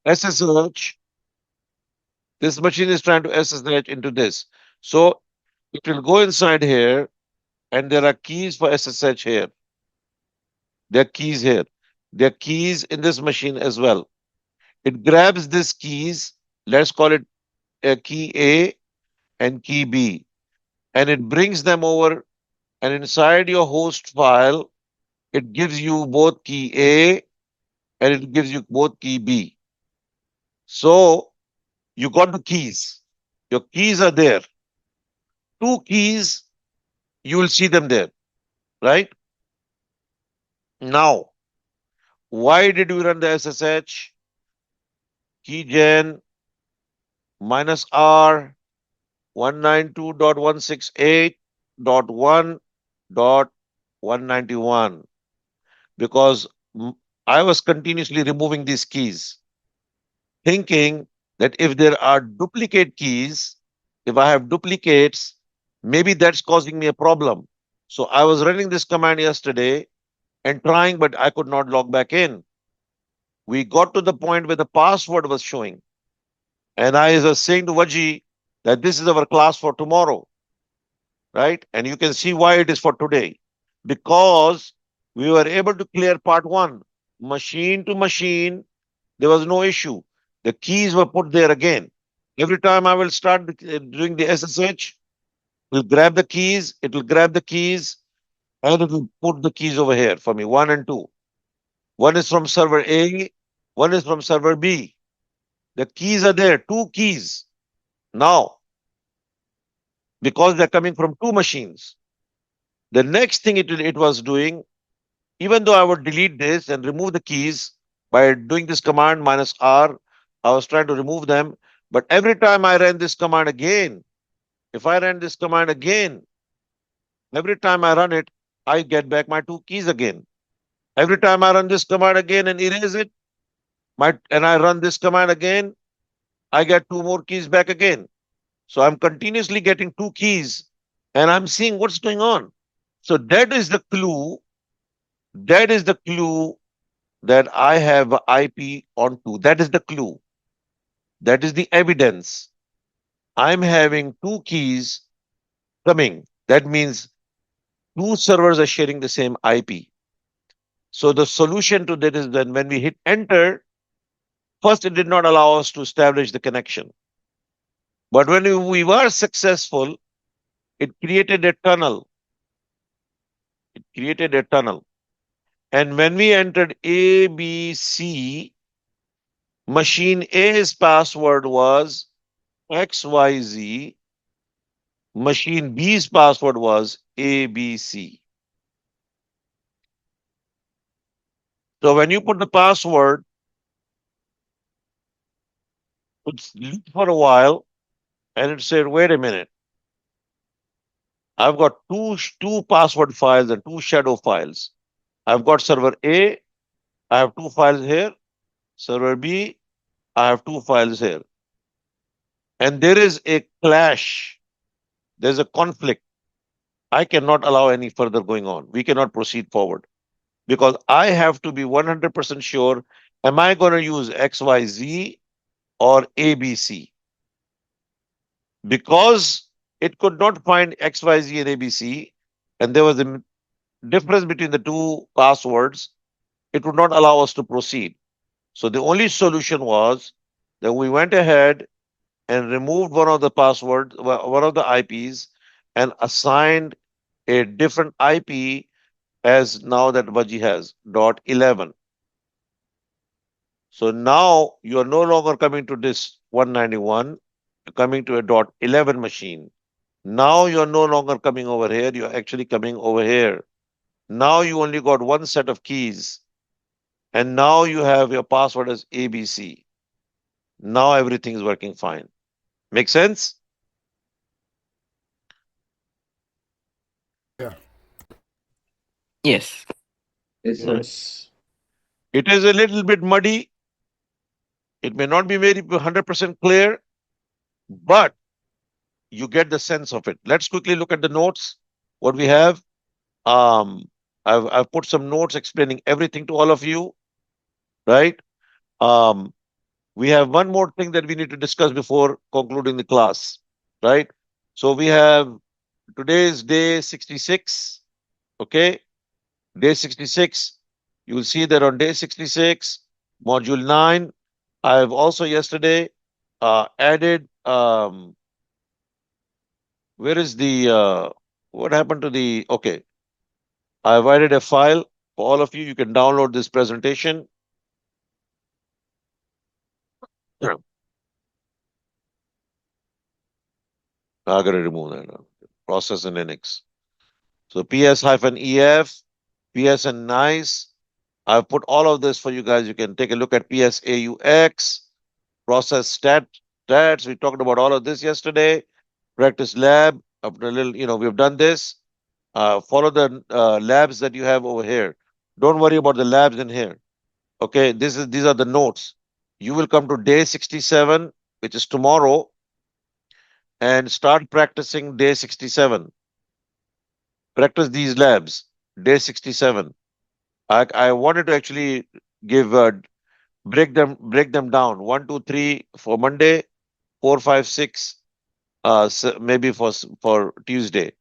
SSH, this machine is trying to SSH into this. So it will go inside here, and there are keys for SSH here. There are keys here. There are keys in this machine as well. It grabs these keys, let's call it key A and key B, and it brings them over, and inside your host file, it gives you both key A and it gives you both key B. So you got the keys. Your keys are there. Two keys, you will see them there, right? Now, why did we run the SSH? Keygen -R 192.168.1.191, because I was continuously removing these keys, thinking that if there are duplicate keys, if I have duplicates, maybe that's causing me a problem. So I was running this command yesterday and trying, but I could not log back in. We got to the point where the password was showing. And I was saying to Vaji that this is our class for tomorrow, right? And you can see why it is for today. Because we were able to clear part one, machine to machine, there was no issue. The keys were put there again. Every time I will start doing the SSH, will grab the keys, it will grab the keys, and it will put the keys over here for me, 1 and 2. One is from server A, one is from server B. The keys are there, two keys. Now, because they're coming from two machines, the next thing it was doing, even though I would delete this and remove the keys by doing this command -R, I was trying to remove them. But every time I ran this command again, if I ran this command again, every time I run it, I get back my two keys again. Every time I run this command again and erase it, and I run this command again, I get two more keys back again. So I'm continuously getting two keys and I'm seeing what's going on. So that is the clue. That is the clue that I have IP onto. That is the clue. That is the evidence. I'm having two keys coming. That means two servers are sharing the same IP. So the solution to that is that when we hit enter, first it did not allow us to establish the connection. But when we were successful, it created a tunnel. It created a tunnel. And when we entered ABC, machine A's password was XYZ, machine B's password was ABC. So when you put the password It's looked for a while and it said, wait a minute, I've got two password files and two shadow files. I've got server A, I have two files here. Server B, I have two files here. And there is a clash. There's a conflict. I cannot allow any further going on. We cannot proceed forward because I have to be 100% sure, am I going to use XYZ or ABC? Because it could not find XYZ and ABC, and there was a difference between the two passwords, it would not allow us to proceed. So the only solution was that we went ahead and removed one of the passwords, one of the IPs, and assigned a different IP as now that Vaji has, .11. So now you are no longer coming to this 191, you're coming to a .11 machine. Now you're no longer coming over here, you're actually coming over here. Now you only got one set of keys, and now you have your password as ABC. Now everything is working fine. Make sense? Yeah. Yes. Yes, sir. Yes. It is a little bit muddy. It may not be very 100% clear, but you get the sense of it. Let's quickly look at the notes. What we have. Um, I've put some notes explaining everything to all of you, right? Um, we have one more thing that we need to discuss before concluding the class, right? So we have today's day 66, okay? Day 66. You will see that on day 66, module 9, I have also yesterday added, where is the, what happened to the, okay. I've added a file for all of you. You can download this presentation. Yeah. I'm going to remove that now. Process in Linux. So ps-ef, ps and nice. I've put all of this for you guys. You can take a look at psaux, process stats. We talked about all of this yesterday. Practice lab. After a little, we've done this. Follow the labs that you have over here. Don't worry about the labs in here. Okay, these are the notes. You will come to day 67, which is tomorrow, and start practicing day 67. Practice these labs, day 67. I wanted to actually give break them down. 1, 2, 3 for Monday, 4, 5, 6, maybe for Tuesday.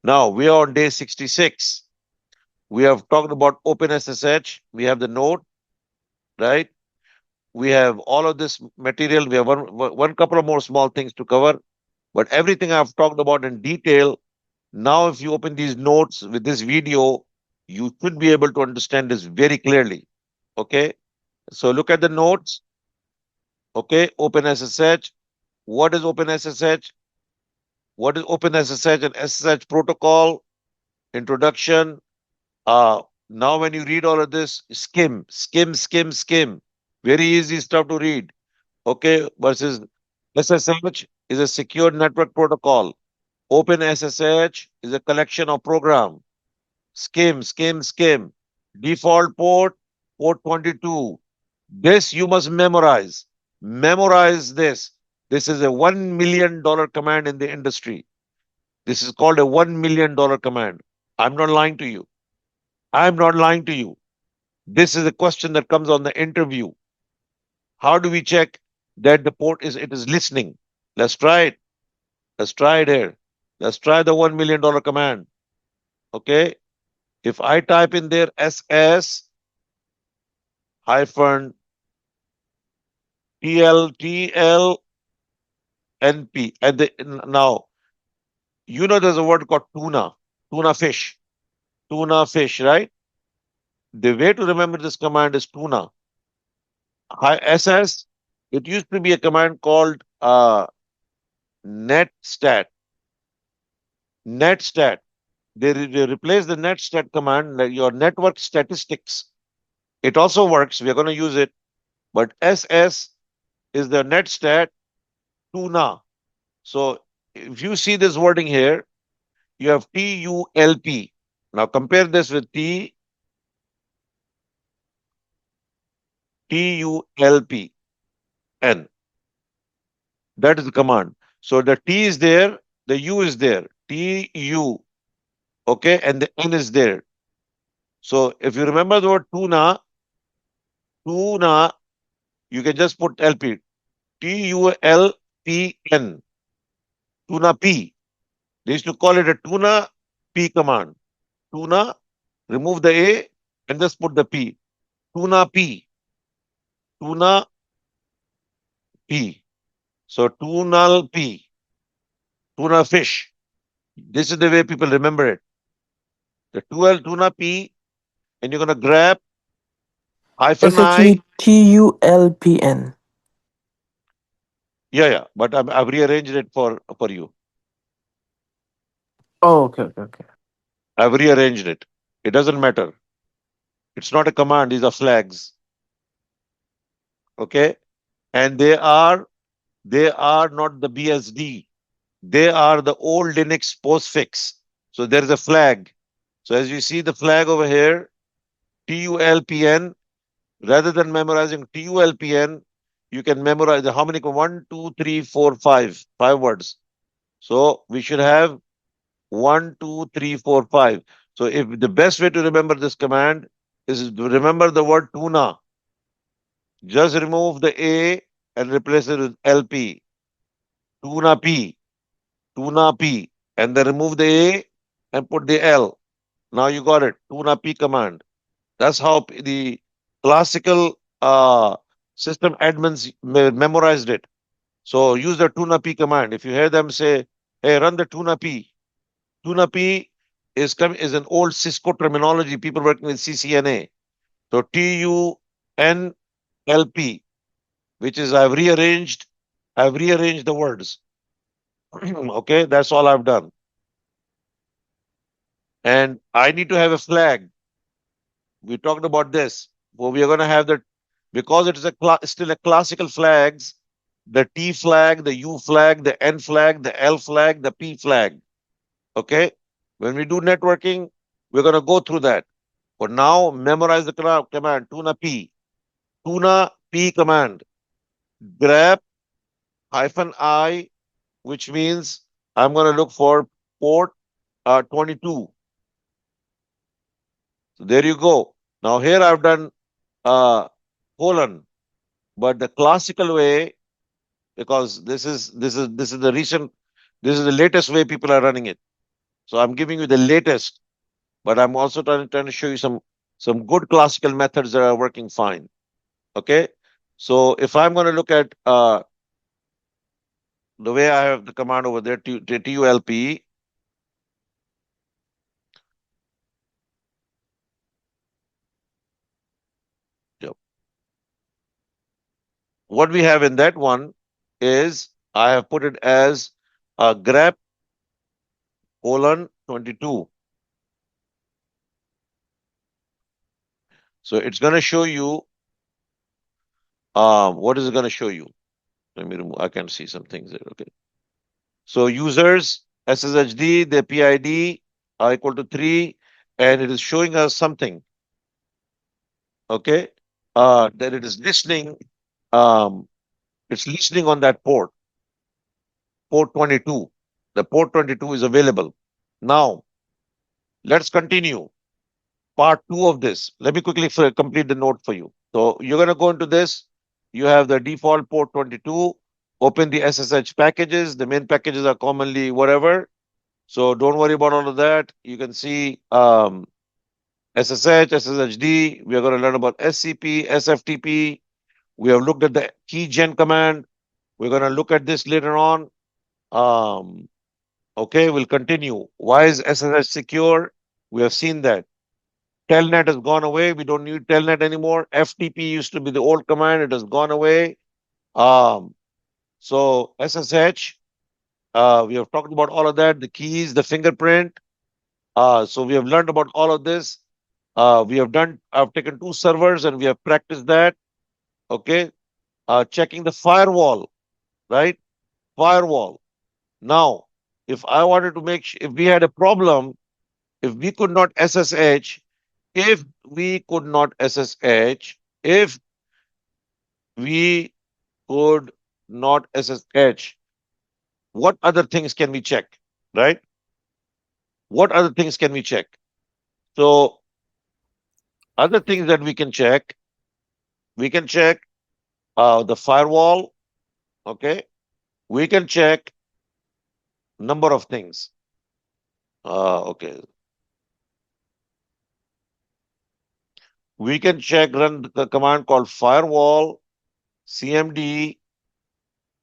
Now we are on day 66. We have talked about OpenSSH. We have the note, right? We have all of this material. We have one couple of more small things to cover, but everything I've talked about in detail. Now, if you open these notes with this video, you should be able to understand this very clearly. Okay. So look at the notes. Okay. OpenSSH. What is OpenSSH? What is OpenSSH and SSH protocol? Introduction. Now when you read all of this, skim. Very easy stuff to read. Okay, versus SSH is a secure network protocol. OpenSSH is a collection of program. Skim. Default port 22. This you must memorize. Memorize this. This is a $1 million command in the industry. This is called a $1 million command. I'm not lying to you. I'm not lying to you. This is a question that comes on the interview. How do we check that the port is listening? Let's try it. Let's try it here. Let's try the $1 million command. Okay. If I type in there SS hyphen TLNP, and now there's a word called tuna fish, right? The way to remember this command is tuna. SS. It used to be a command called netstat. They replace the netstat command, like your network statistics. It also works. We're going to use it. But SS is the netstat tuna. So if you see this wording here, you have TULP. Now compare this with TULP N. That is the command. So the T is there, the U is there. TU, okay, and the N is there. So if you remember the word tuna, you can just put LP. TULPN, tuna P. They used to call it a tuna P command. Tuna, remove the A and just put the P. Tuna P. Tuna P. So tunal P. Tuna fish. This is the way people remember it. The 2L tuna P, and you're gonna grab hyphen It's I. actually TULPN. Yeah. But I've rearranged it for you. Oh, okay. I've rearranged it. It doesn't matter. It's not a command, these are flags. Okay? And they are not the BSD. They are the old Linux postfix. So there is a flag. So as you see the flag over here, TULPN, rather than memorizing TULPN, you can memorize how many? 1, 2, 3, 4, 5. 5 words. So we should have 1, 2, 3, 4, 5. So if the best way to remember this command is to remember the word tuna. Just remove the A and replace it with LP. Tuna P. Tuna P. And then remove the A and put the L. Now you got it. Tuna P command. That's how the classical system admins memorized it. So use the tuna P command. If you hear them say, hey, run the tuna P. Tuna P is an old Cisco terminology, people working with CCNA. So TUNLP, which is I've rearranged the words. Okay, that's all I've done. And I need to have a flag. We talked about this. Well, we are going to have that because it is still a classical flags, the T flag, the U flag, the N flag, the L flag, the P flag. Okay. When we do networking, we're going to go through that. But now memorize the command tuna P. Tuna P command. Grab hyphen I, which means I'm going to look for port 22. So there you go. Now here I've done colon, but the classical way, because this is the latest way people are running it. So I'm giving you the latest, but I'm also trying to show you some good classical methods that are working fine. Okay. So if I'm going to look at the way I have the command over there, TULP, yep. What we have in that one is I have put it as grep colon 22. So it's going to show you, what is it going to show you? Let me remove, I can see some things there. Okay. So users, SSHD, the PID are equal to 3, and it is showing us something. Okay. That it is listening. It's listening on that port 22. The port 22 is available. Now, let's continue. Part 2 of this. Let me quickly complete the note for you. So you're going to go into this. You have the default port 22. Open the SSH packages. The main packages are commonly whatever. So don't worry about all of that. You can see SSH, SSHD. We are going to learn about SCP, SFTP. We have looked at the keygen command. We're going to look at this later on. Okay, we'll continue. Why is SSH secure? We have seen that. Telnet has gone away. We don't need Telnet anymore. FTP used to be the old command. It has gone away. So SSH, we have talked about all of that. The keys, the fingerprint. So we have learned about all of this. I've taken 2 servers and we have practiced that. Okay. checking the firewall, right? Firewall. Now, if I wanted to if we had a problem, if we could not SSH, if we could not SSH, if we could not SSH, what other things can we check, right? What other things can we check? So, other things that we can check the firewall, okay? We can check number of things. Okay. We can run the command called firewall cmd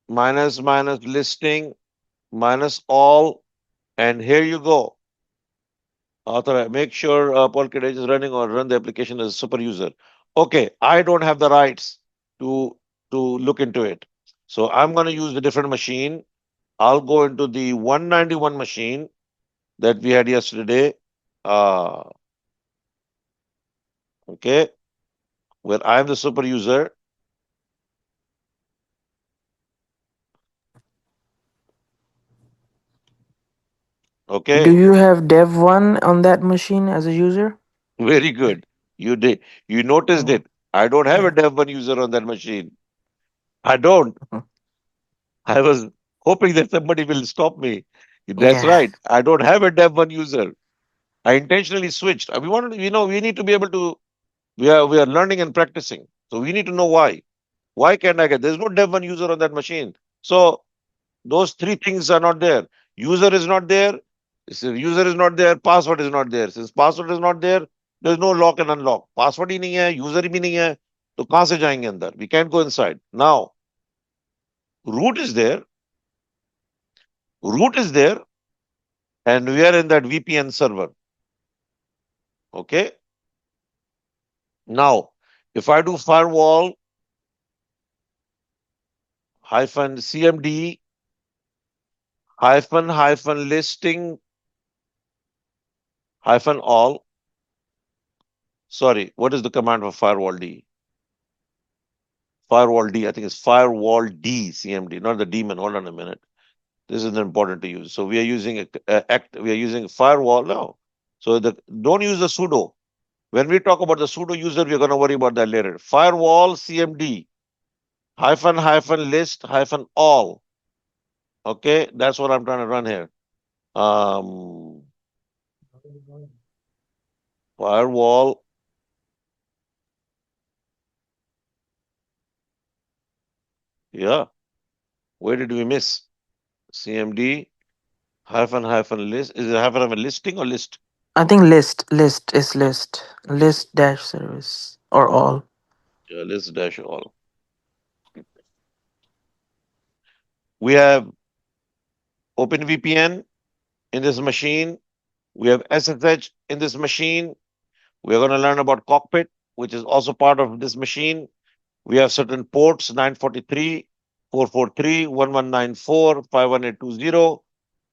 minus listing minus all, and here you go. Author, make sure Polkadot is running or run the application as a super user. Okay, I don't have the rights to look into it. So I'm going to use a different machine. I'll go into the 191 machine that we had yesterday. Okay, where I'm the super user. Okay. Do you have dev1 on that machine as a user? Very good. You did. You noticed Oh, it. I don't have a yeah. dev1 user on that machine. I don't. I was hoping that somebody will stop me. That's Yeah. right. I don't have a dev1 user. I intentionally switched. We wanted, we need to be able to. We are learning and practicing. So we need to know why. Why can't I get? There's no dev1 user on that machine. So those three things are not there. User is not there. Since user is not there, password is not there. Since password is not there, there's no lock and unlock. Password ही नहीं है, user भी नहीं है, तो कहाँ से जाएंगे अंदर? We can't go inside. Now, root is there. Root is there, and we are in that VPN server. Okay. Now, if I do firewall hyphen CMD hyphen listing hyphen all. Sorry, what is the command for firewall D? Firewall D, I think it's firewall D CMD, not the daemon. Hold on a minute. This is important to use. So we are using we are using firewall now. So don't use the sudo. When we talk about the sudo user, we're going to worry about that later. Firewall CMD hyphen list hyphen all. Okay, that's what I'm trying to run here. Firewall. Yeah. Where did we miss? CMD hyphen list. Is it hyphen listing or list? I think list is list dash service or all. Yeah, list dash all. We have OpenVPN in this machine. We have SSH in this machine. We are going to learn about cockpit, which is also part of this machine. We have certain ports 943, 443, 1194, 51820.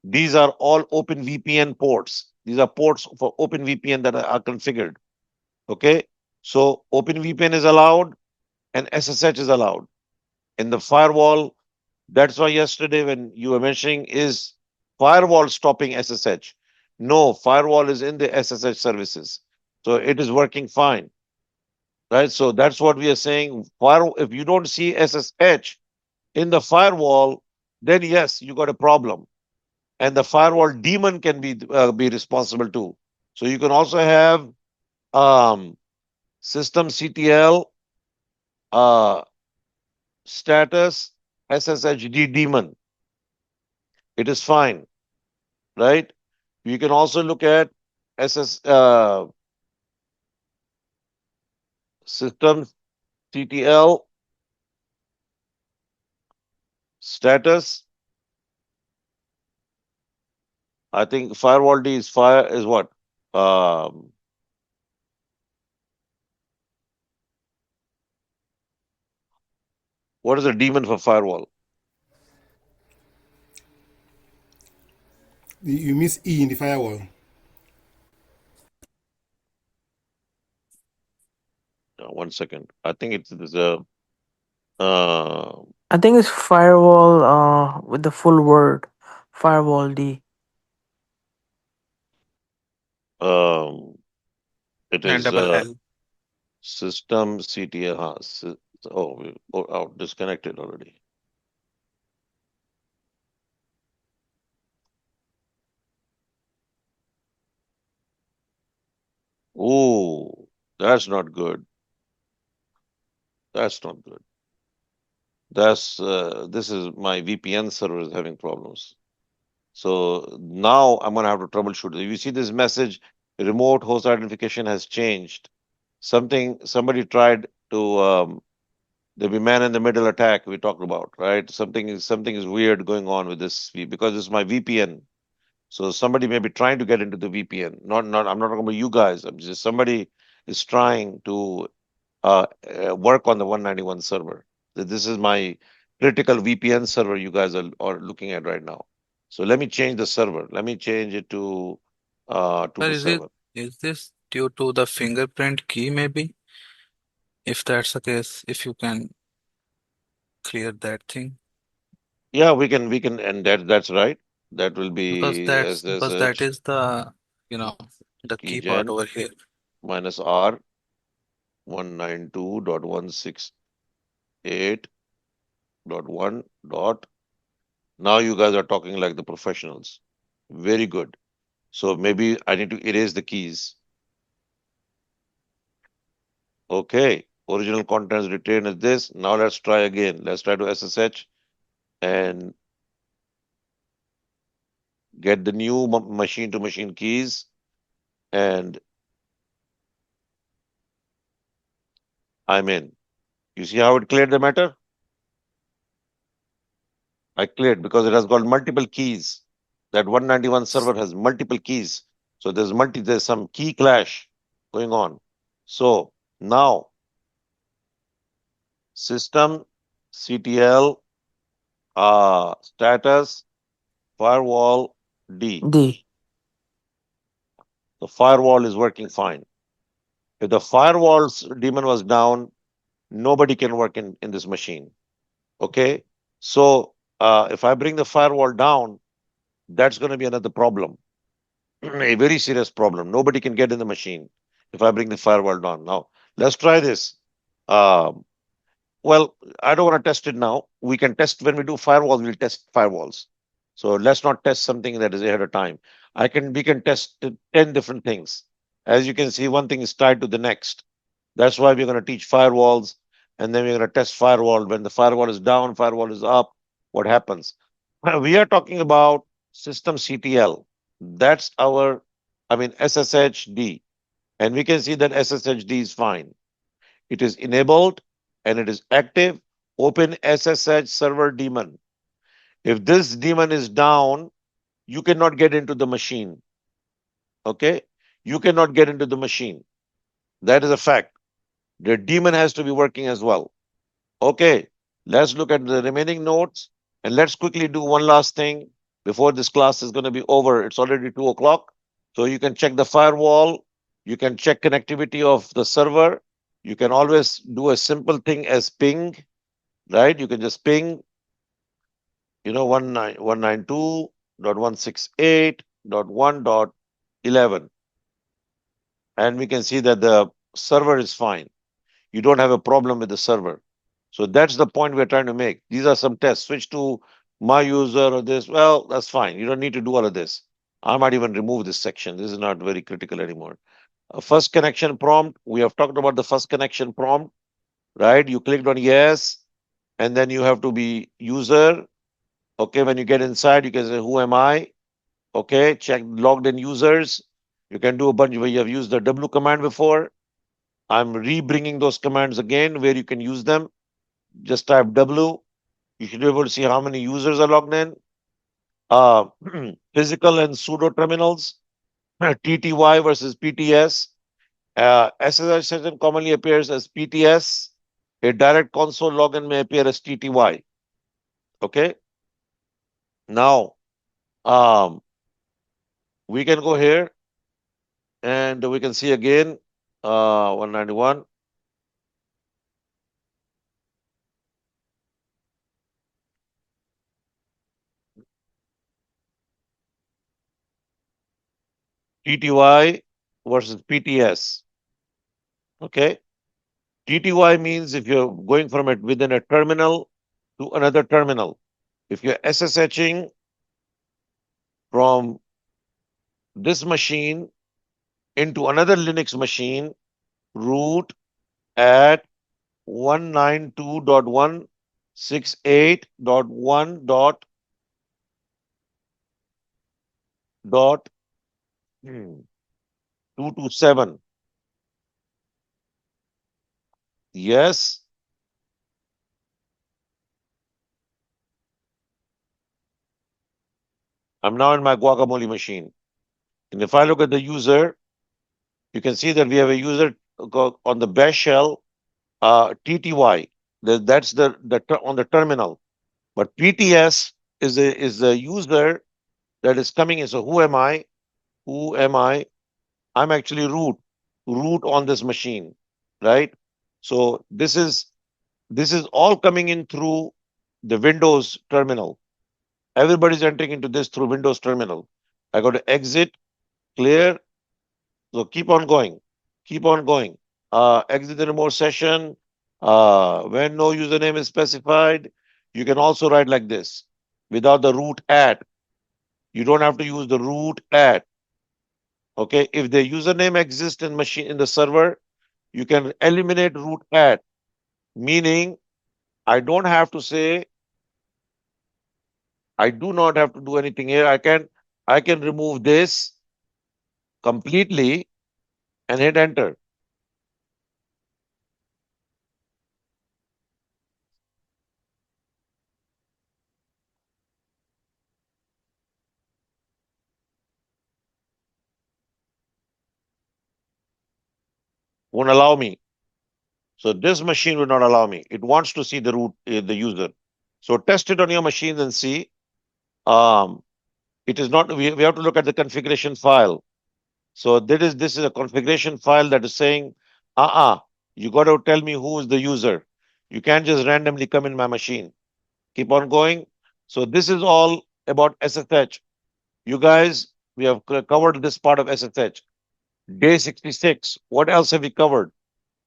These are all OpenVPN ports. These are ports for OpenVPN that are configured. Okay. So OpenVPN is allowed and SSH is allowed. In the firewall, that's why yesterday when you were mentioning is firewall stopping SSH. No, firewall is in the SSH services. So it is working fine. Right? So that's what we are saying. If you don't see SSH in the firewall, then yes, you got a problem. And the firewall daemon can be responsible too. So you can also have systemctl status SSHD daemon. It is fine, right? You can also look at systemctl status. I think firewall D is what? What is the daemon for firewall? You miss E in the firewall. One second. I think it's Uh, I think it's firewall with the full word. Firewall D. um, it And is double L. system CTL. Oh, disconnected already. Oh, that's not good. That's not good. This is my VPN server is having problems. So now I'm gonna have to troubleshoot. If you see this message, remote host identification has changed. Somebody tried to the man in the middle attack we talked about, right? Something is weird going on with this because it's my VPN. So somebody may be trying to get into the VPN. Not I'm not talking about you guys. I'm just somebody is trying to work on the 191 server. This is my critical VPN server you guys are looking at right now. So let me change the server. Let me change it to Sir, the server. is this due to the fingerprint key maybe? If that's the case, if you can clear that thing. Yeah, we can, and that's right. That will Because be that SSH is the, you know, the key part keygen over here. minus R 192.168.1. Dot. Now you guys are talking like the professionals. Very good. So maybe I need to erase the keys. Okay. Original contents retained is this. Now let's try again. Let's try to SSH and get the new machine to machine keys. And I'm in. You see how it cleared the matter? I cleared because it has got multiple keys. That 191 server has multiple keys. So there's some key clash going on. So now system CTL status firewall D. D. The firewall is working fine. If the firewall's daemon was down, nobody can work in this machine. Okay. So if I bring the firewall down, that's going to be another problem. A very serious problem. Nobody can get in the machine if I bring the firewall down. Now, let's try this. Um, well, I don't want to test it now. We can test when we do firewalls, we'll test firewalls. So let's not test something that is ahead of time. We can test 10 different things. As you can see, one thing is tied to the next. That's why we're going to teach firewalls and then we're going to test firewall. When the firewall is down, firewall is up, what happens? We are talking about system CTL. That's SSHD. And we can see that SSHD is fine. It is enabled and it is active. Open SSH server daemon. If this daemon is down, you cannot get into the machine. Okay? You cannot get into the machine. That is a fact. The daemon has to be working as well. Okay, let's look at the remaining notes and let's quickly do one last thing before this class is going to be over. It's already 2 o'clock. So you can check the firewall. You can check connectivity of the server. You can always do a simple thing as ping, right? You can just ping, 192.168.1.11. And we can see that the server is fine. You don't have a problem with the server. So that's the point we're trying to make. These are some tests. Switch to my user or this. Well, that's fine. You don't need to do all of this. I might even remove this section. This is not very critical anymore. First connection prompt. We have talked about the first connection prompt, right? You clicked on yes, and then you have to be user. Okay, when you get inside, you can say, who am I? Okay, check logged in users. You can do a bunch where you have used the W command before. I'm re-bringing those commands again where you can use them. Just type W. You should be able to see how many users are logged in. Uh, Physical and pseudo terminals, TTY versus PTS. SSH session commonly appears as PTS. A direct console login may appear as TTY. Okay. Now, we can go here and we can see again 191. TTY versus PTS. Okay. TTY means if you're going from it within a terminal to another terminal. If you're SSHing from this machine into another Linux machine, root at 192.168.1.227. Yes, I'm now in my guacamole machine. And if I look at the user, you can see that we have a user on the bash shell, TTY. That's on the terminal. But PTS is the user that is coming in. So who am I? Who am I? I'm actually root on this machine, right? So this is all coming in through the Windows terminal. Everybody's entering into this through Windows terminal. I got to exit, clear. So keep on going. Keep on going. Exit the remote session. When no username is specified, you can also write like this without the root at. You don't have to use the root at. Okay. If the username exists in machine in the server, you can eliminate root at, meaning I don't have to say, I do not have to do anything here. I can remove this completely and hit enter. Won't allow me. So this machine will not allow me. It wants to see the root, the user. So test it on your machines and see. Um, it is not. We have to look at the configuration file. So this is a configuration file that is saying, you got to tell me who is the user. You can't just randomly come in my machine. Keep on going. So this is all about SSH. You guys, we have covered this part of SSH. Day 66. What else have we covered?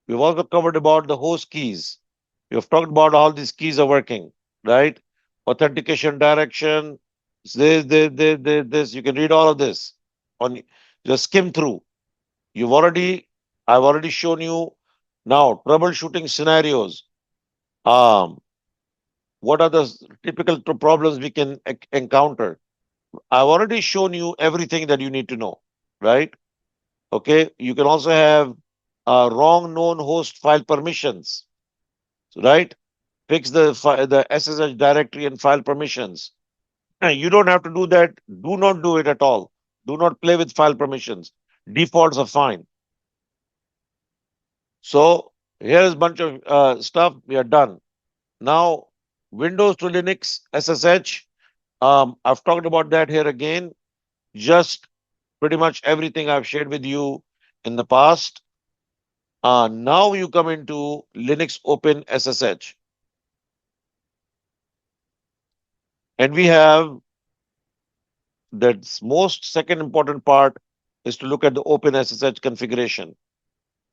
We've also covered about the host keys. We have talked about how these keys are working, right? Authentication direction, this. You can read all of this on just skim through. I've already shown you now troubleshooting scenarios. Um, what are the typical problems we can encounter? I've already shown you everything that you need to know, right? Okay. You can also have wrong known host file permissions, right? Fix the SSH directory and file permissions. You don't have to do that. Do not do it at all. Do not play with file permissions. Defaults are fine. So here's a bunch of stuff. We are done. Now, Windows to Linux, SSH. I've talked about that here again. Just pretty much everything I've shared with you in the past. Now you come into Linux Open SSH. And we have that most second important part is to look at the Open SSH configuration,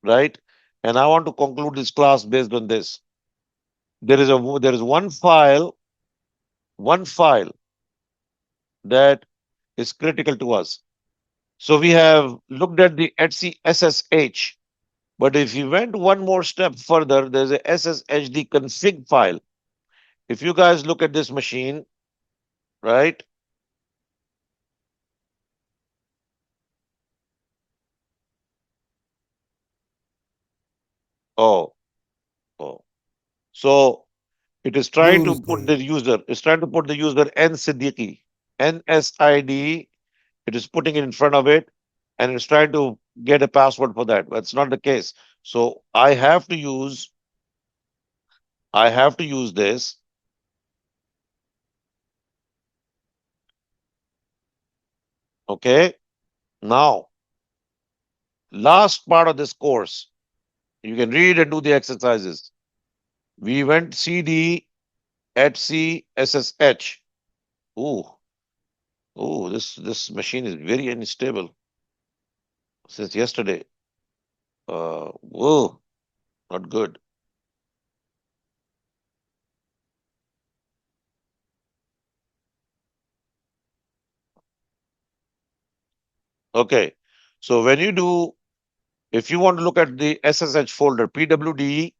right? And I want to conclude this class based on this. There is one file that is critical to us. So we have looked at the etc SSH, but if you went one more step further, there's a SSHD config file. If you guys look at this machine, right? Oh, oh. So it is trying No, to put the user, it's trying to put the user N Siddiqui, NSID. It is putting it in front of it and it's trying to get a password for that. But it's not the case. So I have to use this. Okay. Now, last part of this course, you can read and do the exercises. We went CD etc SSH. Ooh, this machine is very unstable. since yesterday. Whoa, not good. Okay. So when you do, if you want to look at the SSH folder, PWD,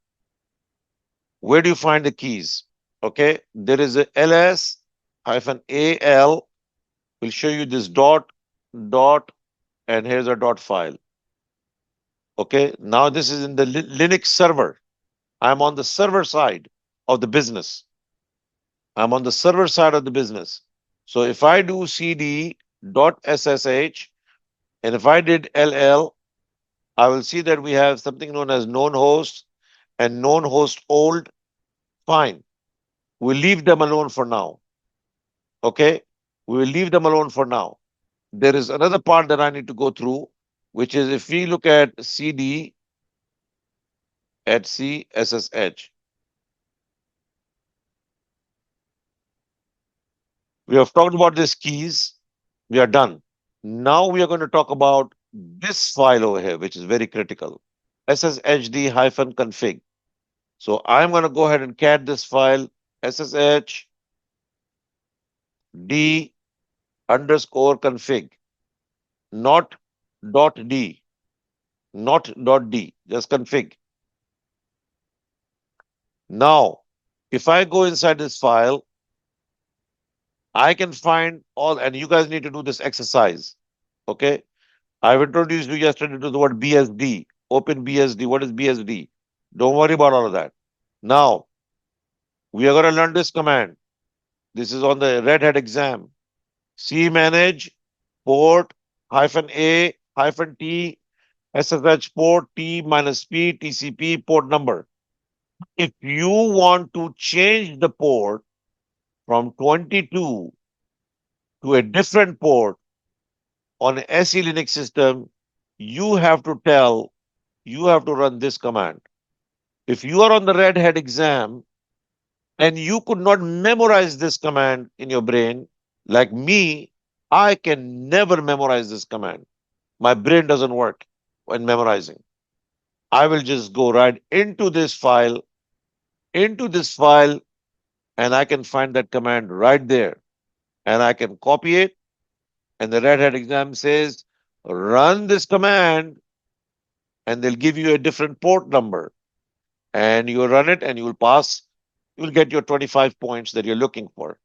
where do you find the keys? Okay. There is a ls hyphen al. Will show you this dot, and here's a dot file. Okay. Now this is in the Linux server. I'm on the server side of the business. I'm on the server side of the business. So if I do cd dot ssh, and if I did ll, I will see that we have something known as known host and known host old. Fine. We'll leave them alone for now. Okay. We will leave them alone for now. There is another part that I need to go through, which is if we look at cd at CSSH, we have talked about these keys. We are done. Now we are going to talk about this file over here, which is very critical. sshd-config. So I'm going to go ahead and cat this file sshd underscore config, not .d, not .d, just config. Now, if I go inside this file, I can find all, and you guys need to do this exercise. Okay. I've introduced you yesterday to the word BSD, OpenBSD. What is BSD? Don't worry about all of that. Now, we are going to learn this command. This is on the Red Hat exam. cmanage port -a -t SSH port T minus P TCP port number. If you want to change the port from 22 to a different port on an SE Linux system, you have to run this command. If you are on the Red Hat exam and you could not memorize this command in your brain, like me, I can never memorize this command. My brain doesn't work when memorizing. I will just go right into this file, and I can find that command right there. And I can copy it. And the Red Hat exam says, run this command, and they'll give you a different port number. And you run it and you will pass. You will get your 25 points that you're looking for.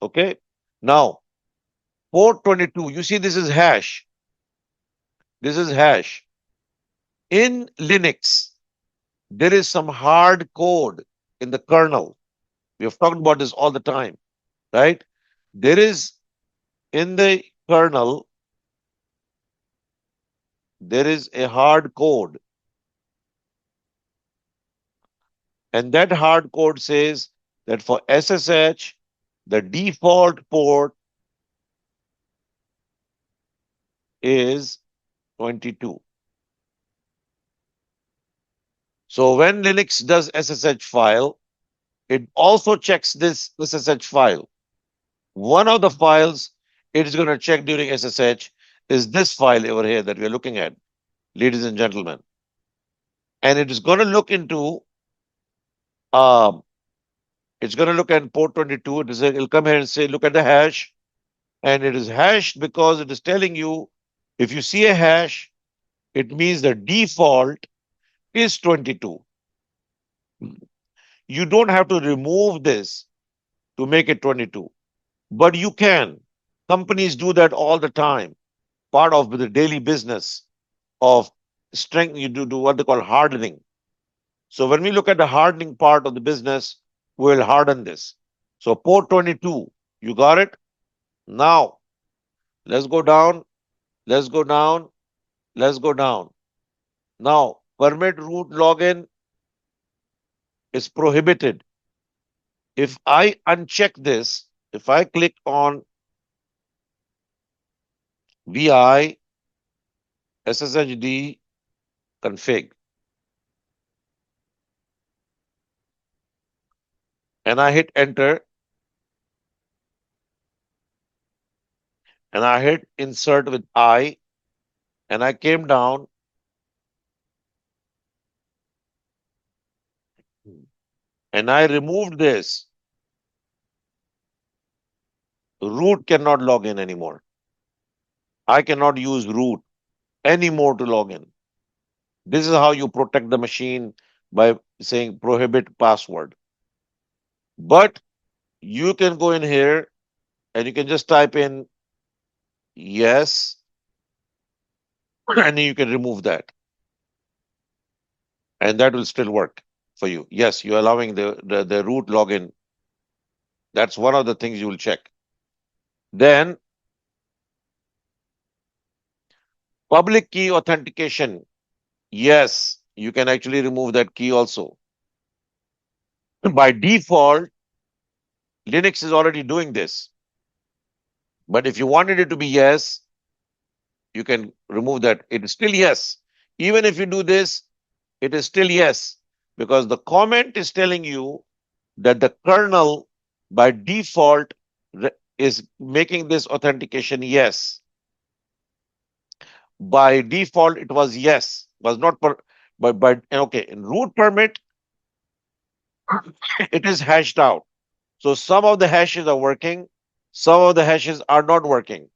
Okay. Now, port 22, you see this is hash. This is hash. In Linux, there is some hard code in the kernel. We have talked about this all the time, right? There is in the kernel, there is a hard code. And that hard code says that for SSH, the default port is 22. So when Linux does SSH file, it also checks this SSH file. One of the files it is going to check during SSH is this file over here that we're looking at, ladies and gentlemen. And it is going to look into, it's going to look at port 22. It'll come here and say, look at the hash. And it is hashed because it is telling you, if you see a hash, it means the default is 22. You don't have to remove this to make it 22, but you can. Companies do that all the time. Part of the daily business of strength, you do what they call hardening. So when we look at the hardening part of the business, we'll harden this. So port 22, you got it? Now, let's go down, let's go down, let's go down. Now, permit root login is prohibited. If I uncheck this, if I click on VI SSHD config and I hit enter and I hit insert with I, and I came down and I removed this, root cannot log in anymore. I cannot use root anymore to log in. This is how you protect the machine by saying prohibit password. But you can go in here and you can just type in yes, and you can remove that, and that will still work for you. Yes, you're allowing the root login. That's one of the things you will check. Then public key authentication. Yes, you can actually remove that key also. By default, Linux is already doing this. But if you wanted it to be yes, you can remove that. It is still yes. Even if you do this, it is still yes. Because the comment is telling you that the kernel by default is making this authentication yes. By default, it was yes, was not but okay, in root permit, it is hashed out. So some of the hashes are working, some of the hashes are not working.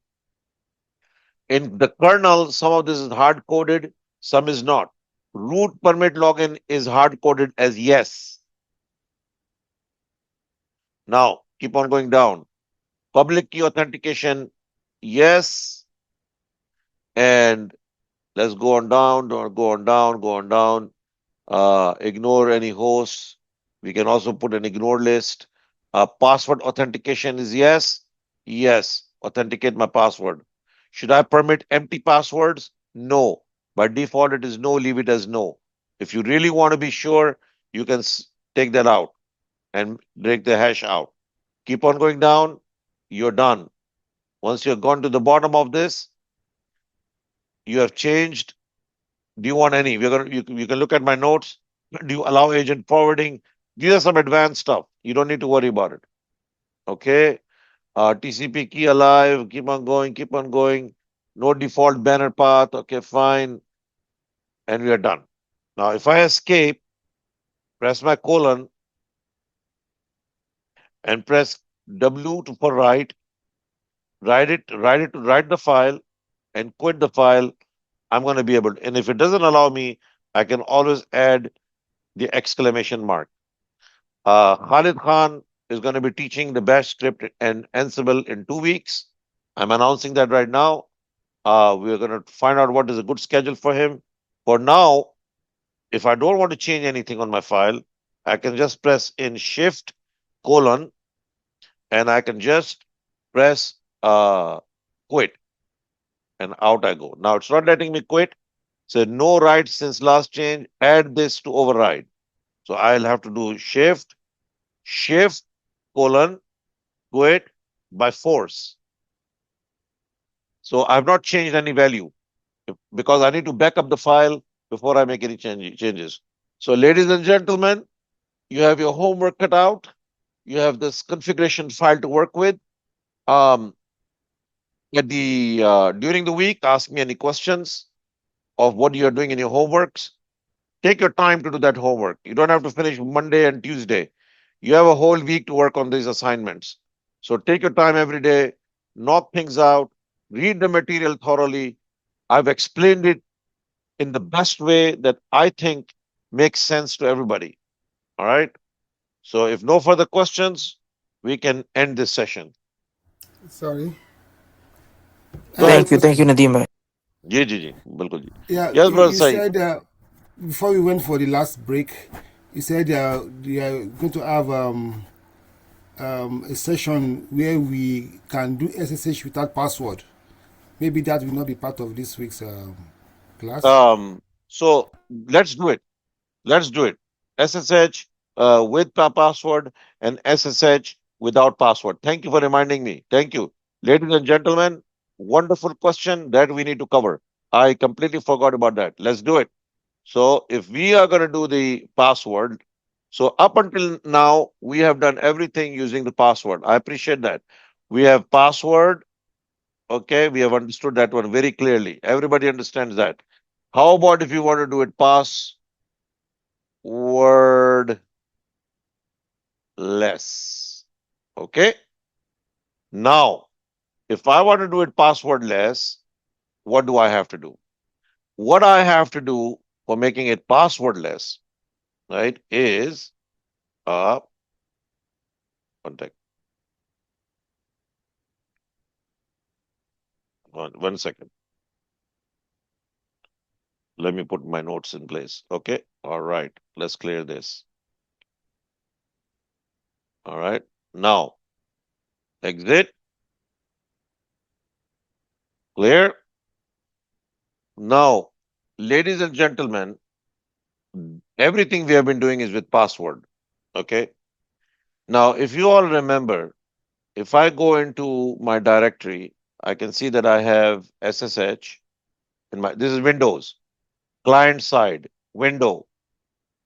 In the kernel, some of this is hard coded, some is not. Root permit login is hard coded as yes. Now, keep on going down. Public key authentication, yes. And let's go on down, go on down, go on down. Ignore any hosts. We can also put an ignore list. Password authentication is yes. Yes, authenticate my password. Should I permit empty passwords? No. By default, it is no, leave it as no. If you really want to be sure, you can take that out and break the hash out. Keep on going down. You're done. Once you've gone to the bottom of this, you have changed. Do you want any? You can look at my notes. Do you allow agent forwarding? These are some advanced stuff. You don't need to worry about it. Okay. TCP key alive. Keep on going. Keep on going. No default banner path. Okay, fine. And we are done. Now, if I escape, press my colon and press W to for write, write the file and quit the file. I'm going to be able to. And if it doesn't allow me, I can always add the exclamation mark. Khalid Khan is going to be teaching the Bash script and Ansible in 2 weeks. I'm announcing that right now. We're going to find out what is a good schedule for him. For now, if I don't want to change anything on my file, I can just press in Shift colon and I can just press quit and out I go. Now it's not letting me quit. So no write since last change. Add this to override. So I'll have to do Shift colon quit by force. So I've not changed any value because I need to back up the file before I make any changes. So ladies and gentlemen, you have your homework cut out. You have this configuration file to work with. At the during the week, ask me any questions of what you are doing in your homeworks. Take your time to do that homework. You don't have to finish Monday and Tuesday. You have a whole week to work on these assignments. So take your time every day, knock things out, read the material thoroughly. I've explained it in the best way that I think makes sense to everybody. All right. So if no further questions, we can end this session. Sorry. Go I have a ahead. Thank you, question. Nadeem bhai. जी, बिल्कुल जी. Yeah, Yes, brother you Saeed. said before we went for the last break, you said you are going to have a session where we can do SSH without password. Maybe that will not be part of this week's class. So let's do it. Let's do it. SSH with password and SSH without password. Thank you for reminding me. Thank you. Ladies and gentlemen, wonderful question that we need to cover. I completely forgot about that. Let's do it. So if we are going to do the password, so up until now, we have done everything using the password. I appreciate that. We have password, Okay, we have understood that one very clearly. Everybody understands that. How about if you want to do it passwordless? Okay. Now, if I want to do it passwordless, what do I have to do? What I have to do for making it passwordless, right, is one sec, one second. Let me put my notes in place. Okay. All right. Let's clear this. All right. Now, exit. Clear. Now, ladies and gentlemen, everything we have been doing is with password. Okay. Now, if you all remember, if I go into my directory, I can see that I have SSH in my, this is Windows, client side, window.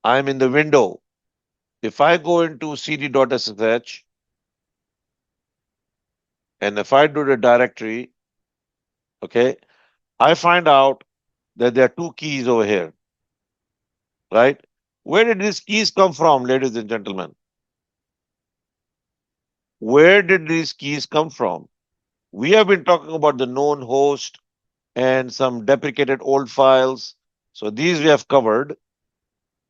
I'm in the window. If I go into cd.ssh and if I do the directory, okay, I find out that there are two keys over here, right? Where did these keys come from, ladies and gentlemen? Where did these keys come from? We have been talking about the known host and some deprecated old files. So these we have covered.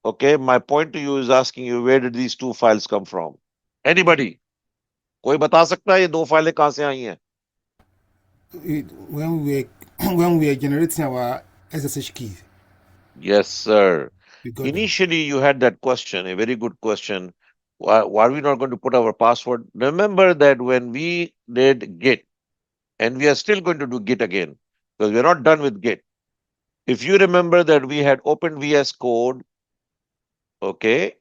Okay, my point to you is asking you, where did these two files come from? Anybody? कोई बता सकता है ये दो फाइलें कहाँ से आई हैं? When we were when we were generating our SSH key, Yes, sir. we got them. Initially, you had that question, a very good question. Why are we not going to put our password? Remember that when we did Git, and we are still going to do Git again, because we're not done with Git. If you remember that we had opened VS Code, okay?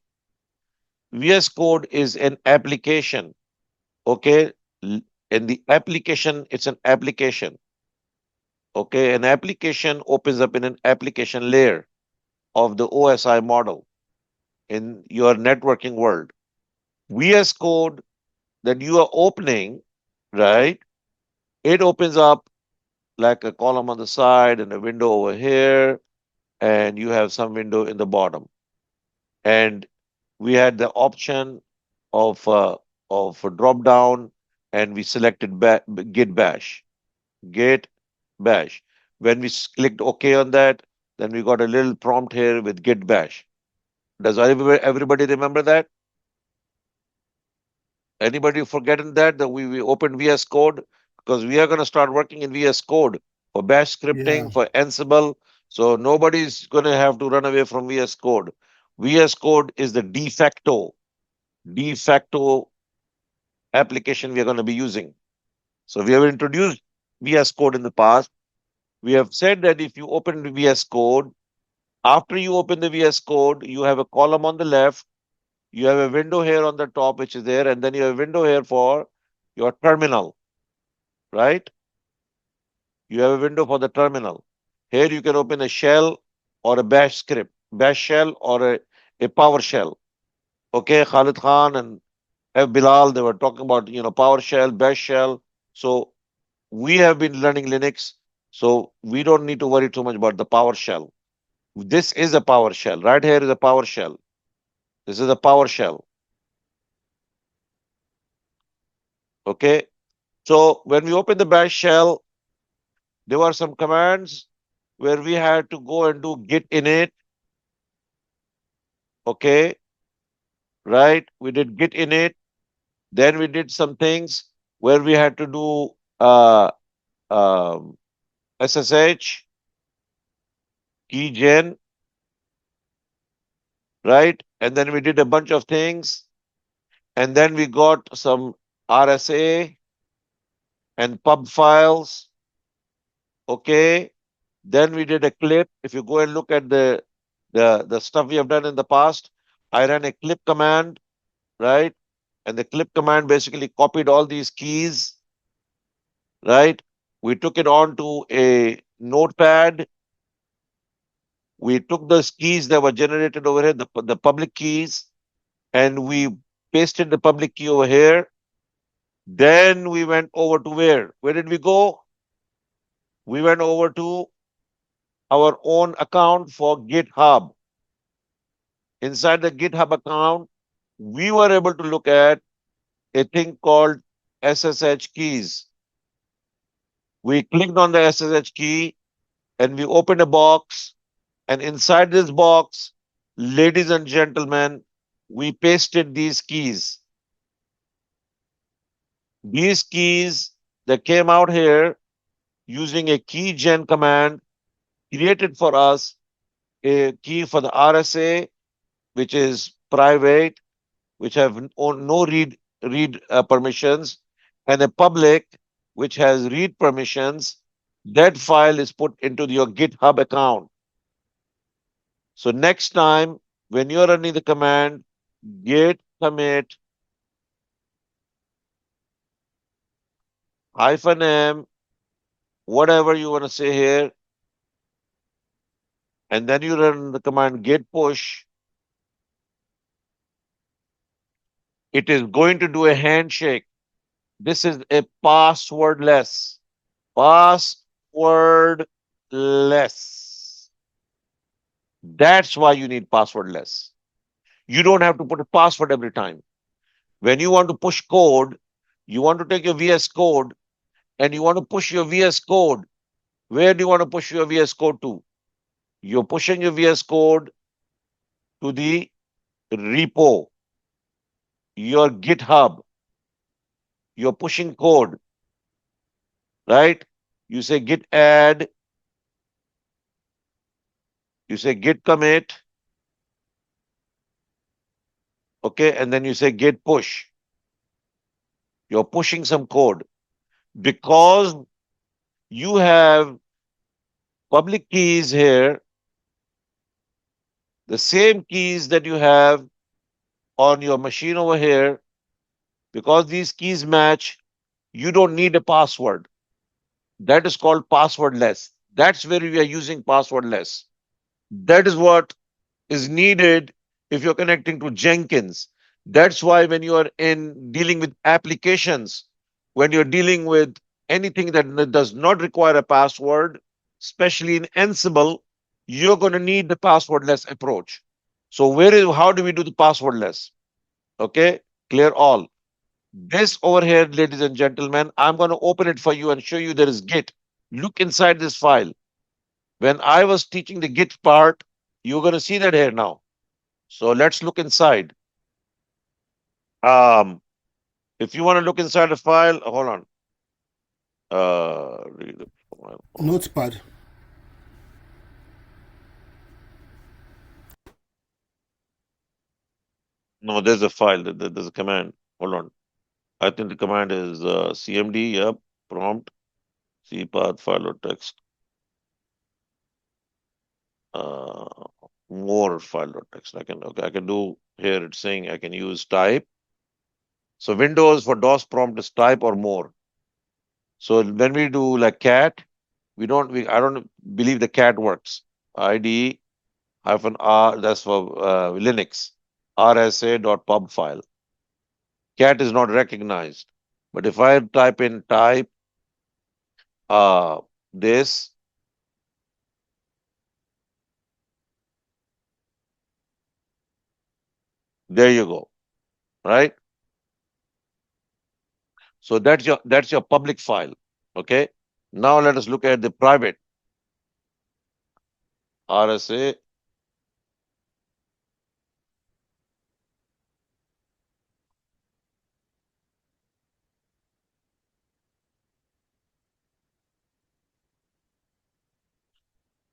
VS Code is an application, okay? In the application, it's an application, okay? An application opens up in an application layer of the OSI model in your networking world. VS Code that you are opening, right? It opens up like a column on the side and a window over here, and you have some window in the bottom. And we had the option of a drop down, and we selected Git Bash. Git Bash. When we clicked OK on that, then we got a little prompt here with Git Bash. Does everybody remember that? Anybody forgotten that we opened VS Code? Because we are going to start working in VS Code for bash scripting, Yeah. for Ansible. So nobody's going to have to run away from VS Code. VS Code is the de facto application we are going to be using. So we have introduced VS Code in the past. We have said that if you open the VS Code, after you open the VS Code, you have a column on the left, you have a window here on the top, which is there, and then you have a window here for your terminal, right? You have a window for the terminal. Here you can open a shell or a bash script, bash shell or a PowerShell. Okay, Khalid Khan and Bilal, they were talking about, PowerShell, bash shell. So we have been learning Linux, so we don't need to worry too much about the PowerShell. This is a PowerShell. Right here is a PowerShell. This is a PowerShell. Okay. So when we open the bash shell, there were some commands where we had to go and do git init. Okay. Right. We did git init. Then we did some things where we had to do SSH keygen. Right. And then we did a bunch of things. And then we got some RSA and pub files. Okay. Then we did a clip. If you go and look at the stuff we have done in the past, I ran a clip command, right? And the clip command basically copied all these keys, right? We took it onto a notepad. We took those keys that were generated over here, the public keys, and we pasted the public key over here. Then we went over to where? Where did we go? we went over to our own account for GitHub. Inside the GitHub account, we were able to look at a thing called SSH keys. We clicked on the SSH key and we opened a box. And inside this box, ladies and gentlemen, we pasted these keys. These keys that came out here using a key gen command created for us a key for the RSA, which is private, which have no read permissions, and a public, which has read permissions. That file is put into your GitHub account. So next time when you're running the command git commit -m, whatever you want to say here, and then you run the command git push, it is going to do a handshake. This is a passwordless. Passwordless. That's why you need passwordless. You don't have to put a password every time. When you want to push code, you want to take your VS Code and you want to push your VS Code. Where do you want to push your VS Code to? You're pushing your VS Code to the repo, your GitHub. You're pushing code, right? You say git add, you say git commit, okay, and then you say git push. You're pushing some code because you have public keys here, the same keys that you have on your machine over here. Because these keys match, you don't need a password. That is called passwordless. That's where we are using passwordless. That is what is needed if you're connecting to Jenkins. That's why when you are in dealing with applications, when you're dealing with anything that does not require a password, especially in Ansible, you're going to need the passwordless approach. So how do we do the passwordless? Okay, clear all. This over here, ladies and gentlemen, I'm going to open it for you and show you there is Git. Look inside this file. When I was teaching the Git part, you're going to see that here now. So let's look inside. Um, if you want to look inside the file, hold on. Read the file. Notepad. No, there's a file. There's a command. Hold on. I think the command is cmd. Yep. Prompt. cpath file or text. Uh, more file or text. I can do here. It's saying I can use type. So Windows for DOS prompt is type or more. So when we do like cat, I don't believe the cat works. ID -r, that's for Linux. rsa.pub file. Cat is not recognized. But if I type in type this, there you go. Right? So that's your public file. Okay. Now let us look at the private RSA.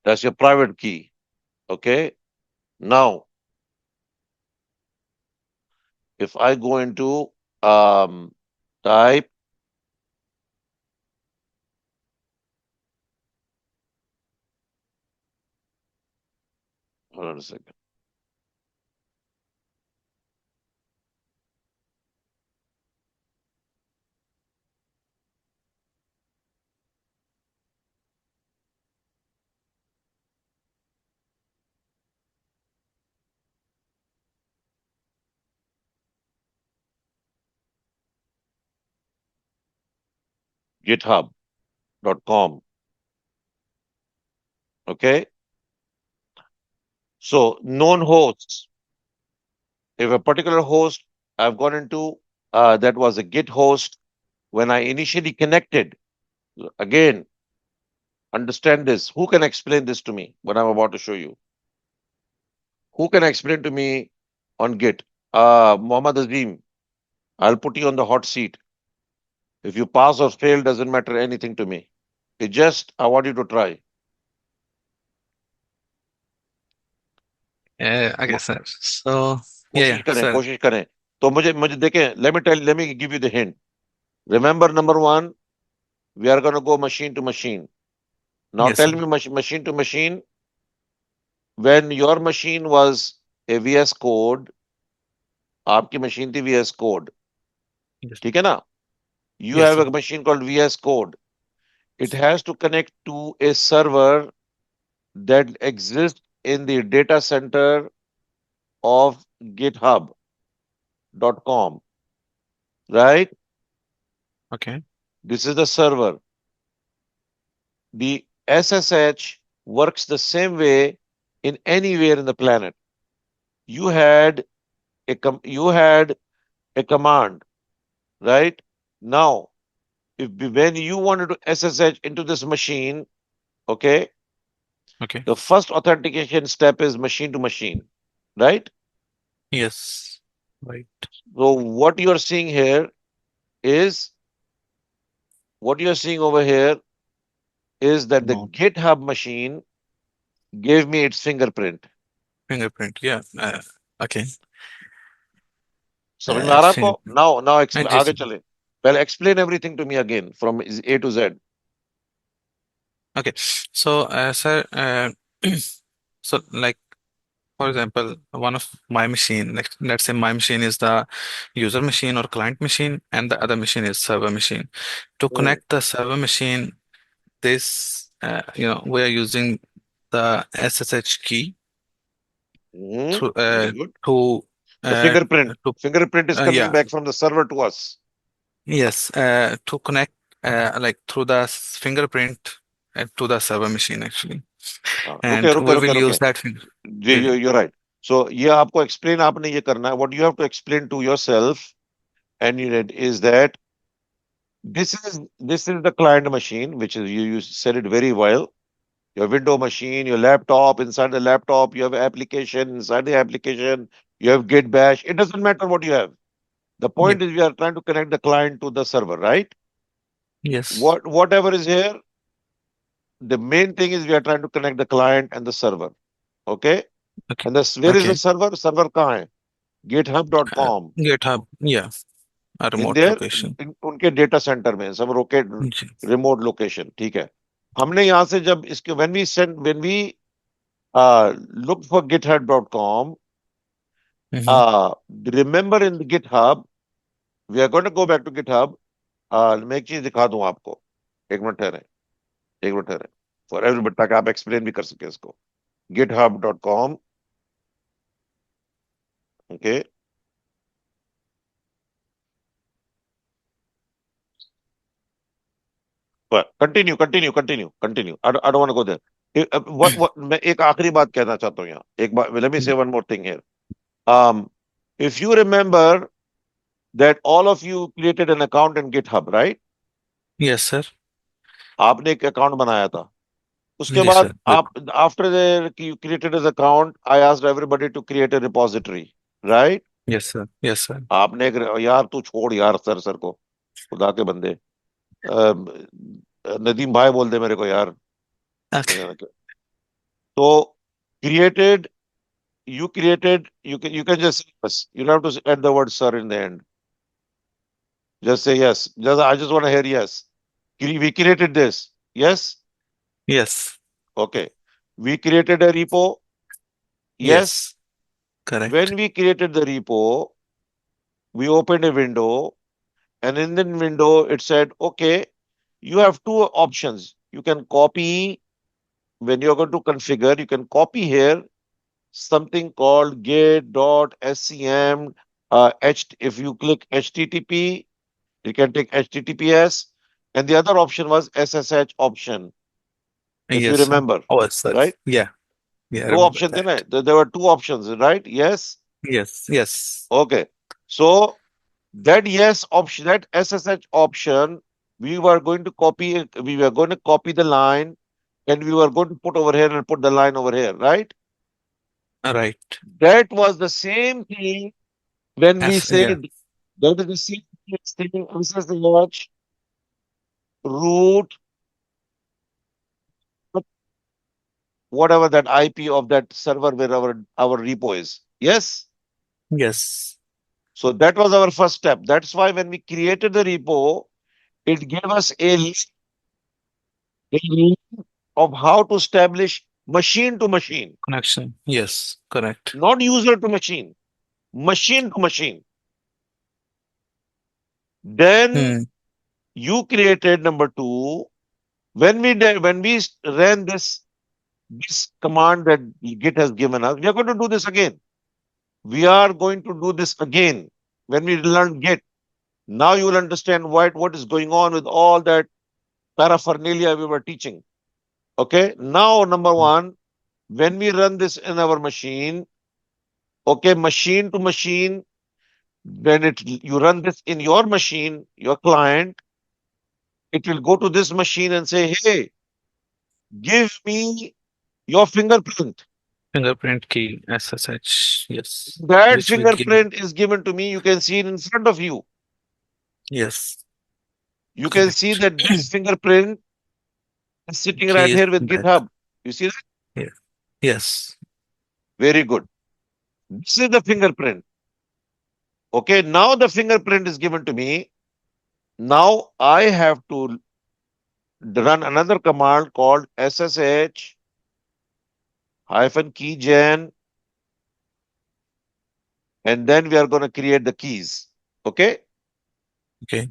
That's your private key. Okay. Now, if I go into type, hold on a second. github.com. Okay. So known hosts. If a particular host I've gone into that was a Git host, when I initially connected, again, understand this. Who can explain this to me? What I'm about to show you. Who can explain to me on Git? Muhammad Azim, I'll put you on the hot seat. If you pass or fail, doesn't matter anything to me. It just, I want you to try. Okay, M- sir. So कोशिश करें, sir. कोशिश करें. तो मुझे देखें, let me give you the hint. Remember number one, we are going to go machine to machine. Now Yes, tell sir. me machine to machine, when your machine was a VS Code, आपकी machine थी VS Code, Yes, ठीक है ना? You yes, have sir. a machine called VS Code. It has to connect to a server that exists in the data center of github.com, right? Okay. This is the server. The SSH works the same way in anywhere in the planet. You had you had a command, right? Now, when you wanted to SSH into this machine, okay, Okay. the first authentication step is machine to machine, right? Yes. Right. So is what you're seeing over here is that the No GitHub machine gave me its fingerprint. fingerprint. Yeah. Okay. समझ में आ रहा है आपको? Fingerprint. Now Yes, आगे sir. चले. Well, explain everything to me again from A to Z. Okay. So, sir, so like for example, one of my machine, like let's say my machine is the user machine or client machine, and the other machine is server machine. To Hmm. connect the server machine, we are using the SSH key Hmm. through Very good. to The uh, fingerprint. to Fingerprint is coming yeah, back from the server to us. yes, to connect like through the fingerprint to the server machine actually, रुके and रुके we will रुके रुके. use that finger. Ji, you're right. So ये आपको explain आपने ये करना है. What you have to explain to yourself and is that this is the client machine, which is you said it very well. Your window machine, your laptop, inside the laptop, you have application, inside the application, you have Git bash. It doesn't matter what you have. The Yeah. point is we are trying to connect the client to the server, right? Yes. Whatever is here, the main thing is we are trying to connect the client and the server. Okay? Okay. And where is the Okay. server? Server कहाँ है? GitHub.com. GitHub. Yeah. A In remote their location. उनके data center में सब जी. remote location. ठीक है. हमने यहाँ से जब इसके when we looked for GitHub.com, Mm-hmm. remember in the GitHub, we are going to go back to GitHub. मैं एक चीज दिखा दूं आपको. एक मिनट ठहरे. एक मिनट ठहरे. For everybody ताकि आप explain भी कर सके इसको. GitHub.com. Okay. But continue. I don't want to go there. What मैं एक आखिरी बात कहना चाहता हूँ यहाँ. एक बात. Let me say one more thing here. Um, if you remember that all of you created an account in GitHub, right? Yes, sir. आपने एक अकाउंट बनाया था. उसके जी बाद सर. आप after you created his account, I asked everybody to create a repository, right? Yes, sir. Yes, sir. आपने एक यार तू छोड़ यार सर को खुदा के बंदे नदीम भाई बोल दे मेरे को यार. Okay. तो created you can just say yes. You don't have to add the word sir in the end. Just say yes. I just want to hear yes. We created this. Yes. Yes. Okay. We created a repo. Yes. Yes. Correct. When we created the repo, we opened a window, and in the window it said, okay, you have two options. You can copy when you're going to configure, you can copy here something called git.scm. If you click HTTP, you can take HTTPS, and the other option was SSH option. if you Yes, sir. remember, Oh, sir. right? Yeah, yeah, I Two remember options, that. there were two options, right? Yes. Yes, yes. Okay. So that yes option, that SSH option, we were going to copy the line and we were going to put over here and put the line over here, right? Right. That was the same thing when we Yeah. said that is the same thing SSH root, whatever that IP of that server where our repo is. Yes. Yes. So that was our first step. That's why when we created the repo, it gave us a link of how to establish machine to machine, Connection. Yes, correct. not user to machine, machine to machine. Then Hmm. you created number two. When we ran this command that Git has given us, we are going to do this again. We are going to do this again when we learn Git. Now you will understand what is going on with all that paraphernalia we were teaching. Okay. Now, number one, when we run this in our machine, okay, machine to machine, when you run this in your machine, your client, it will go to this machine and say, hey, give me your fingerprint. Fingerprint key, SSH. Yes. That Which we give. fingerprint is given to me. You can see it in front of you. Yes, You can see correct. that this fingerprint is sitting right Key is here with that. GitHub. You see that? Yeah. Yes. Very good. This is the fingerprint. Okay, now the fingerprint is given to me. Now I have to run another command called SSH hyphen keygen, and then we are going to create the keys. Okay, Okay.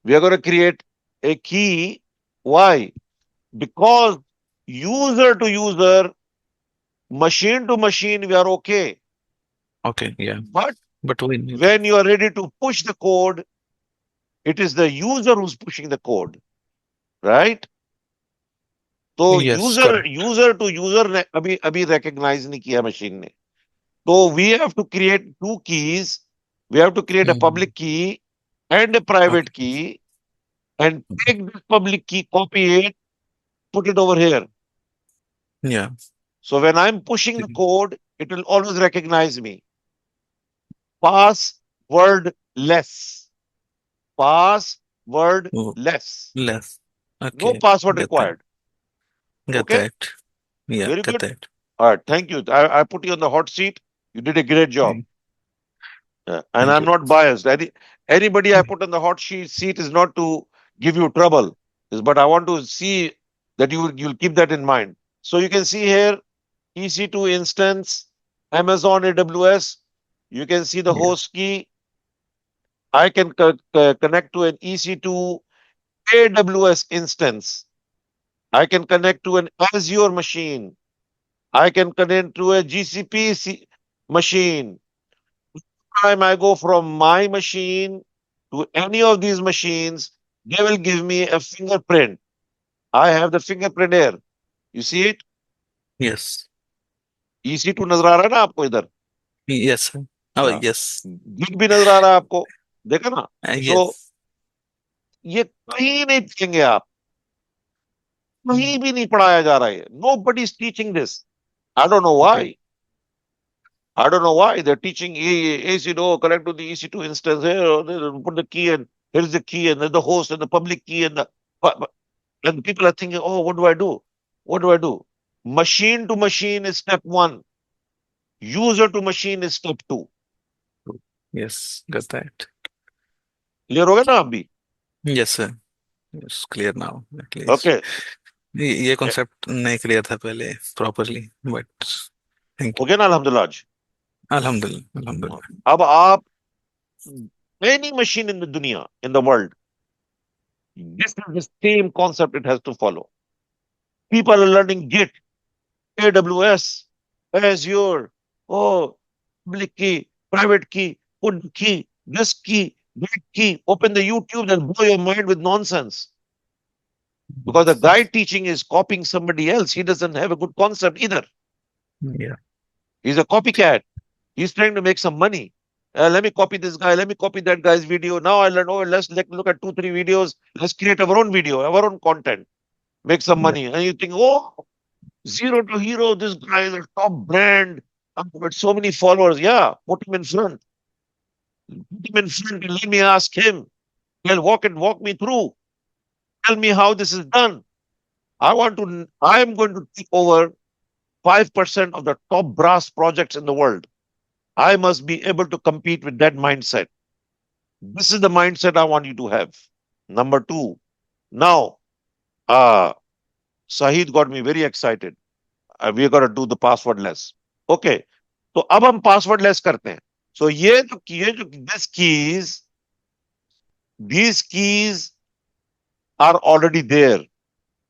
we are going to create a key. Why? Because user to user, machine to machine, we are okay. Okay. Yeah. But But we need. when you are ready to push the code, it is the user who's pushing the code, right? तो Yes, correct. User to user ने अभी अभी recognise नहीं किया machine ने. So we have to create two keys. We have to create a Hmm. public key and a private Okay. key, and take this public key, copy it, put it over here. Yeah. So when I'm pushing the code, it will always recognize me. Password less. Password Oh, less. less. No Okay. password Get that. required. Get Okay? that. Yeah. Very Get good. that. All right. Thank you. I put you on the hot seat. You did a great job. Mm, And thank I'm you. not biased. Anybody I Mm, put on the hot seat is not to give you trouble, but I want to see that you'll keep that in mind. So you can see here EC2 instance, Amazon AWS. You can see the yeah. host key. I can connect to an EC2 AWS instance. I can connect to an Azure machine. I can connect to a GCP machine. Time I go from my machine to any of these machines, they will give me a fingerprint. I have the fingerprint here. You see it? Yes. EC2 नजर आ रहा है ना आपको इधर? Yes, sir. Oh, हाँ. yes. Gig भी नजर आ रहा है आपको? देखा ना? So Yes. ये कहीं नहीं देखेंगे आप, Mm, कहीं भी नहीं पढ़ाया जा रहा है. Nobody is teaching this. I don't know okay. why. I don't know why they're teaching EC2, connect to the EC2 instance here, or they put the key and here's the key and then the host and the public key and the. And people are thinking, oh, what do I do? What do I do? Machine to machine is step one. User to machine is step two. Yes. Got that. Clear हो गया ना आप भी? Yes, sir. It's clear now, at least. Okay. ये concept नहीं clear था पहले properly, but thank हो you. गया ना अल्हम्दुलिल्लाह आज? Alhamdulillah. Alhamdulillah. अब आप any machine in the dunya, in the world, this is the same concept it has to follow. People are learning Git, AWS, Azure, oh, public key, private key, put the key, this key, that key, open the YouTube and blow your mind with nonsense. Because the guy teaching is copying somebody else. He doesn't have a good concept either. Yeah. He's a copycat. He's trying to make some money. Let me copy this guy. Let me copy that guy's video. Now I learn, oh, let's look at 2, 3 videos. Let's create our own video, our own content, make some Yeah. money. And you think, oh, zero to hero, this guy is a top brand. I've got so many followers. Yeah, put him in front. Put him in front and let me ask him. He'll walk me through. Tell me how this is done. I am going to take over 5% of the top brass projects in the world. I must be able to compete with that mindset. This is the mindset I want you to have. Number two. Now, uh, Sahid got me very excited. We're going to do the passwordless. Okay. तो अब हम passwordless करते हैं. So this keys, these keys are already there.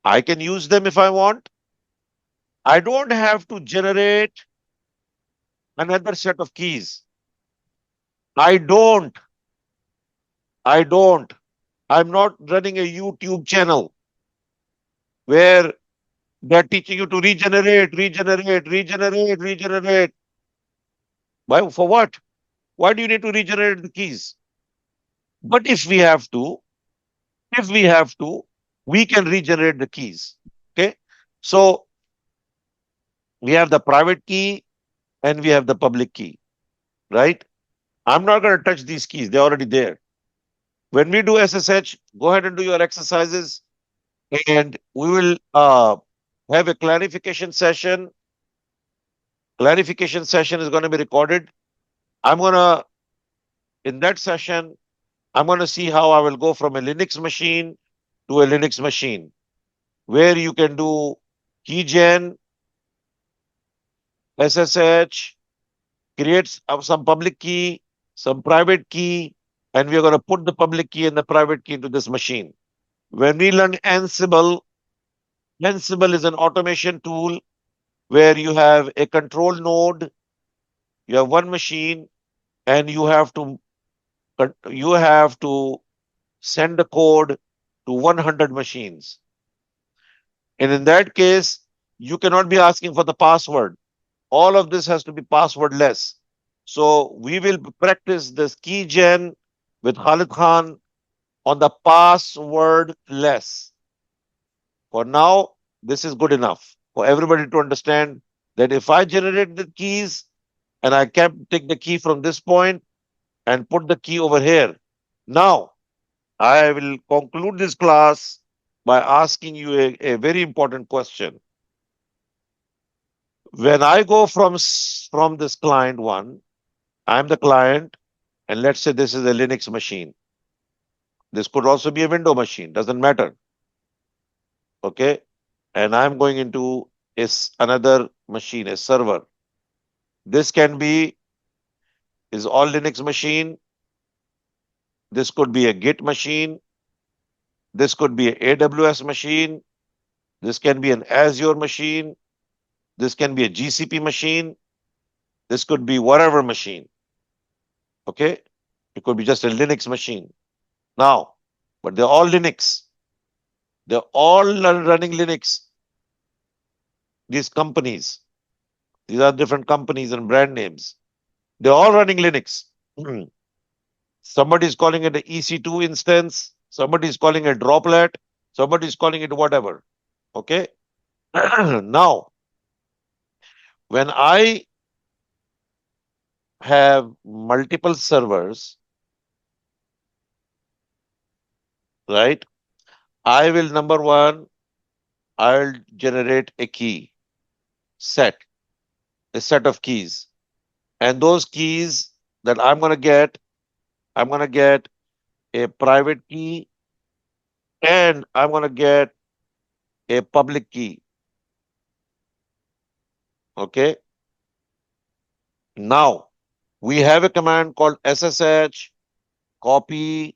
I can use them if I want. I don't have to generate another set of keys. I don't. I don't. I'm not running a YouTube channel where they're teaching you to regenerate. Why? For what? Why do you need to regenerate the keys? But if we have to, we can regenerate the keys. Okay. So we have the private key and we have the public key, right? I'm not going to touch these keys. They're already there. When we do SSH, go ahead and do your exercises and we will have a clarification session. Clarification session is going to be recorded. In that session, I'm going to see how I will go from a Linux machine to a Linux machine where you can do keygen, SSH, create some public key, some private key, and we're going to put the public key and the private key into this machine. When we learn Ansible, Ansible is an automation tool where you have a control node, you have one machine, and you have to send the code to 100 machines. And in that case, you cannot be asking for the password. All of this has to be passwordless. So we will practice this keygen with Khalid Khan on the passwordless. For now, this is good enough for everybody to understand that if I generate the keys and I can take the key from this point and put the key over here. Now, I will conclude this class by asking you a very important question. When I go from this client one, I'm the client, and let's say this is a Linux machine. This could also be a window machine, doesn't matter. Okay. And I'm going into another machine, a server. This is all Linux machine. This could be a Git machine. This could be an AWS machine. This can be an Azure machine. This can be a GCP machine. This could be whatever machine. Okay. It could be just a Linux machine. Now, but they're all Linux. They're all running Linux. These companies, these are different companies and brand names. They're all running Linux. Somebody is calling it an EC2 instance. Somebody is calling it droplet. Somebody is calling it whatever. Okay. Now, when I have multiple servers, right? I will, number one, I'll generate a key set, a set of keys. And those keys that I'm going to get a private key and I'm going to get a public key. Okay. Now, we have a command called SSH copy,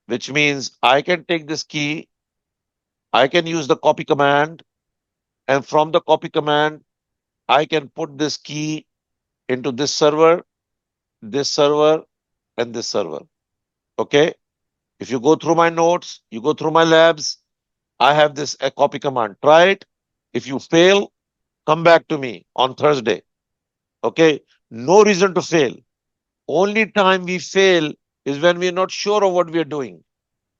which means I can take this key, I can use the copy command, and from the copy command, I can put this key into this server, and this server. Okay. If you go through my notes, you go through my labs, I have this a copy command. Try it. If you fail, come back to me on Thursday. Okay? No reason to fail. Only time we fail is when we're not sure of what we're doing.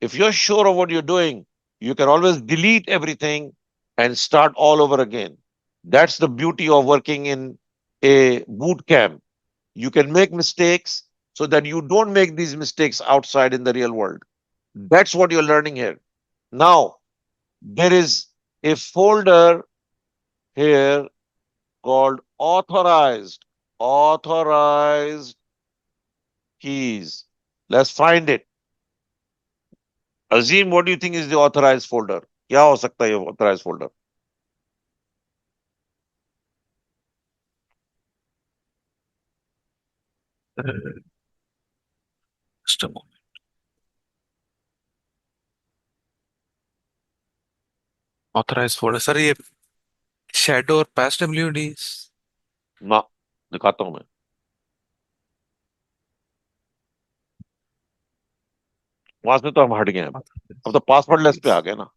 If you're sure of what you're doing, you can always delete everything and start all over again. That's the beauty of working in a boot camp. You can make mistakes so that you don't make these mistakes outside in the real world. That's what you're learning here. Now, there is a folder here called authorized keys. Let's find it. Azim, what do you think is the authorized folder? क्या हो सकता है ये authorized folder? Just a moment. Authorized folder, sir ये shadow और past WDs. ना दिखाता हूं मैं. वहां से तो हम हट गए हैं. अब तो passwordless पे आ गए ना.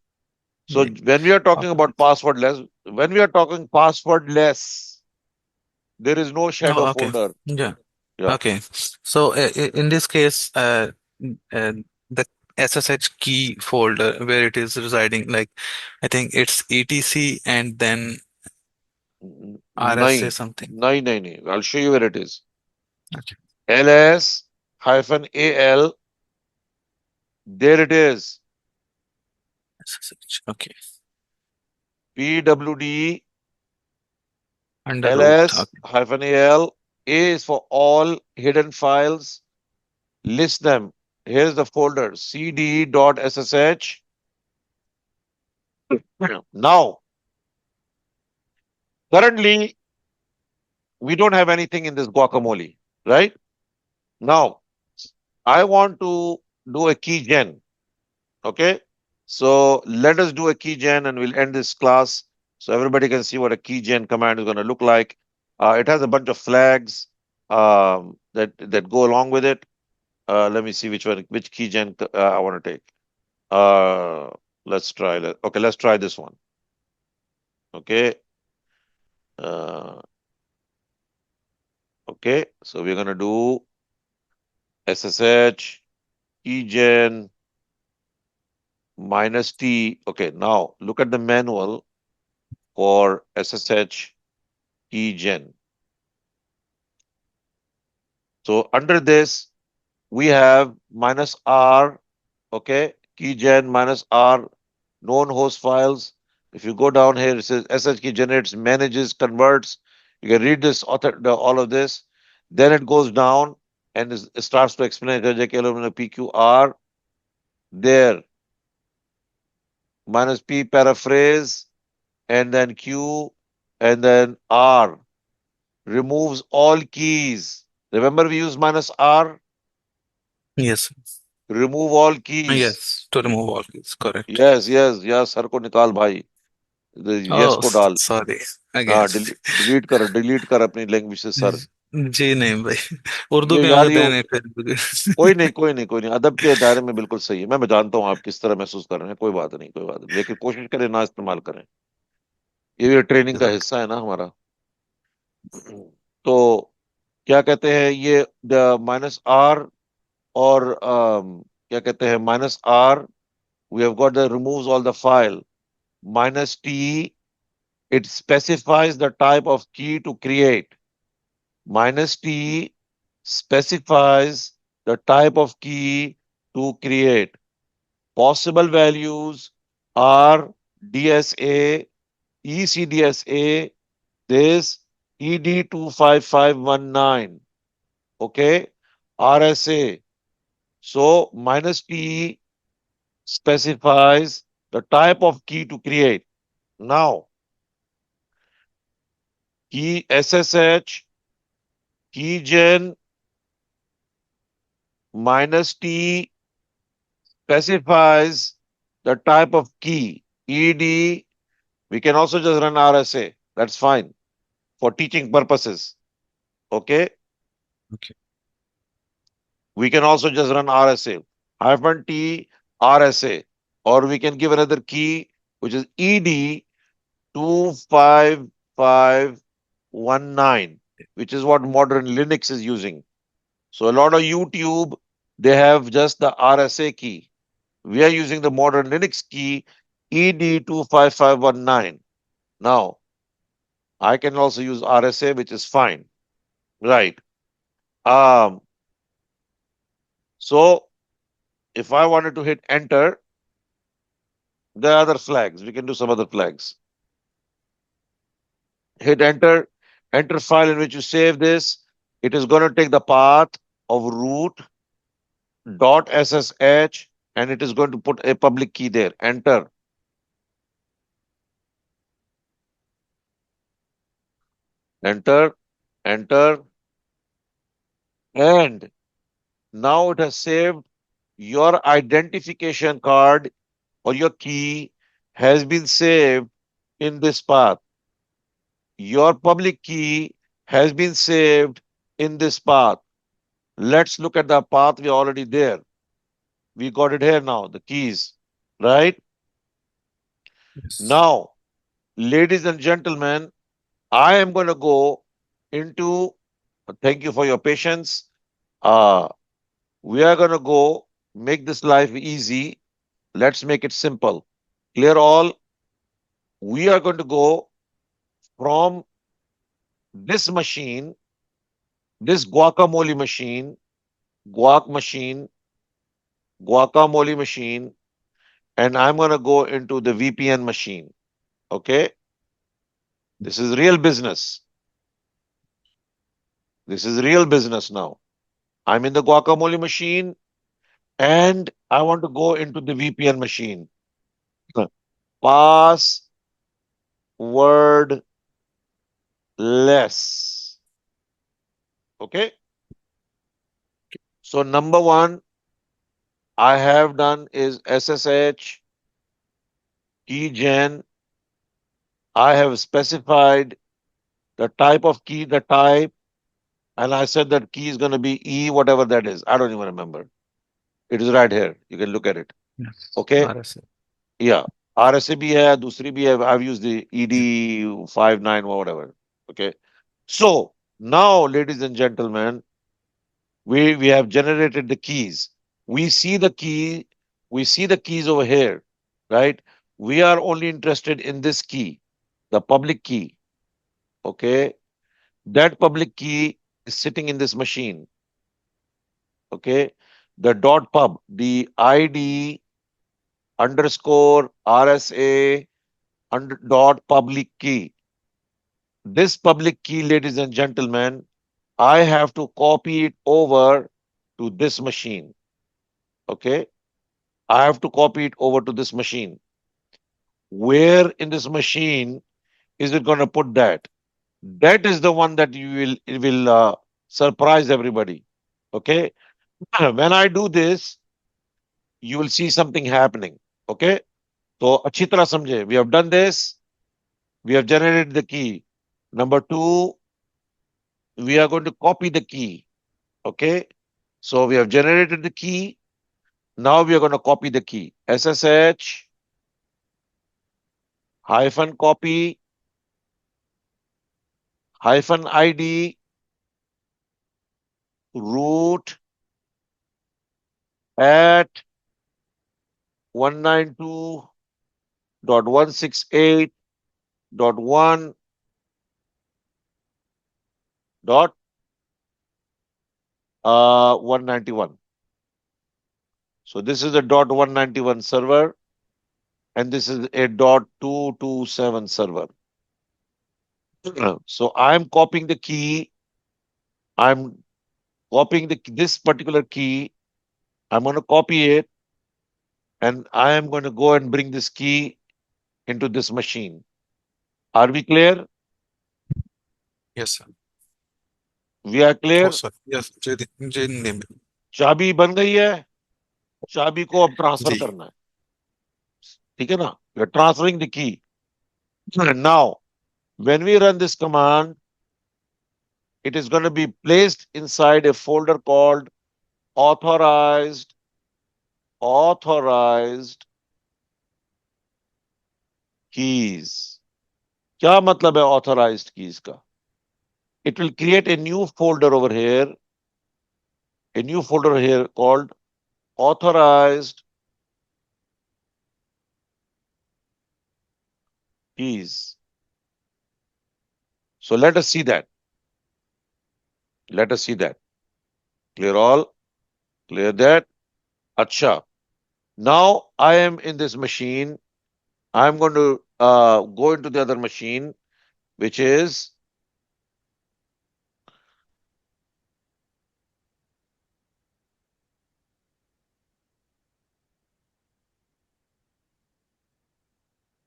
So when we are talking about passwordless, there is no shadow Oh, okay. folder. Yeah. Yeah. Okay. So in this case, the SSH key folder where it is residing, like I think it's etc and then RSA नहीं, something. नहीं. I'll show you where it is. Okay. ls-al. There it is. SSH. Okay. pwd Under root. Okay. ls-al. A is for all hidden files. List them. Here's the folder cd.ssh. Now, currently, we don't have anything in this guacamole, right? Now, I want to do a key gen. Okay. So let us do a key gen and we'll end this class so everybody can see what a key gen command is going to look like. It has a bunch of flags that go along with it. Let me see which key gen I want to take. Let's try that. Okay, let's try this one. Okay. Okay, so we're going to do SSH keygen -t. Okay, now look at the manual for SSH keygen. So under this, we have -r, okay, keygen -r, known host files. If you go down here, it says SSH key generates, manages, converts. You can read this, all of this. Then it goes down and it starts to explain PQR. There, -p paraphrase, and then Q, and then R. Removes all keys. Remember we use -r? Yes. Remove all keys. Yes. To remove all keys. Correct. Yes. Sir को निकाल भाई. Yes Oh, को डाल. sorry. हाँ, Again. delete कर अपनी language से sir. जी नहीं भाई. उर्दू ये के यार हमें ये देने फिर. कोई नहीं अदब के दायरे में बिल्कुल सही है. मैं जानता हूँ आप किस तरह महसूस कर रहे हैं. कोई बात नहीं. लेकिन कोशिश करें ना इस्तेमाल करें. ये भी ट्रेनिंग का हिस्सा है ना हमारा. तो क्या कहते हैं ये -r और क्या कहते हैं -r. We have got the removes all the file. -t, it specifies the type of key to create. -t specifies the type of key to create. Possible values are DSA, ECDSA, this ED25519. Okay, RSA. So -t specifies the type of key to create. Now, key SSH keygen -t specifies the type of key. ED, we can also just run RSA. That's fine for teaching purposes. Okay. Okay. We can also just run RSA -t RSA, or we can give another key which is ED 25519, which is what modern Linux is using. So a lot of YouTube, they have just the RSA key. We are using the modern Linux key ED25519. Now, I can also use RSA, which is fine. Right. Um, so if I wanted to hit enter, there are other flags. We can do some other flags. Hit enter, enter file in which you save this. It is going to take the path of root dot SSH and it is going to put a public key there. Enter. Enter, enter, and now it has saved your identification card or your key has been saved in this path. Your public key has been saved in this path. Let's look at the path. We're already there. We got it here now, the keys, right? Yes. Now, ladies and gentlemen, I am going to go into, thank you for your patience. We are going to go make this life easy. Let's make it simple. Clear all? We are going to go from this machine, this guacamole machine, and I'm going to go into the VPN machine. Okay? This is real business. This is real business now. I'm in the guacamole machine and I want to go into the VPN machine. Password less. Okay? So number one I have done is SSH keygen. I have specified the type of key, the type, and I said that key is going to be E, whatever that is. I don't even remember. It is right here. You can look at it. Yes. Okay? RSA. Yeah. RSA bhi hai, dusri bhi hai. I've used the ED59 or whatever. Okay. So now, ladies and gentlemen, we have generated the keys. We see the key, we see the keys over here, right? We are only interested in this key, the public key. Okay. That public key is sitting in this machine. Okay. The dot pub, the ID underscore RSA dot public key. This public key, ladies and gentlemen, I have to copy it over to this machine. Okay. I have to copy it over to this machine. Where in this machine is it going to put that? That is the one that you will surprise everybody. Okay. When I do this, you will see something happening. Okay. So, अच्छी तरह समझे. We have done this. We have generated the key. Number two, we are going to copy the key. Okay. So we have generated the key. Now we are going to copy the key. SSH hyphen copy hyphen ID root at 192.168.1 dot 191. So this is a dot 191 server and this is a dot 227 server. So I'm copying the key. I'm copying this particular key. I'm going to copy it and I am going to go and bring this key into this machine. Are we clear? Yes, sir. We are Oh, clear? sir. Yes. J name. चाबी बन गई है चाबी को अब transfer जी. करना है ठीक है ना we are transferring the key and now when we run this command it is going to be placed inside a folder called authorized keys. क्या मतलब है authorized keys का? It will create a new folder over here, called authorized keys. So let us see that. Let us see that. Clear all? Clear that? Acha. Now I am in this machine. I'm going to go into the other machine, which is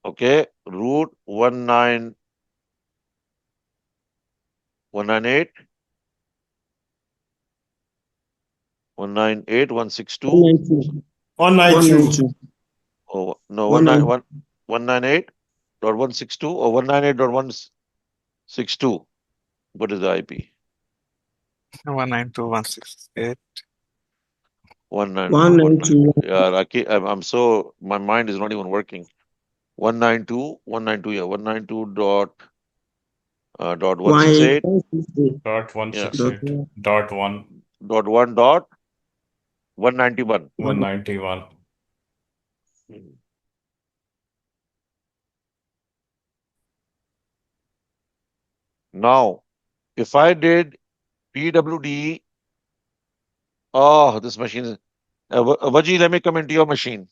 okay, root 198, 192. 192. 192. 192. Oh no, 192. 198.162 or 198.162. What is the IP? 192.168. 192, 192. 192. Yeah, I'm so, my mind is not even working. 192, 192, yeah, 192 dot 168. 168. Dot Yeah, 168. Dot 1. dot 1 dot 191. 191. Now, if I did PWD, oh, this machine is, Vaji, let me come into your machine.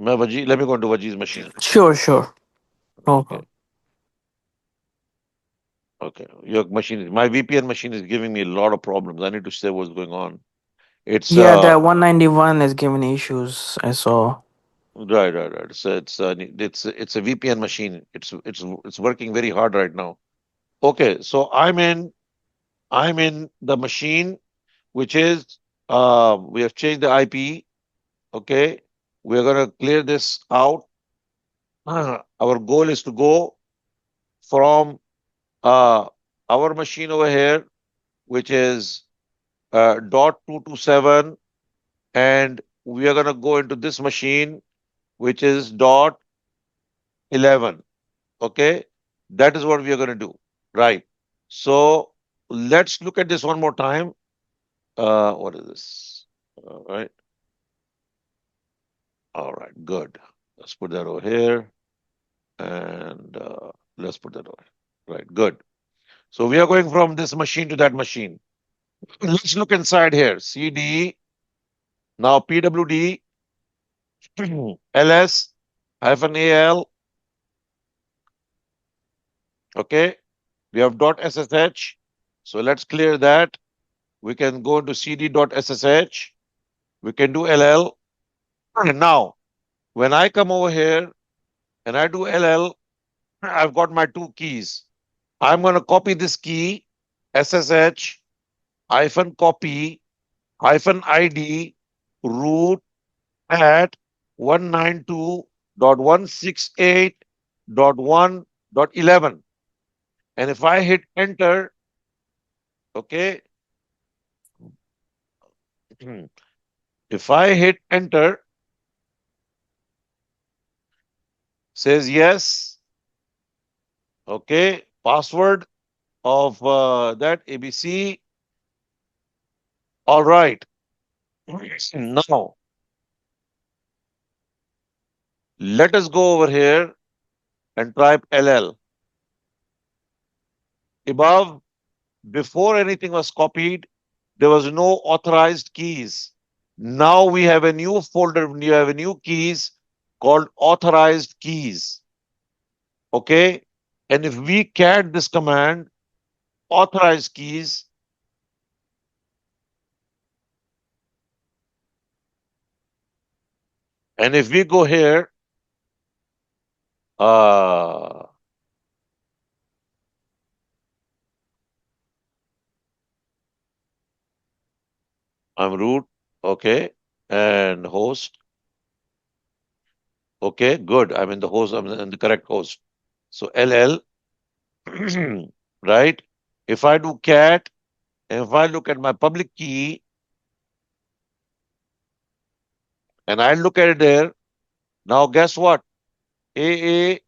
Vaji, let me go into Vaji's machine. Sure, sure. No Okay, problem. okay. Your machine, my VPN machine is giving me a lot of problems. I need to say what's going on. It's Yeah, that 191 is giving issues. I saw. right. So it's a VPN machine. It's working very hard right now. Okay, so I'm in the machine, which is we have changed the IP. Okay, we're gonna clear this out. Our goal is to go from our machine over here, which is dot 227, and we are gonna go into this machine, which is dot 11. Okay, that is what we are gonna do. Right. So let's look at this one more time. What is this? All right. All right. Good. Let's put that over here. And let's put that over. Right, good. So we are going from this machine to that machine. Let's look inside here. CD, now PWD, LS hyphen AL. Okay, we have dot SSH. So let's clear that. We can go into CD dot SSH. We can do LL. And now, when I come over here and I do LL, I've got my two keys. I'm going to copy this key, SSH hyphen copy hyphen ID root at 192.168.1.11. And if I hit enter, okay, if I hit enter, says yes, okay, password of that ABC. All right. Now, let us go over here and type LL. Above, before anything was copied, there was no authorized keys. Now we have a new folder, we have a new keys called authorized keys. Okay. And if we cat this command, authorized keys, and if we go here, I'm root, okay, and host. Okay, good. I'm in the host, I'm in the correct host. So LL, right? If I do cat, and if I look at my public key, and I look at it there, Now guess what? AA3ZN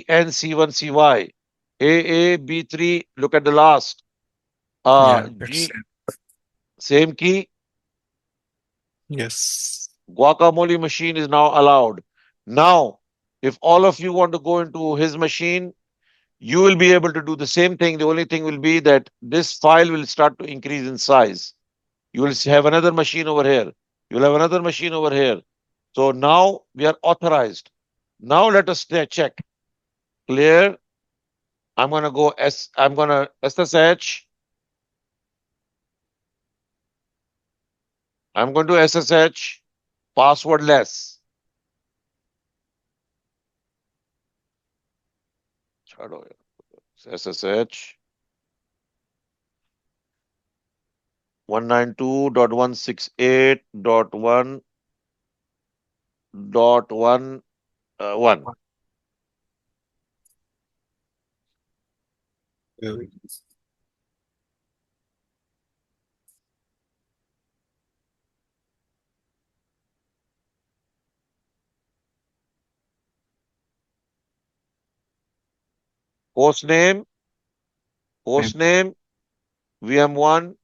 C1CY. AAB3, look at the last. Yeah, it's G, same key. yes. Guacamole machine is now allowed. Now, if all of you want to go into his machine, you will be able to do the same thing. The only thing will be that this file will start to increase in size. You will have another machine over here. You will have another machine over here. So now we are authorized. Now let us check. Clear. I'm going to go I'm going to SSH. I'm going to SSH passwordless. SSH 192.168.1.1. Hostname, hostname, VM1,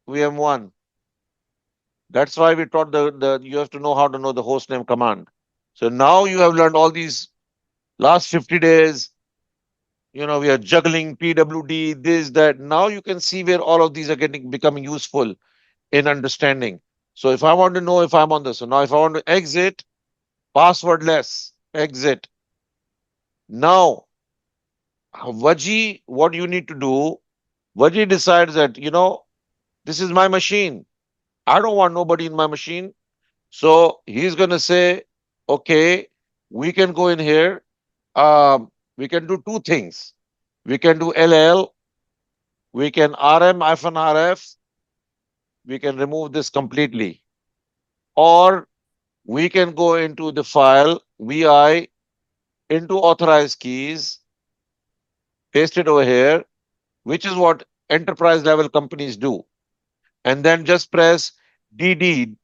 VM1. That's why we taught the you have to know how to know the hostname command. So now you have learned all these last 50 days. We are juggling PWD, this, that. Now you can see where all of these are becoming useful in understanding. So if I want to know if I'm on this, so now if I want to exit, passwordless, exit. Now, Vaji, what you need to do, Vaji decides that, this is my machine. I don't want nobody in my machine. So he's going to say, okay, we can go in here. We can do two things. We can do LL, we can RM-RF, we can remove this completely. Or we can go into the file VI into authorized keys, paste it over here, which is what enterprise level companies do. And then just press DD,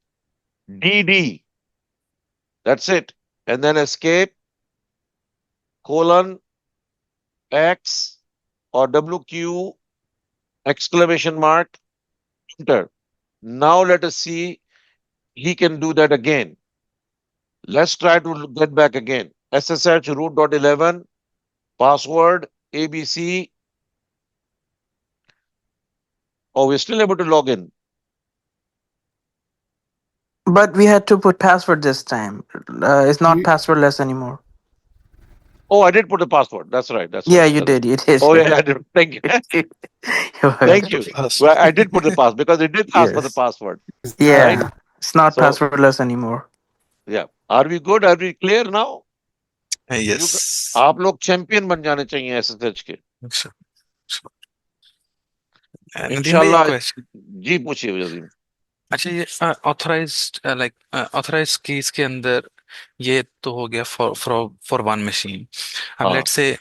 DD. That's it. And then escape, colon, X or WQ, exclamation mark, enter. Now let us see, he can do that again. Let's try to get back again. SSH root.11, password, ABC. Oh, we're still able to log in. But we had to put password this time. It's not passwordless anymore. Oh, I did put the password. That's right. That's Yeah, right. you did. You did. Oh, yeah, I did. Thank you. You're Thank welcome. you. Well, I did put the password because it did ask for the Yes. password, right? Yeah. It's not So, passwordless anymore. yeah. Are we good? Are we clear now? Yes. आप लोग champion बन जाने चाहिए SSH के Sure, sure. Nadeem bhai, एक इंशाल्लाह question. जी पूछिए वजीम अच्छा, ये ऑथराइज्ड कीज के अंदर ये तो हो गया for for for one machine. अब हाँ लेट्स से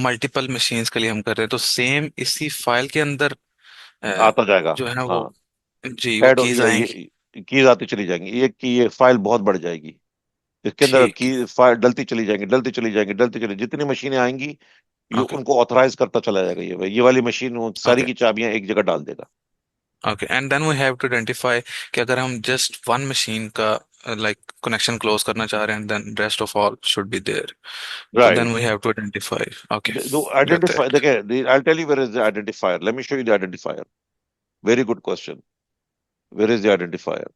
मल्टीपल मशीन्स के लिए हम कर रहे हैं, तो सेम इसी फाइल के अंदर अ, आता जाएगा जो है ना वो, हाँ जी, वो ऐड कीज आएंगी. ये कीज आती चली जाएंगी ये फाइल बहुत बढ़ जाएगी इसके अंदर ठीक. की फाइल डलती चली जाएंगी डलती चली जाएंगी डलती चली जितनी मशीनें आएंगी ये ओके. उनको ऑथराइज करता चला जाएगा ये वाली मशीन वो सारी ओके. की चाबियां एक जगह डाल देगा okay, and then we have to identify कि अगर हम जस्ट वन मशीन का लाइक कनेक्शन क्लोज करना चाह रहे हैं, then rest of all should be there. तो then right we have to identify. Okay, got identify that. देखिए I tell you where is the identifier let me show you the identifier very good question where is the identifier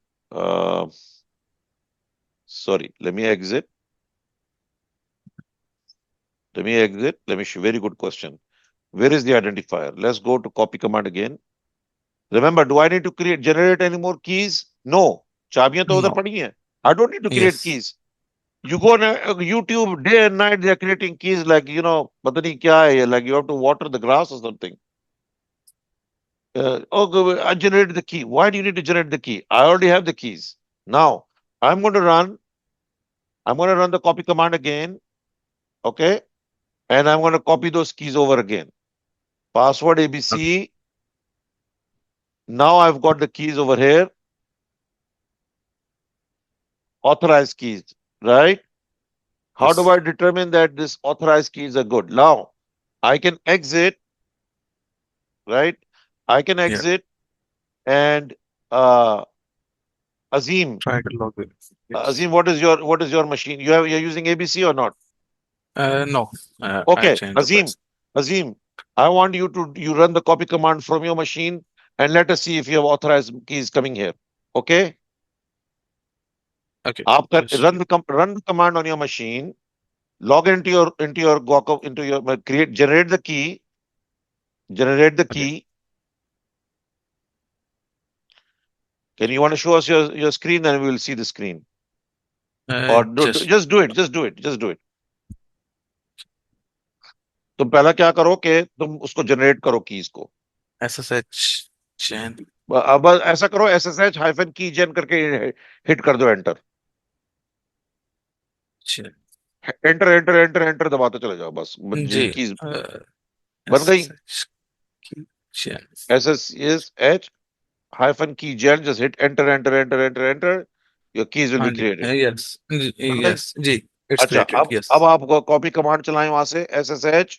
sorry let me show very good question where is the identifier let's go to copy command again remember do I need to generate any more keys no चाबियां तो उधर no. पड़ी हैं I don't need to create yes. keys you go on YouTube day and night they are creating keys like पता नहीं क्या है ये like you have to water the grass or something I generated the key why do you need to generate the key I already have the keys now I'm going to run the copy command again okay and I'm going to copy those keys over again password ABC. Now I've got the keys over here. Authorized keys, right? How do Yes. I determine that this authorized keys are good? Now, I can exit, right? I can Yeah. exit and uh, Azim, Try to log in. Yes. Azim, what is your machine? You're using ABC or not? No. I Okay, changed the password. Azim, I want you run the copy command from your machine and let us see if you have authorized keys coming here. Okay? Okay. आप Just run the command on your machine, log into your Guaco, into your create generate the okay. key. Can you want to show us your screen, then we will see the screen. Or Just just do it, just do it. तुम पहला क्या करो कि तुम उसको generate करो keys को. SSH chain. अब ऐसा करो SSH हाइफन की जन करके हिट कर दो enter. Chain. Enter enter enter enter दबाते चले जाओ बस. जी. कीज बन गई. SSH chain. SSH hyphen key gen, just hit enter, enter, enter, enter, enter. Your keys will हाँ be जी. created. Yes. बन गई. Yes. जी. It's अच्छा, created. अब Yes. आप कॉपी कमांड चलाएं वहां से SSH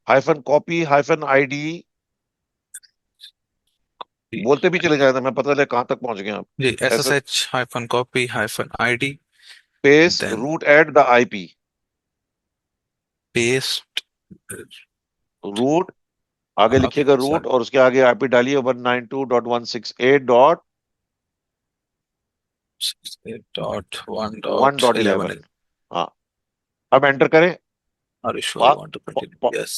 hyphen copy hyphen ID. बोलते भी चले जाए, मैं पता चले कहां तक पहुंच गए आप. जी. SS SSH hyphen copy hyphen ID. space Then root add the IP. paste. Root आगे Okay. लिखिएगा रूट Sorry. और उसके आगे आईपी डालिए 192.168.1.11. 68.1.11. हाँ, अब एंटर करें. Are you sure पा, you want to पा, continue? पा, Yes.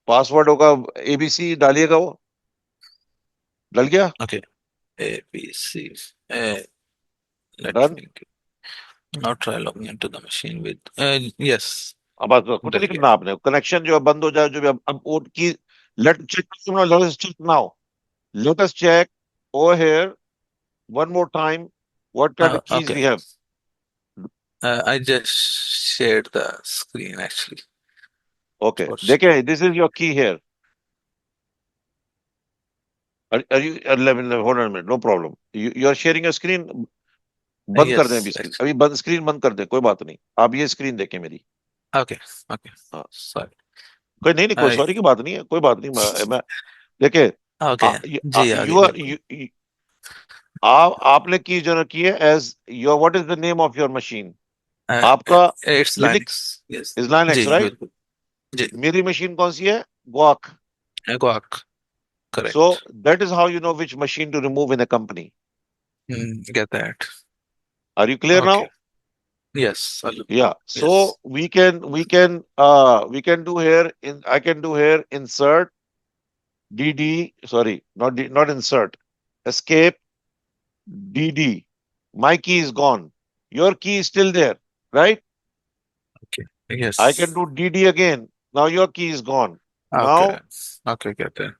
पासवर्ड होगा ABC डालिएगा. वो डल गया. Okay. A, B, C. Let done. me now try logging into the machine with. Yes. अब बस कुछ डल नहीं गया. करना आपने. कनेक्शन जो है बंद हो जाए, जो भी अब वो की let check now. Let us check over here one more time what kind of keys Okay. We have. I just shared the screen actually. Okay, For देखें, this is your key here. Are you hold on minute, no problem. You are sharing your screen. बंद कर दें अभी yes. Screen, अभी बंद screen बंद कर दें, कोई बात नहीं. आप ये स्क्रीन देखें मेरी. Okay. Okay. हाँ, Sorry. कोई नहीं नहीं, कोई I सॉरी की बात नहीं है, कोई बात नहीं. मैं देखे. okay. जी आगे यू आर बिल्कुल. आपने की जो की है as your what is the name of your machine. Uh, आपका it's Linux Linux. Yes. Is Linux, जी राइट. बिल्कुल. जी. मेरी मशीन कौन सी है? Guac. Guac. So Correct. that is how you know which machine to remove in a company. Get that. Are you clear Okay. now? Yes. Yeah. So Yes. we can do here in I can do here insert DD, sorry, not insert, escape DD. My key is gone. Your key is still there, right? Okay. I can Yes. do DD again. Now your key is gone. Okay. Now Okay. Get that.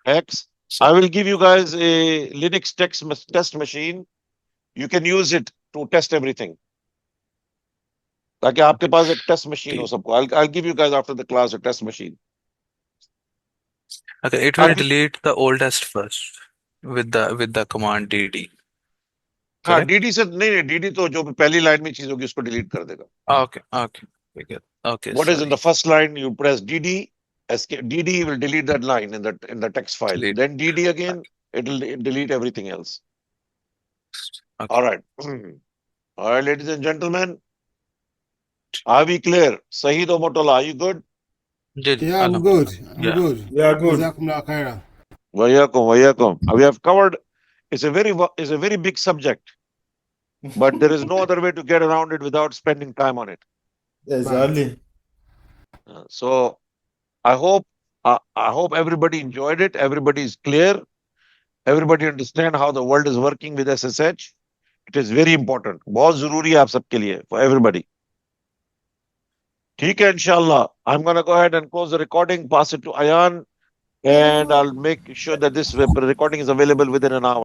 X. So I will give you guys a Linux test machine. You can use it to test everything. ताकि आपके okay. पास एक test machine हो D. सबको. I'll give you guys after the class a test machine. Okay. It will अभी delete the oldest first with the command dd. हाँ, Correct? DD से नहीं, DD तो जो पहली लाइन में चीज होगी उसको डिलीट कर देगा. Okay. Okay. We get. Okay. What is in Sorry. the first line? You press DD, escape. DD will delete that line in the text file. Delete. Then DD again, it will delete everything else. Okay. All right. All right, ladies and gentlemen, are we clear? Saheed Omotola, are you good? Yeah, I'm good. I'm Yeah. good. Yeah, good. Jazakumullah khairan. Wayakum. We have covered. It's a very big subject, but there is no other way to get around it without spending time on it. Exactly. So I hope everybody enjoyed it. Everybody is clear. Everybody understand how the world is working with SSH. It is very important. बहुत जरूरी है आप सबके लिए, for everybody. ठीक है, inshallah. I'm gonna go ahead and close the recording, pass it to Ayan, and I'll make sure that this recording is available within an hour.